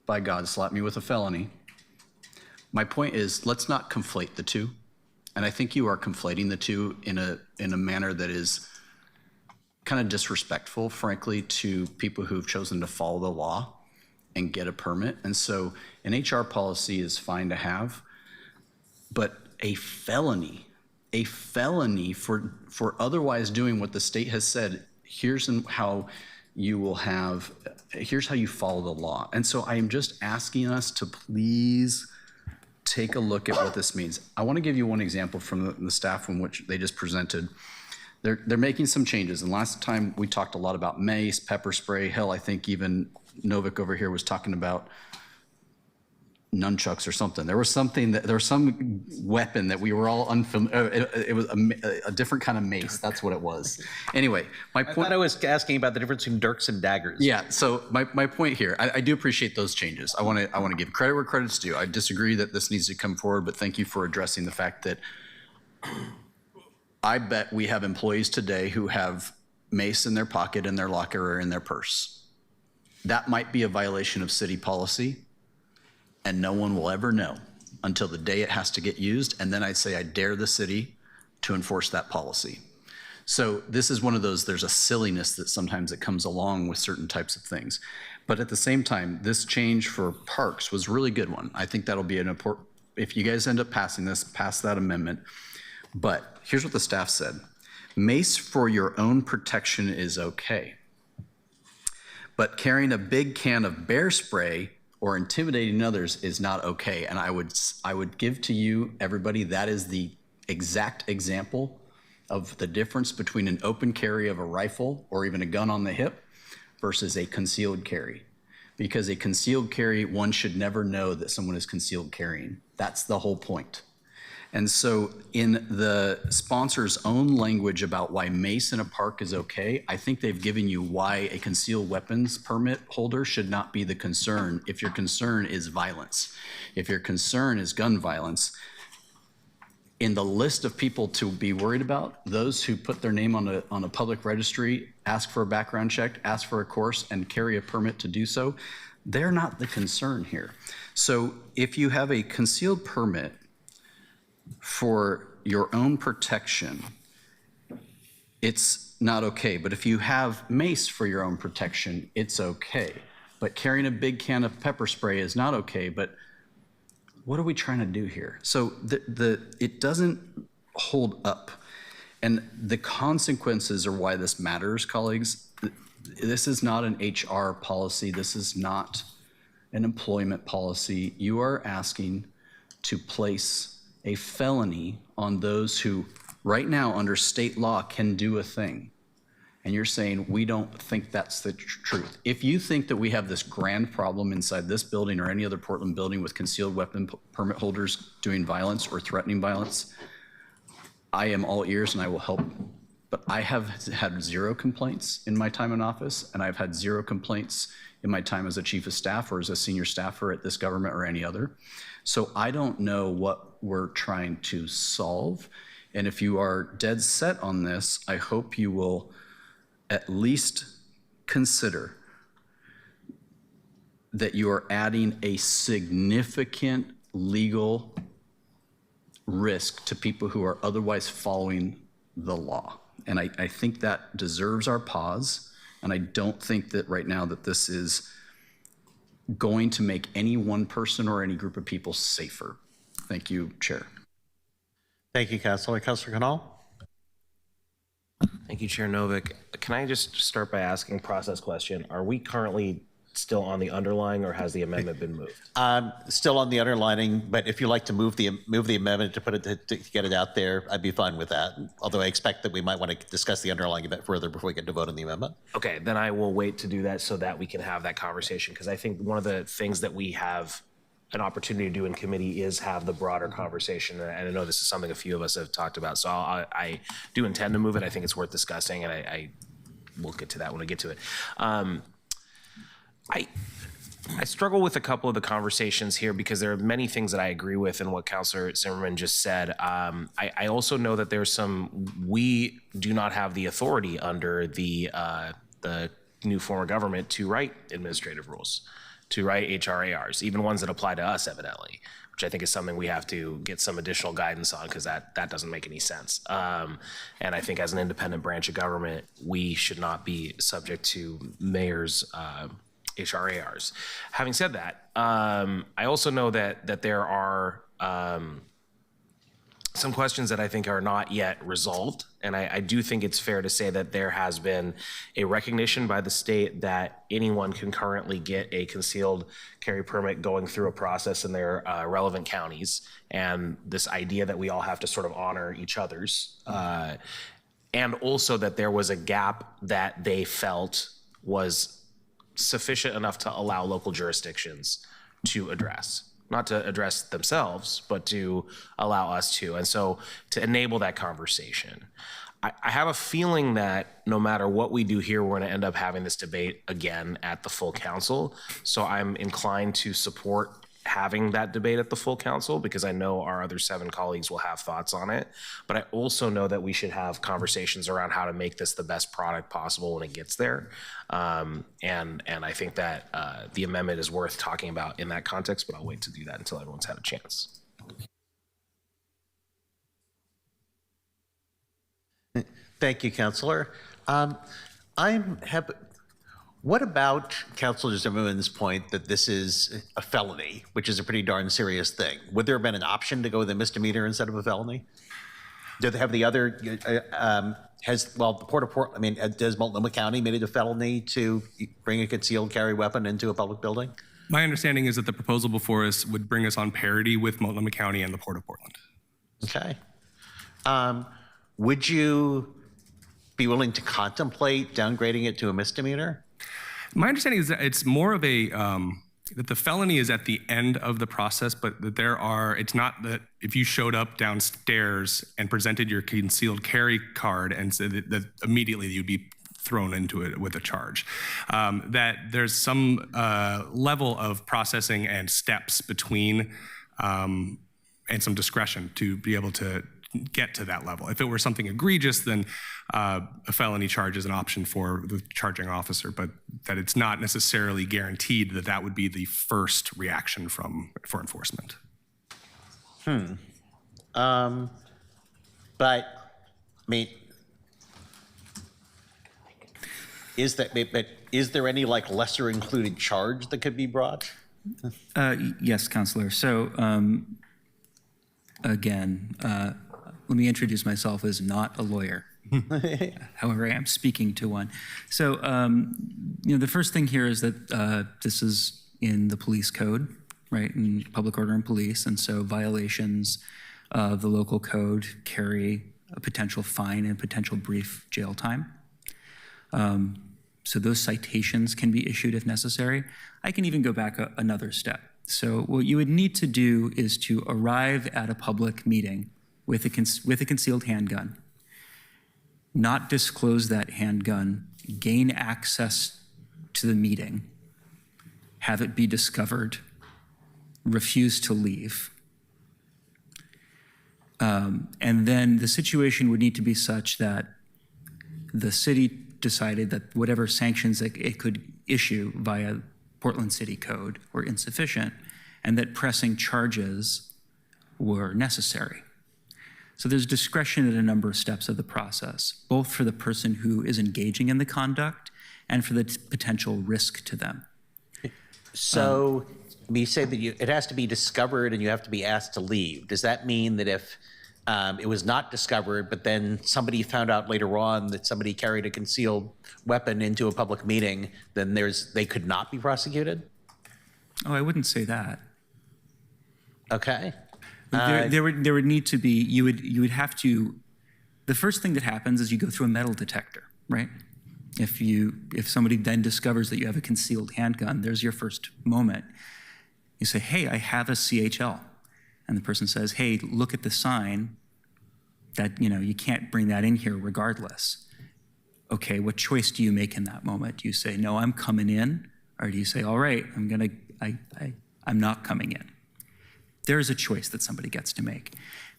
By God, slapped me with a felony. My point is, let's not conflate the two. And I think you are conflating the two in a manner that is kind of disrespectful, frankly, to people who've chosen to follow the law and get a permit. And so an HR policy is fine to have, but a felony for otherwise doing what the state has said, here's how you follow the law. And so I am just asking us to please take a look at what this means. I want to give you one example from the staff from which they just presented. They're making some changes. And last time we talked a lot about mace, pepper spray. Hell, I think even Novick over here was talking about nunchucks or something. There was some weapon that we were all unfamiliar. It was a different kind of mace. That's what it was. Anyway, my point. I thought I was asking about the difference between dirks and daggers. Yeah. So my point here, I do appreciate those changes. I want to give credit where credit's due. I disagree that this needs to come forward, but thank you for addressing the fact that I bet we have employees today who have mace in their pocket, in their locker, or in their purse. That might be a violation of city policy. And no one will ever know until the day it has to get used. And then I'd say I dare the city to enforce that policy. So this is one of those, there's a silliness that sometimes it comes along with certain types of things. But at the same time, this change for parks was a really good one. I think that'll be an important, if you guys end up passing this, pass that amendment. But here's what the staff said. Mace for your own protection is okay. But carrying a big can of bear spray or intimidating others is not okay. And I would give to you, everybody, that is the exact example of the difference between an open carry of a rifle or even a gun on the hip versus a concealed carry. Because a concealed carry, one should never know that someone is concealed carrying. That's the whole point. And so in the sponsor's own language about why mace in a park is okay, I think they've given you why a concealed weapons permit holder should not be the concern if your concern is violence. If your concern is gun violence, in the list of people to be worried about, those who put their name on a public registry, ask for a background check, ask for a course, and carry a permit to do so, they're not the concern here. So if you have a concealed permit for your own protection, it's not okay. But if you have mace for your own protection, it's okay. But carrying a big can of pepper spray is not okay. But what are we trying to do here? So it doesn't hold up. And the consequences are why this matters, colleagues. This is not an HR policy. This is not an employment policy. You are asking to place a felony on those who right now under state law can do a thing. And you're saying we don't think that's the truth. If you think that we have this grand problem inside this building or any other Portland building with concealed weapon permit holders doing violence or threatening violence, I am all ears and I will help. But I have had 0 complaints in my time in office, and I've had 0 complaints in my time as a chief of staff or as a senior staffer at this government or any other. So I don't know what we're trying to solve. And if you are dead set on this, I hope you will at least consider that you are adding a significant legal risk to people who are otherwise following the law. And I think that deserves our pause. And I don't think that right now that this is going to make any one person or any group of people safer. Thank you, Chair. Thank you, Councilor. Councilor Canal? Thank you, Chair Novick. Can I just start by asking a process question? Are we currently still on the underlying, or has the amendment been moved? Still on the underlining, but if you'd like to move the amendment to put it to get it out there, I'd be fine with that. Although I expect that we might want to discuss the underlying a bit further before we get to vote on the amendment. Okay, then I will wait to do that so that we can have that conversation, because I think one of the things that we have an opportunity to do in committee is have the broader conversation. And I know this is something a few of us have talked about, so I do intend to move it. I think it's worth discussing, and I will get to that when I get to it. I struggle with a couple of the conversations here because there are many things that I agree with in what Councilor Zimmerman just said. I also know that there's we do not have the authority under the new form of government to write administrative rules, to write HRARs, even ones that apply to us evidently, which I think is something we have to get some additional guidance on, because that doesn't make any sense. And I think as an independent branch of government, we should not be subject to mayor's HRARs. Having said that, I also know that there are some questions that I think are not yet resolved. And I do think it's fair to say that there has been a recognition by the state that anyone can currently get a concealed carry permit going through a process in their relevant counties. And this idea that we all have to sort of honor each other's. And also that there was a gap that they felt was sufficient enough to allow local jurisdictions to address. not to address themselves, but to allow us to. And so to enable that conversation. I have a feeling that no matter what we do here, we're going to end up having this debate again at the full council. So I'm inclined to support having that debate at the full council because I know our other 7 colleagues will have thoughts on it. But I also know that we should have conversations around how to make this the best product possible when it gets there. And I think that the amendment is worth talking about in that context, but I'll wait to do that until everyone's had a chance. Thank you, Councilor. What about Councilor Zimmerman's point that this is a felony, which is a pretty darn serious thing? Would there have been an option to go with a misdemeanor instead of a felony? Do they have the other, the Port of Portland, I mean, does Multnomah County made it a felony to bring a concealed carry weapon into a public building? My understanding is that the proposal before us would bring us on parity with Multnomah County and the Port of Portland. Okay. Would you be willing to contemplate downgrading it to a misdemeanor? My understanding is that it's more of a, that the felony is at the end of the process, but that it's not that if you showed up downstairs and presented your concealed carry card and said that immediately you'd be thrown into it with a charge. That there's some level of processing and steps between and some discretion to be able to get to that level. If it were something egregious, then a felony charge is an option for the charging officer, but that it's not necessarily guaranteed that that would be the first reaction for enforcement. But, I mean, is there any like lesser included charge that could be brought? Yes, Counselor. So again, let me introduce myself as not a lawyer. However, I am speaking to one. So, the first thing here is that this is in the police code, right, in public order and police, and so violations of the local code carry a potential fine and potential brief jail time. So those citations can be issued if necessary. I can even go back another step. So what you would need to do is to arrive at a public meeting with a concealed handgun, not disclose that handgun, gain access to the meeting, have it be discovered, refuse to leave. And then the situation would need to be such that the city decided that whatever sanctions it could issue via Portland City Code were insufficient and that pressing charges were necessary. So there's discretion at a number of steps of the process, both for the person who is engaging in the conduct and for the potential risk to them. So you say that it has to be discovered and you have to be asked to leave. Does that mean that if it was not discovered, but then somebody found out later on that somebody carried a concealed weapon into a public meeting, then they could not be prosecuted? Oh, I wouldn't say that. Okay. There would need to be, you would have to, the first thing that happens is you go through a metal detector, right? If somebody then discovers that you have a concealed handgun, there's your first moment. You say, hey, I have a CHL. And the person says, hey, look at the sign that, you can't bring that in here regardless. Okay, what choice do you make in that moment? Do you say, no, I'm coming in? Or do you say, all right, I'm not coming in? There's a choice that somebody gets to make.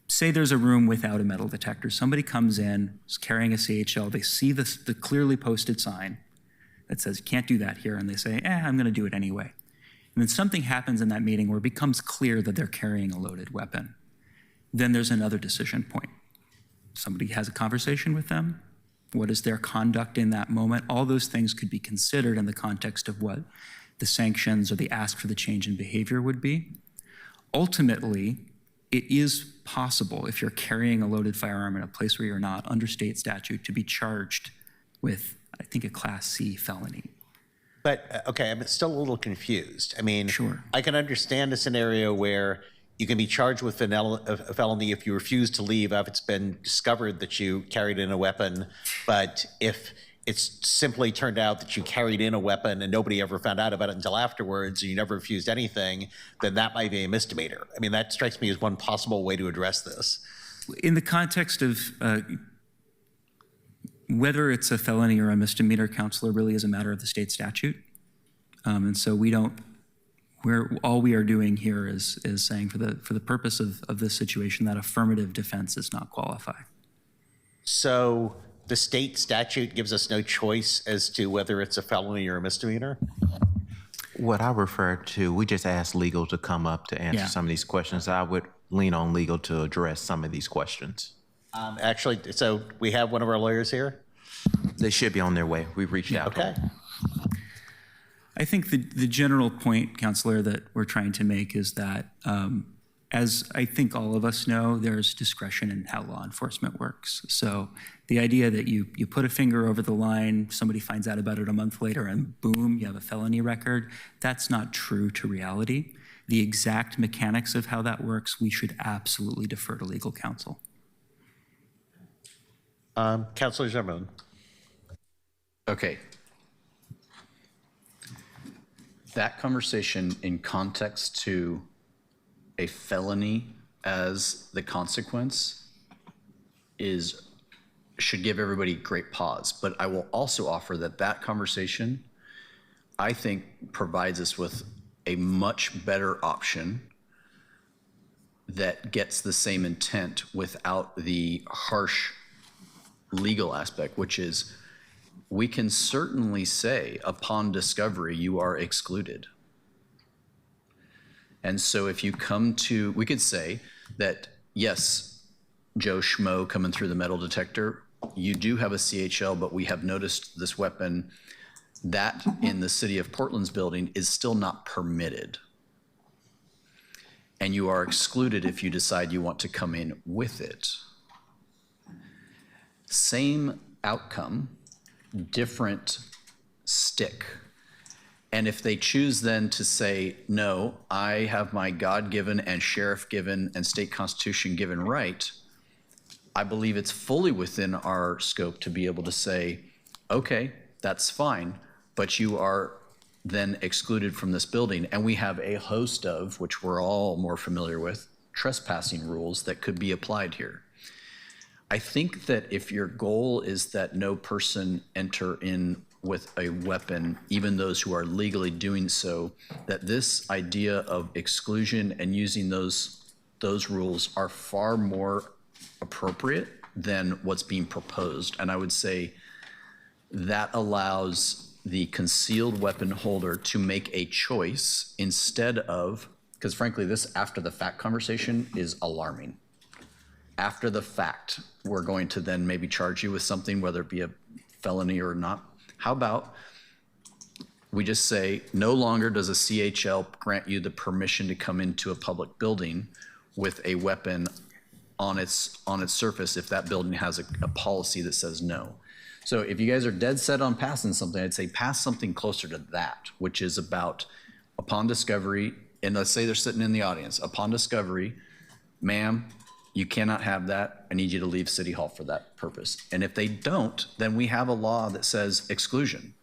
Say there's a room without a metal detector. Somebody comes in, is carrying a CHL. They see the clearly posted sign that says, you can't do that here. And they say, I'm going to do it anyway. And then something happens in that meeting where it becomes clear that they're carrying a loaded weapon. Then there's another decision point. Somebody has a conversation with them. What is their conduct in that moment? All those things could be considered in the context of what the sanctions or the ask for the change in behavior would be. Ultimately, it is possible, if you're carrying a loaded firearm in a place where you're not, under state statute, to be charged with, I think, a Class C felony. But, okay, I'm still a little confused. I mean, sure. I can understand a scenario where you can be charged with a felony if you refuse to leave, if it's been discovered that you carried in a weapon. But if it's simply turned out that you carried in a weapon and nobody ever found out about it until afterwards, and you never refused anything, then that might be a misdemeanor. I mean, that strikes me as one possible way to address this. In the context of whether it's a felony or a misdemeanor, Counselor, really is a matter of the state statute. And so all we are doing here is saying for the purpose of this situation that affirmative defense does not qualify. So the state statute gives us no choice as to whether it's a felony or a misdemeanor? What I refer to, we just asked legal to come up to answer some of these questions. I would lean on legal to address some of these questions. Actually, so we have one of our lawyers here? They should be on their way. We reached out. Okay. I think the general point, Counselor, that we're trying to make is that, as I think all of us know, there's discretion in how law enforcement works. So the idea that you put a finger over the line, somebody finds out about it a month later, and boom, you have a felony record, that's not true to reality. The exact mechanics of how that works, we should absolutely defer to legal counsel. Counselor Zimmerman. Okay. That conversation in context to a felony as the consequence should give everybody great pause. But I will also offer that conversation, I think, provides us with a much better option that gets the same intent without the harsh legal aspect, which is we can certainly say upon discovery you are excluded. And so if you we could say that, yes, Joe Schmo coming through the metal detector, you do have a CHL, but we have noticed this weapon that in the city of Portland's building is still not permitted. And you are excluded if you decide you want to come in with it. Same outcome, different stick. And if they choose then to say, no, I have my God-given and sheriff-given and state constitution-given right, I believe it's fully within our scope to be able to say, okay, that's fine, but you are then excluded from this building. And we have a host of, which we're all more familiar with, trespassing rules that could be applied here. I think that if your goal is that no person enter in with a weapon, even those who are legally doing so, that this idea of exclusion and using those rules are far more appropriate than what's being proposed. And I would say that allows the concealed weapon holder to make a choice instead of, because frankly, this after the fact conversation is alarming. After the fact, we're going to then maybe charge you with something, whether it be a felony or not. How about we just say, no longer does a CHL grant you the permission to come into a public building with a weapon on its surface if that building has a policy that says no. So if you guys are dead set on passing something, I'd say pass something closer to that, which is about upon discovery, and let's say they're sitting in the audience, upon discovery, ma'am, you cannot have that. I need you to leave City Hall for that purpose. And if they don't, then we have a law that says exclusion.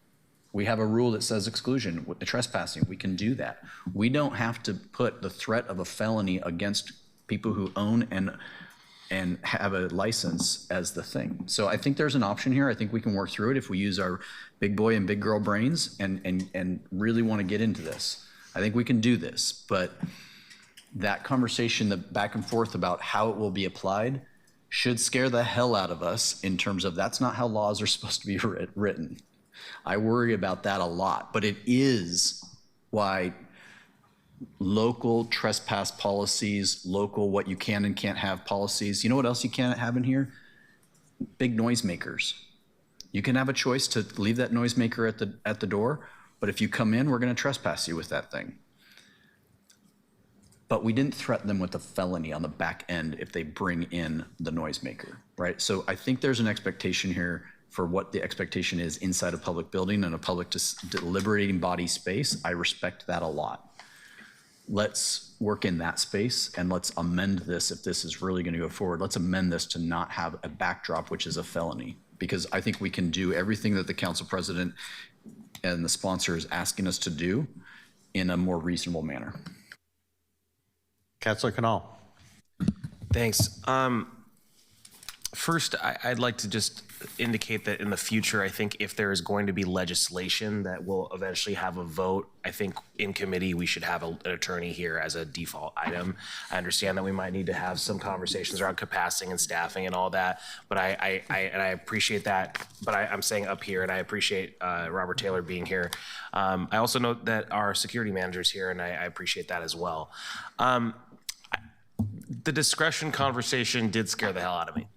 We have a rule that says exclusion with the trespassing. We can do that. We don't have to put the threat of a felony against people who own and have a license as the thing. So I think there's an option here. I think we can work through it if we use our big boy and big girl brains and really want to get into this. I think we can do this, but that conversation, the back and forth about how it will be applied, should scare the hell out of us in terms of that's not how laws are supposed to be written. I worry about that a lot, but it is why local trespass policies, local what you can and can't have policies. You know what else you can't have in here? Big noisemakers. You can have a choice to leave that noisemaker at the door, but if you come in, we're going to trespass you with that thing. But we didn't threaten them with a felony on the back end if they bring in the noisemaker, right? So I think there's an expectation here for what the expectation is inside a public building and a public deliberating body space. I respect that a lot. Let's work in that space and let's amend this if this is really going to go forward. Let's amend this to not have a backdrop, which is a felony. because I think we can do everything that the council president and the sponsor is asking us to do in a more reasonable manner. Councilor Canal. Thanks. First, I'd like to just indicate that in the future, I think if there is going to be legislation that will eventually have a vote, I think in committee we should have an attorney here as a default item. I understand that we might need to have some conversations around capacity and staffing and all that, but I appreciate that. But I'm saying up here, and I appreciate Robert Taylor being here. I also note that our security manager's here, and I appreciate that as well. The discretion conversation did scare the hell out of me.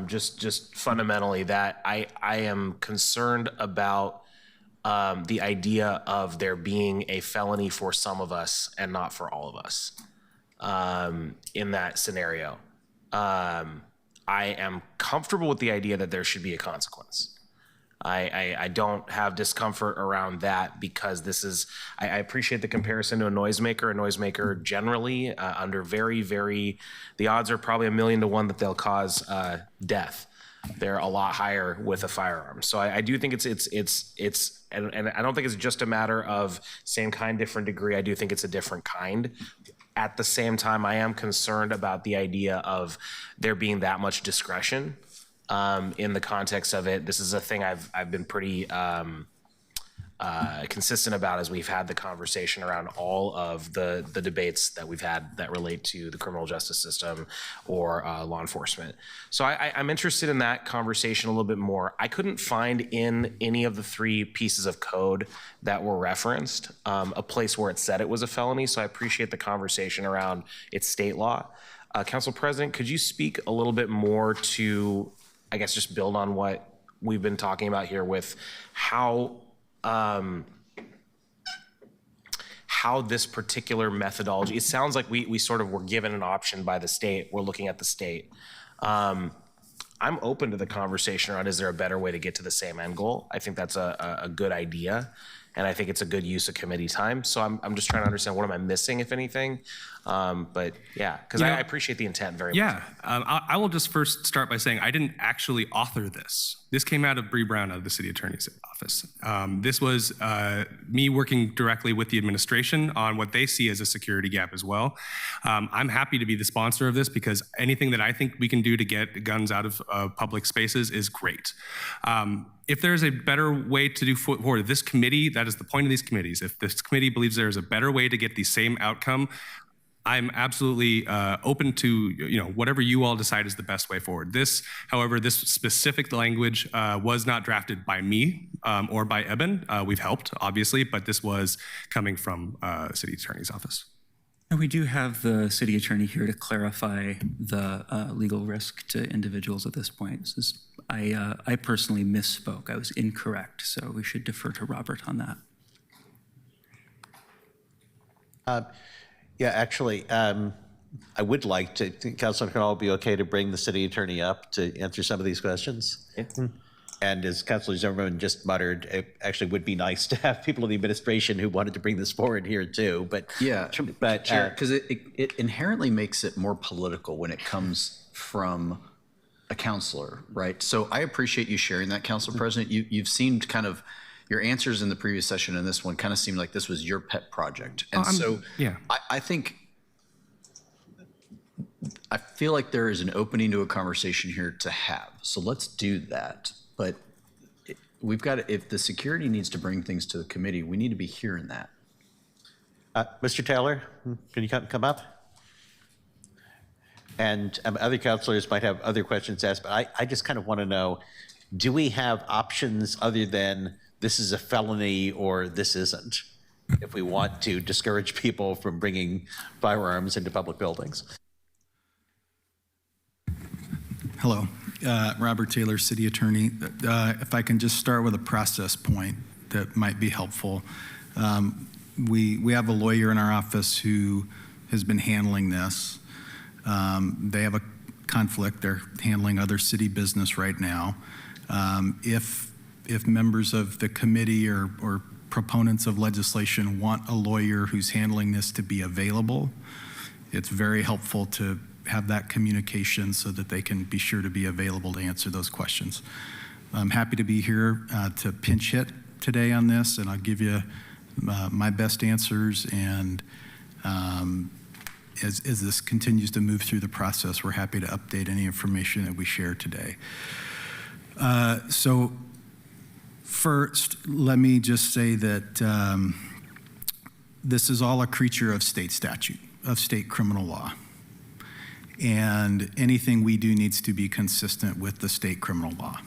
Just fundamentally that I am concerned about the idea of there being a felony for some of us and not for all of us in that scenario. I am comfortable with the idea that there should be a consequence. I don't have discomfort around that because this is, I appreciate the comparison to a noisemaker. A noisemaker generally under the odds are probably 1,000,000 to 1 that they'll cause death. They're a lot higher with a firearm. So I do think and I don't think it's just a matter of same kind, different degree. I do think it's a different kind. At the same time, I am concerned about the idea of there being that much discretion. In the context of it, this is a thing I've been pretty consistent about as we've had the conversation around all of the debates that we've had that relate to the criminal justice system or law enforcement. So I'm interested in that conversation a little bit more. I couldn't find in any of the 3 pieces of code that were referenced a place where it said it was a felony, so I appreciate the conversation around its state law. Council President, could you speak a little bit more to, I guess, just build on what we've been talking about here with how this particular methodology, it sounds like we sort of were given an option by the state. We're looking at the state. I'm open to the conversation around, is there a better way to get to the same end goal? I think that's a good idea. And I think it's a good use of committee time. So I'm just trying to understand, what am I missing, if anything? But yeah, because I appreciate the intent very much. Yeah, I will just first start by saying I didn't actually author this. This came out of Bree Brown out of the city attorney's office. This was me working directly with the administration on what they see as a security gap as well. I'm happy to be the sponsor of this because anything that I think we can do to get guns out of public spaces is great. If there's a better way to do forward, this committee, that is the point of these committees. If this committee believes there is a better way to get the same outcome, I'm absolutely open to whatever you all decide is the best way forward. However, this specific language was not drafted by me or by Eben. We've helped, obviously, but this was coming from city attorney's office. And we do have the city attorney here to clarify the legal risk to individuals at this point. I personally misspoke. I was incorrect, so we should defer to Robert on that. Yeah, actually, I would like to, Councilor Canal, be okay to bring the city attorney up to answer some of these questions. Yeah. And as Councilor Zimmerman just muttered, it actually would be nice to have people in the administration who wanted to bring this forward here too. But yeah, because it inherently makes it more political when it comes from a counselor, right? So I appreciate you sharing that, Council President. You've seemed kind of, your answers in the previous session and this one kind of seemed like this was your pet project. And I think, I feel like there is an opening to a conversation here to have. So let's do that. But we've got to, if the security needs to bring things to the committee, we need to be hearing that. Mr. Taylor, can you come up? And other councilors might have other questions asked, but I just kind of want to know, do we have options other than this is a felony or this isn't, if we want to discourage people from bringing firearms into public buildings? Hello, Robert Taylor, City Attorney. If I can just start with a process point that might be helpful. We have a lawyer in our office who has been handling this. They have a conflict. They're handling other city business right now. If members of the committee or proponents of legislation want a lawyer who's handling this to be available, it's very helpful to have that communication so that they can be sure to be available to answer those questions. I'm happy to be here to pinch hit today on this, and I'll give you my best answers. And as this continues to move through the process, we're happy to update any information that we share today. So first, let me just say that this is all a creature of state statute, of state criminal law. And anything we do needs to be consistent with the state criminal law.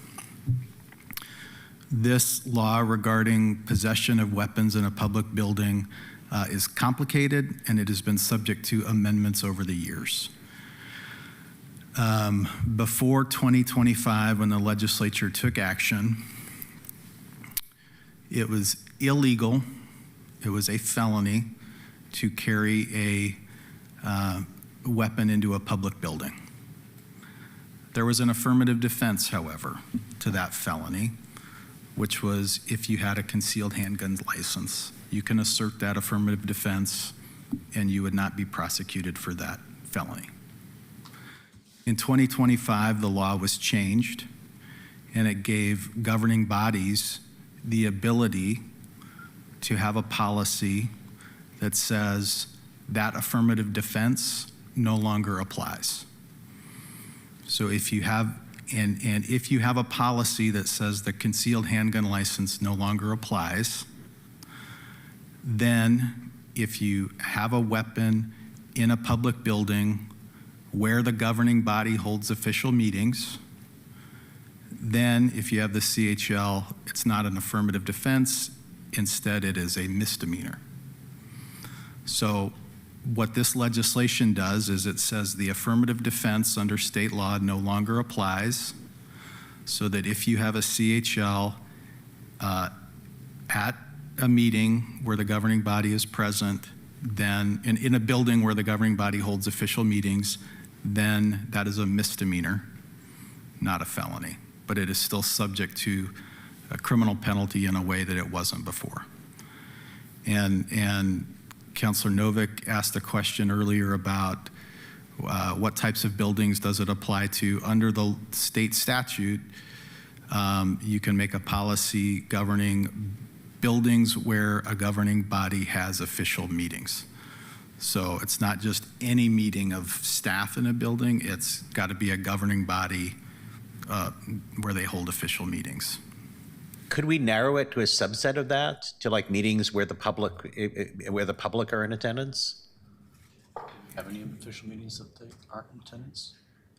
This law regarding possession of weapons in a public building is complicated, and it has been subject to amendments over the years. Before 2025, when the legislature took action, it was illegal, it was a felony to carry a weapon into a public building. There was an affirmative defense, however, to that felony, which was if you had a concealed handgun license. You can assert that affirmative defense and you would not be prosecuted for that felony. In 2025, the law was changed and it gave governing bodies the ability to have a policy that says that affirmative defense no longer applies. So if you have And if you have a policy that says the concealed handgun license no longer applies, then if you have a weapon in a public building where the governing body holds official meetings, then if you have the CHL, it's not an affirmative defense. Instead, it is a misdemeanor. So what this legislation does is it says the affirmative defense under state law no longer applies, so that if you have a CHL at a meeting where the governing body is present, then in a building where the governing body holds official meetings, then that is a misdemeanor, not a felony. But it is still subject to a criminal penalty in a way that it wasn't before. And Councilor Novick asked a question earlier about what types of buildings does it apply to. Under the state statute, you can make a policy governing buildings where a governing body has official meetings. So it's not just any meeting of staff in a building, it's got to be a governing body where they hold official meetings. Could we narrow it to a subset of that, to like meetings where the public are in attendance? Have any official meetings that they aren't in attendance?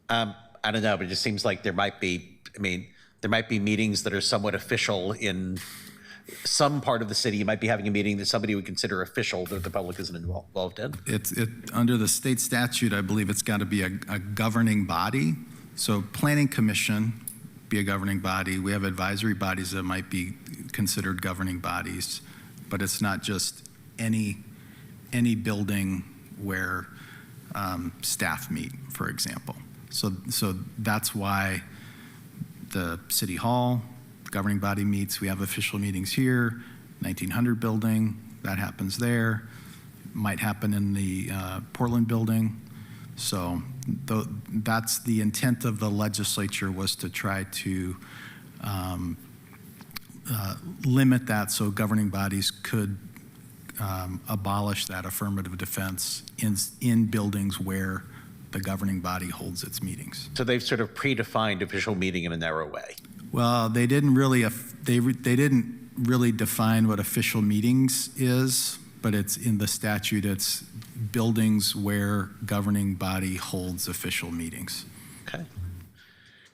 I don't know, but it just seems like there might be, there might be meetings that are somewhat official in some part of the city. You might be having a meeting that somebody would consider official that the public isn't involved in. Under the state statute, I believe it's got to be a governing body. So Planning Commission, be a governing body. We have advisory bodies that might be considered governing bodies, but it's not just any building where staff meet, for example. So that's why the City Hall governing body meets. We have official meetings here, 1900 building, that happens there. Might happen in the Portland building. So that's the intent of the legislature, was to try to limit that so governing bodies could abolish that affirmative defense in buildings where the governing body holds its meetings. So they've sort of predefined official meeting in a narrow way. Well, they didn't really define what official meetings is, but it's in the statute. It's buildings where governing body holds official meetings. Okay.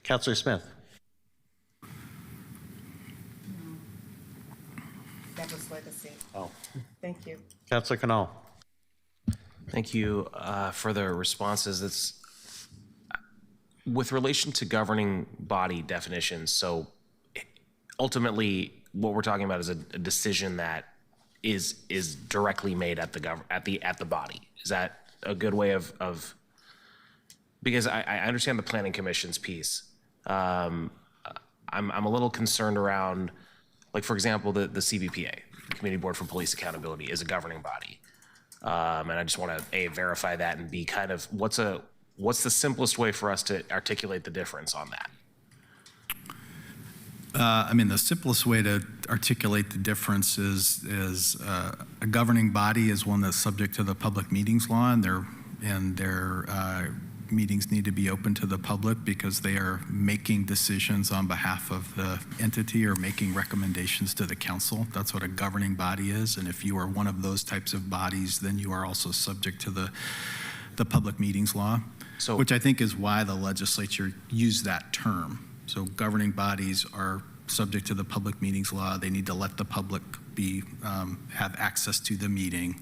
Councilor Smith. That was legacy. Oh. Thank you. Councilor Canal. Thank you for the responses. It's with relation to governing body definitions. So ultimately, what we're talking about is a decision that is directly made at the body. Is that a good way of because I understand the Planning Commission's piece. I'm a little concerned around, like, for example, the CBPA, Community Board for Police Accountability, is a governing body. And I just want to A, verify that, and B, kind of what's a what's the simplest way for us to articulate the difference on that? I mean, the simplest way to articulate the difference is a governing body is one that's subject to the public meetings law, and their meetings need to be open to the public because they are making decisions on behalf of the entity or making recommendations to the council. That's what a governing body is, and if you are one of those types of bodies, then you are also subject to the public meetings law, which I think is why the legislature used that term. So governing bodies are subject to the public meetings law. They need to let the public have access to the meeting.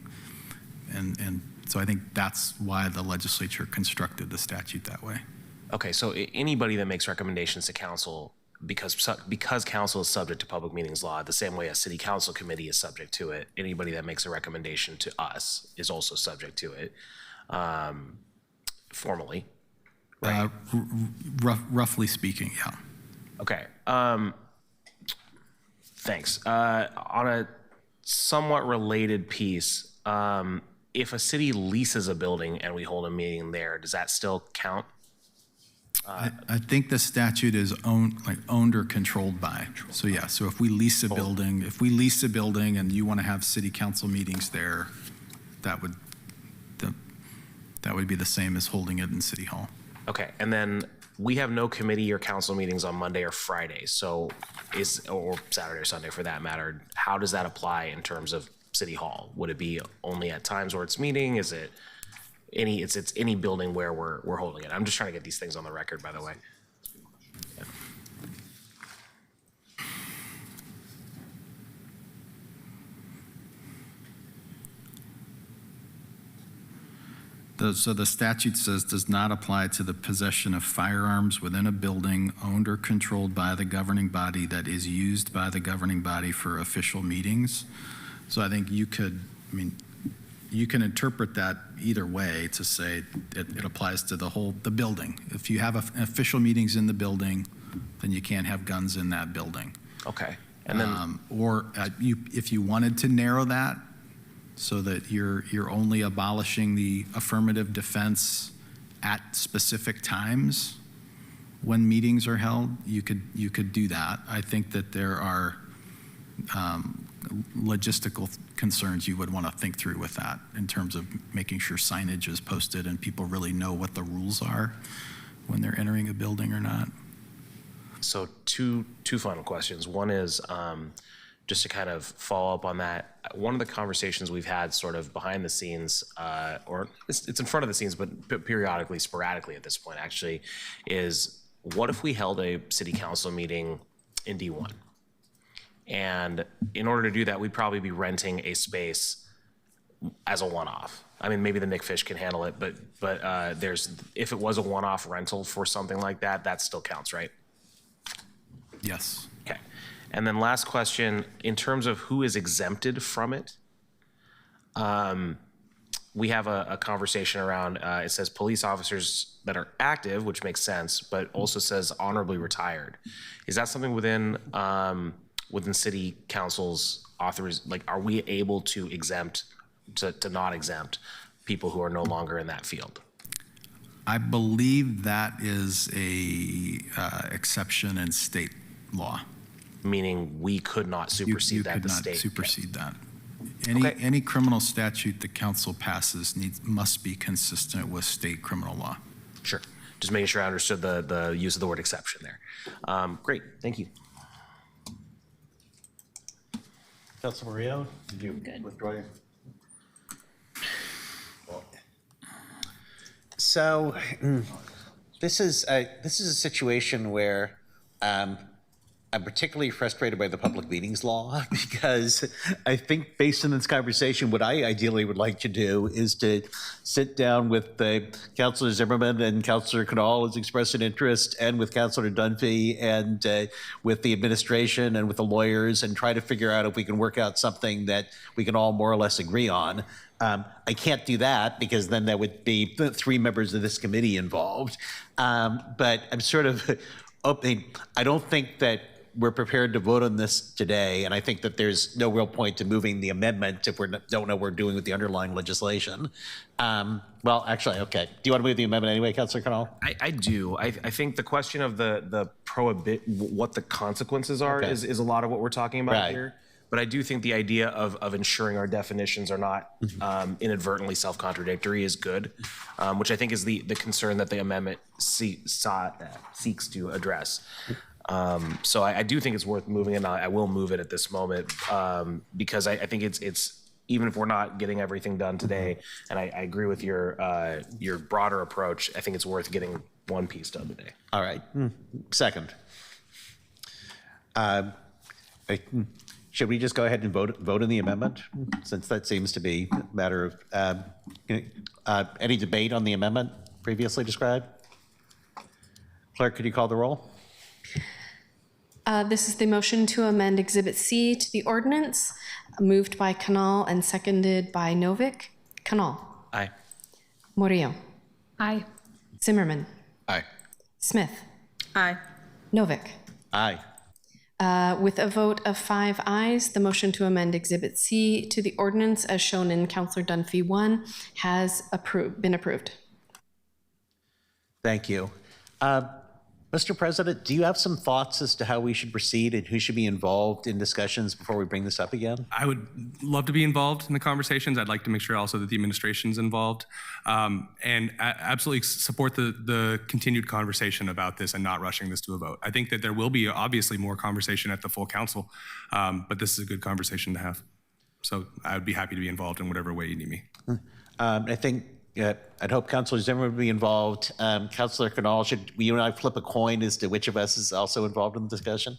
And so I think that's why the legislature constructed the statute that way. Okay, so anybody that makes recommendations to council, because council is subject to public meetings law, the same way a city council committee is subject to it, anybody that makes a recommendation to us is also subject to it, formally. Right. Roughly speaking, yeah. Okay. Thanks. On a somewhat related piece, if a city leases a building and we hold a meeting there, does that still count? I think the statute is owned or controlled by. So yeah, so if we lease a building, and you want to have city council meetings there, that would be the same as holding it in City Hall. Okay, and then we have no committee or council meetings on Monday or Friday, or Saturday or Sunday for that matter. How does that apply in terms of City Hall? Would it be only at times where it's meeting? Is it it's any building where we're holding it? I'm just trying to get these things on the record, by the way. Yeah. So the statute says does not apply to the possession of firearms within a building owned or controlled by the governing body that is used by the governing body for official meetings. So I think you can interpret that either way to say it applies to the building. If you have official meetings in the building, then you can't have guns in that building. Okay. And then, if you wanted to narrow that, so that you're only abolishing the affirmative defense at specific times when meetings are held, you could do that. I think that there are logistical concerns you would want to think through with that in terms of making sure signage is posted and people really know what the rules are when they're entering a building or not. so two final questions. One is, just to kind of follow up on that, one of the conversations we've had sort of behind the scenes, or it's in front of the scenes, but periodically, sporadically at this point actually, is what if we held a city council meeting in D1? And in order to do that, we'd probably be renting a space as a one-off. I mean, maybe the Nick Fish can handle it, but if it was a one-off rental for something like that, that still counts, right? Yes. Okay. And then last question, in terms of who is exempted from it, we have a conversation around, it says police officers that are active, which makes sense, but also says honorably retired. Is that something within city council's are we able to exempt, to not exempt people who are no longer in that field? I believe that is a exception in state law. Meaning we could not supersede that, the state? You could not supersede that. Okay. Any criminal statute the council passes must be consistent with state criminal law. Sure. Just making sure I understood the use of the word exception there. Great, thank you. Councilor Murillo, did you withdraw your? So this is a situation where I'm particularly frustrated by the public meetings law because I think based on this conversation, what I ideally would like to do is to sit down with Councilor Zimmerman and Councilor Canal has expressed an interest, and with Councilor Dunphy and with the administration and with the lawyers, and try to figure out if we can work out something that we can all more or less agree on. I can't do that because then there would be 3 members of this committee involved. But I'm sort of hoping, I don't think that we're prepared to vote on this today, and I think that there's no real point to moving the amendment if we don't know what we're doing with the underlying legislation. Well, actually, okay. Do you want to move the amendment anyway, Councilor Canal? I do. I think the question of the what the consequences are is a lot of what we're talking about here. But I do think the idea of ensuring our definitions are not inadvertently self-contradictory is good, which I think is the concern that the amendment seeks to address. So I do think it's worth moving, and I will move it at this moment because I think it's even if we're not getting everything done today, and I agree with your broader approach, I think it's worth getting one piece done today. All right. Second. Should we just go ahead and vote on the amendment, since that seems to be a matter of any debate on the amendment previously described? Clerk, could you call the roll? This is the motion to amend Exhibit C to the ordinance, moved by Canal and seconded by Novick. Canal. Aye. Murillo. Aye. Zimmerman. Aye. Smith. Aye. Novick. Aye. With a vote of 5 ayes, the motion to amend Exhibit C to the ordinance as shown in Councillor Dunphy 1 has been approved. Thank you. Mr. President, do you have some thoughts as to how we should proceed and who should be involved in discussions before we bring this up again? I would love to be involved in the conversations. I'd like to make sure also that the administration's involved, and absolutely support the continued conversation about this and not rushing this to a vote. I think that there will be obviously more conversation at the full council, but this is a good conversation to have. So I would be happy to be involved in whatever way you need me. I think I'd hope Councilor Zimmerman would be involved. Councilor Canal, should you and I flip a coin as to which of us is also involved in the discussion?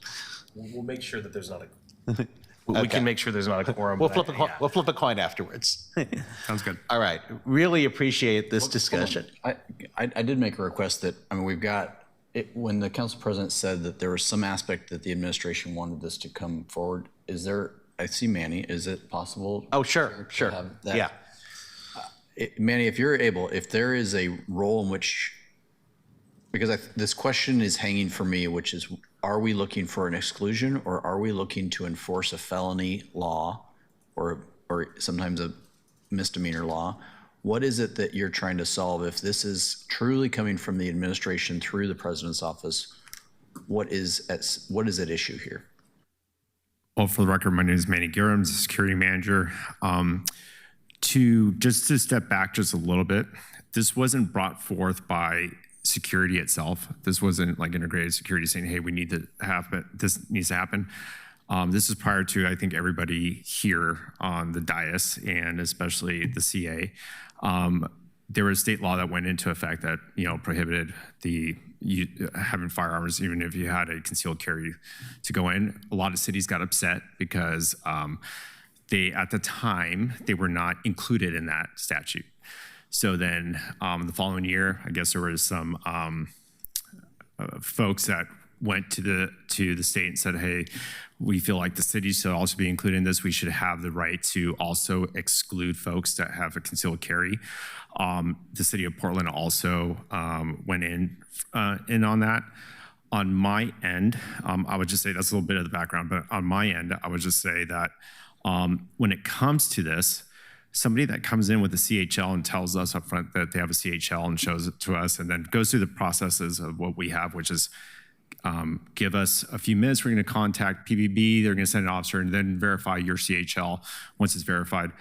We'll make sure that there's not a. We can make sure there's not a quorum. We'll flip a coin afterwards. Sounds good. All right. Really appreciate this discussion. I did make a request that, I mean, we've got, when the council president said that there was some aspect that the administration wanted this to come forward, is there, I see Manny, is it possible? Oh, sure. Yeah. Manny, if you're able, if there is a role in which, because this question is hanging for me, which is, are we looking for an exclusion or are we looking to enforce a felony law or sometimes a misdemeanor law? What is it that you're trying to solve? If this is truly coming from the administration through the president's office, what is at issue here? Well, for the record, my name is Manny Gurams, security manager. To step back just a little bit, this wasn't brought forth by security itself. This wasn't like integrated security saying, hey, we need to have it, this needs to happen. This is prior to, I think, everybody here on the dais and especially the CA. There was state law that went into effect that, prohibited having firearms, even if you had a concealed carry to go in. A lot of cities got upset because at the time, they were not included in that statute. So then the following year, I guess there was some folks that went to the state and said, hey, we feel like the city should also be included in this. We should have the right to also exclude folks that have a concealed carry. The city of Portland also went in on that. On my end, I would just say that's a little bit of the background, but on my end, I would just say that when it comes to this, somebody that comes in with a CHL and tells us up front that they have a CHL and shows it to us and then goes through the processes of what we have, which is give us a few minutes, we're going to contact PBB, they're going to send an officer and then verify your CHL. Once it's verified,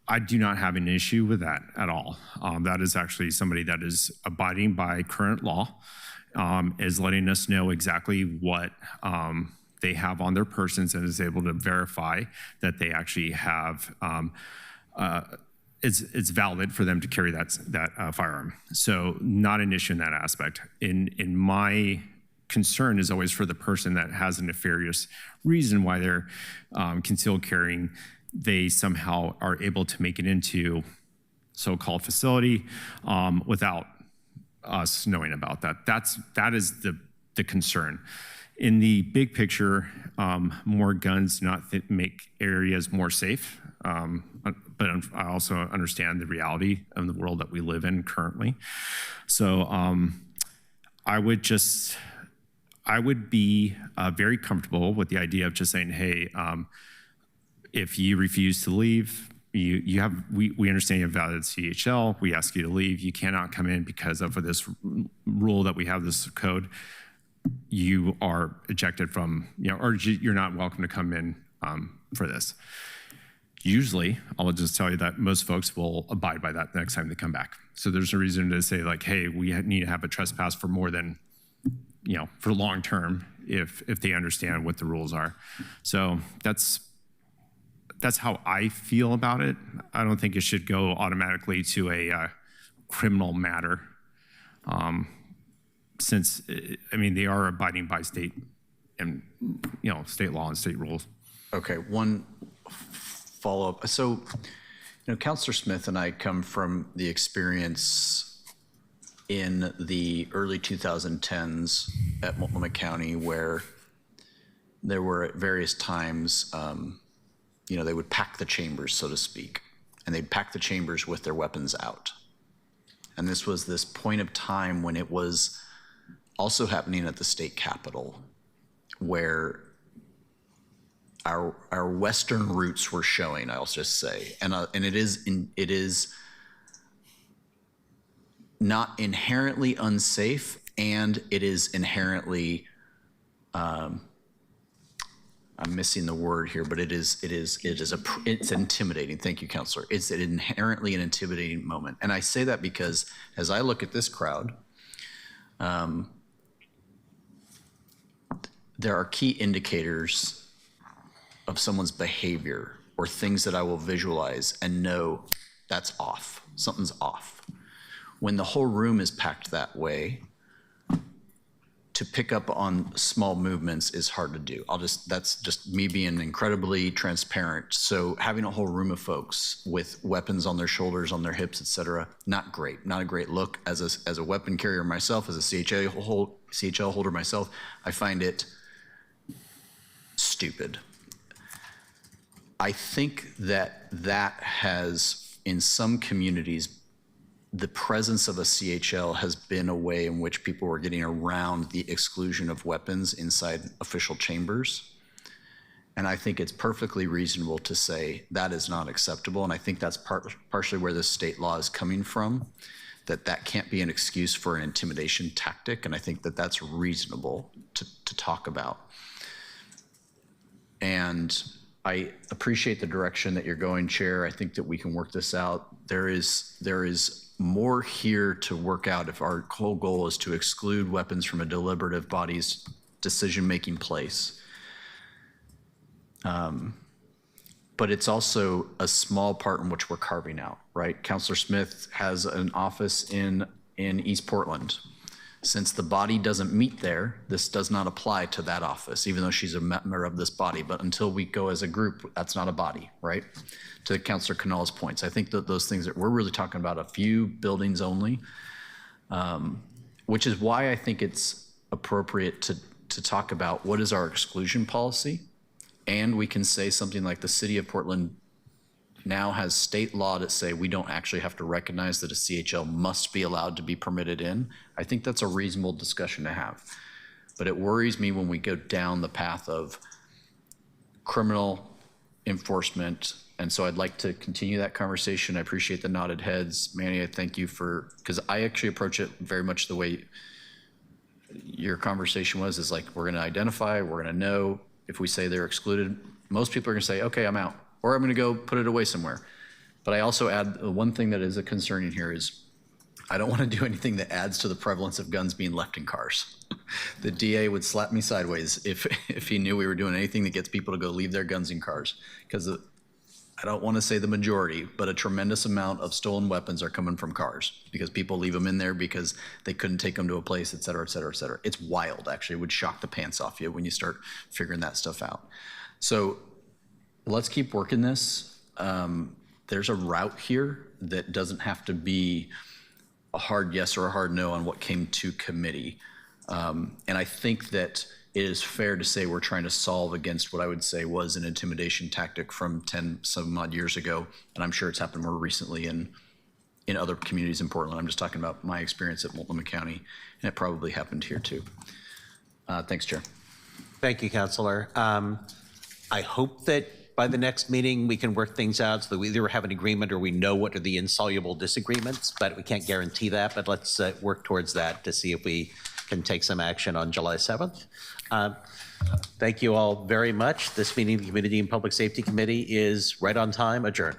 I do not have an issue with that at all. That is actually somebody that is abiding by current law, is letting us know exactly what they have on their persons and is able to verify that they actually have, it's valid for them to carry that firearm. So not an issue in that aspect. In my concern is always for the person that has a nefarious reason why they're concealed carrying, they somehow are able to make it into so-called facility without us knowing about that. That is the concern. In the big picture, more guns do not make areas more safe, but I also understand the reality of the world that we live in currently. So I would just I would be very comfortable with the idea of just saying, hey, if you refuse to leave, we understand you have valid CHL. We ask you to leave. You cannot come in because of this rule that we have, this code. You are ejected from, or you're not welcome to come in for this. Usually, I'll just tell you that most folks will abide by that the next time they come back. So there's a reason to say like, hey, we need to have a trespass for more than, for long term if they understand what the rules are. So that's how I feel about it. I don't think it should go automatically to a criminal matter, since they are abiding by state and state law and state rules. Okay, one follow-up. So, Councilor Smith and I come from the experience in the early 2010s at Multnomah County, where there were at various times, they would pack the chambers, so to speak, and they'd pack the chambers with their weapons out. And this was this point of time when it was also happening at the state capitol, where our Western roots were showing, I'll just say, and it is not inherently unsafe, and it is inherently, I'm missing the word here, but it's intimidating. Thank you, Counselor. It's inherently an intimidating moment, and I say that because as I look at this crowd, there are key indicators of someone's behavior or things that I will visualize and know that's off. Something's off. When the whole room is packed that way, to pick up on small movements is hard to do. That's just me being incredibly transparent. So having a whole room of folks with weapons on their shoulders, on their hips, et cetera, not great. Not a great look. As a weapon carrier myself, as a CHL holder myself, I find it stupid. I think that has, in some communities, the presence of a CHL has been a way in which people were getting around the exclusion of weapons inside official chambers. And I think it's perfectly reasonable to say that is not acceptable. And I think that's partially where this state law is coming from, that can't be an excuse for an intimidation tactic. And I think that that's reasonable to talk about. And I appreciate the direction that you're going, Chair. I think that we can work this out. There is more here to work out if our whole goal is to exclude weapons from a deliberative body's decision-making place. But it's also a small part in which we're carving out, right? Councilor Smith has an office in East Portland. Since the body doesn't meet there, this does not apply to that office, even though she's a member of this body. But until we go as a group, that's not a body, right? To Councilor Kanaw's points, I think that those things that we're really talking about, a few buildings only, which is why I think it's appropriate to talk about what is our exclusion policy. And we can say something like the city of Portland now has state law that say we don't actually have to recognize that a CHL must be allowed to be permitted in. I think that's a reasonable discussion to have. But it worries me when we go down the path of criminal enforcement. And so I'd like to continue that conversation. I appreciate the nodded heads. Manny, I thank you because I actually approach it very much the way your conversation was, is like, we're gonna identify, we're gonna know. If we say they're excluded, most people are gonna say, okay, I'm out. Or I'm gonna go put it away somewhere. But I also add one thing that is a concern in here is I don't wanna do anything that adds to the prevalence of guns being left in cars. The DA would slap me sideways if he knew we were doing anything that gets people to go leave their guns in cars. Because I don't wanna say the majority, but a tremendous amount of stolen weapons are coming from cars because people leave them in there because they couldn't take them to a place, et cetera, et cetera, et cetera. It's wild, actually. It would shock the pants off you when you start figuring that stuff out. So let's keep working this. There's a route here that doesn't have to be a hard yes or a hard no on what came to committee. And I think that it is fair to say we're trying to solve against what I would say was an intimidation tactic from 10 some odd years ago. And I'm sure it's happened more recently in other communities in Portland. I'm just talking about my experience at Multnomah County, and it probably happened here too. Thanks, Chair. Thank you, Counselor. I hope that by the next meeting, we can work things out so that we either have an agreement or we know what are the insoluble disagreements, but we can't guarantee that. But let's work towards that to see if we can take some action on July 7th. Thank you all very much. This meeting of the Community and Public Safety Committee is right on time, adjourned.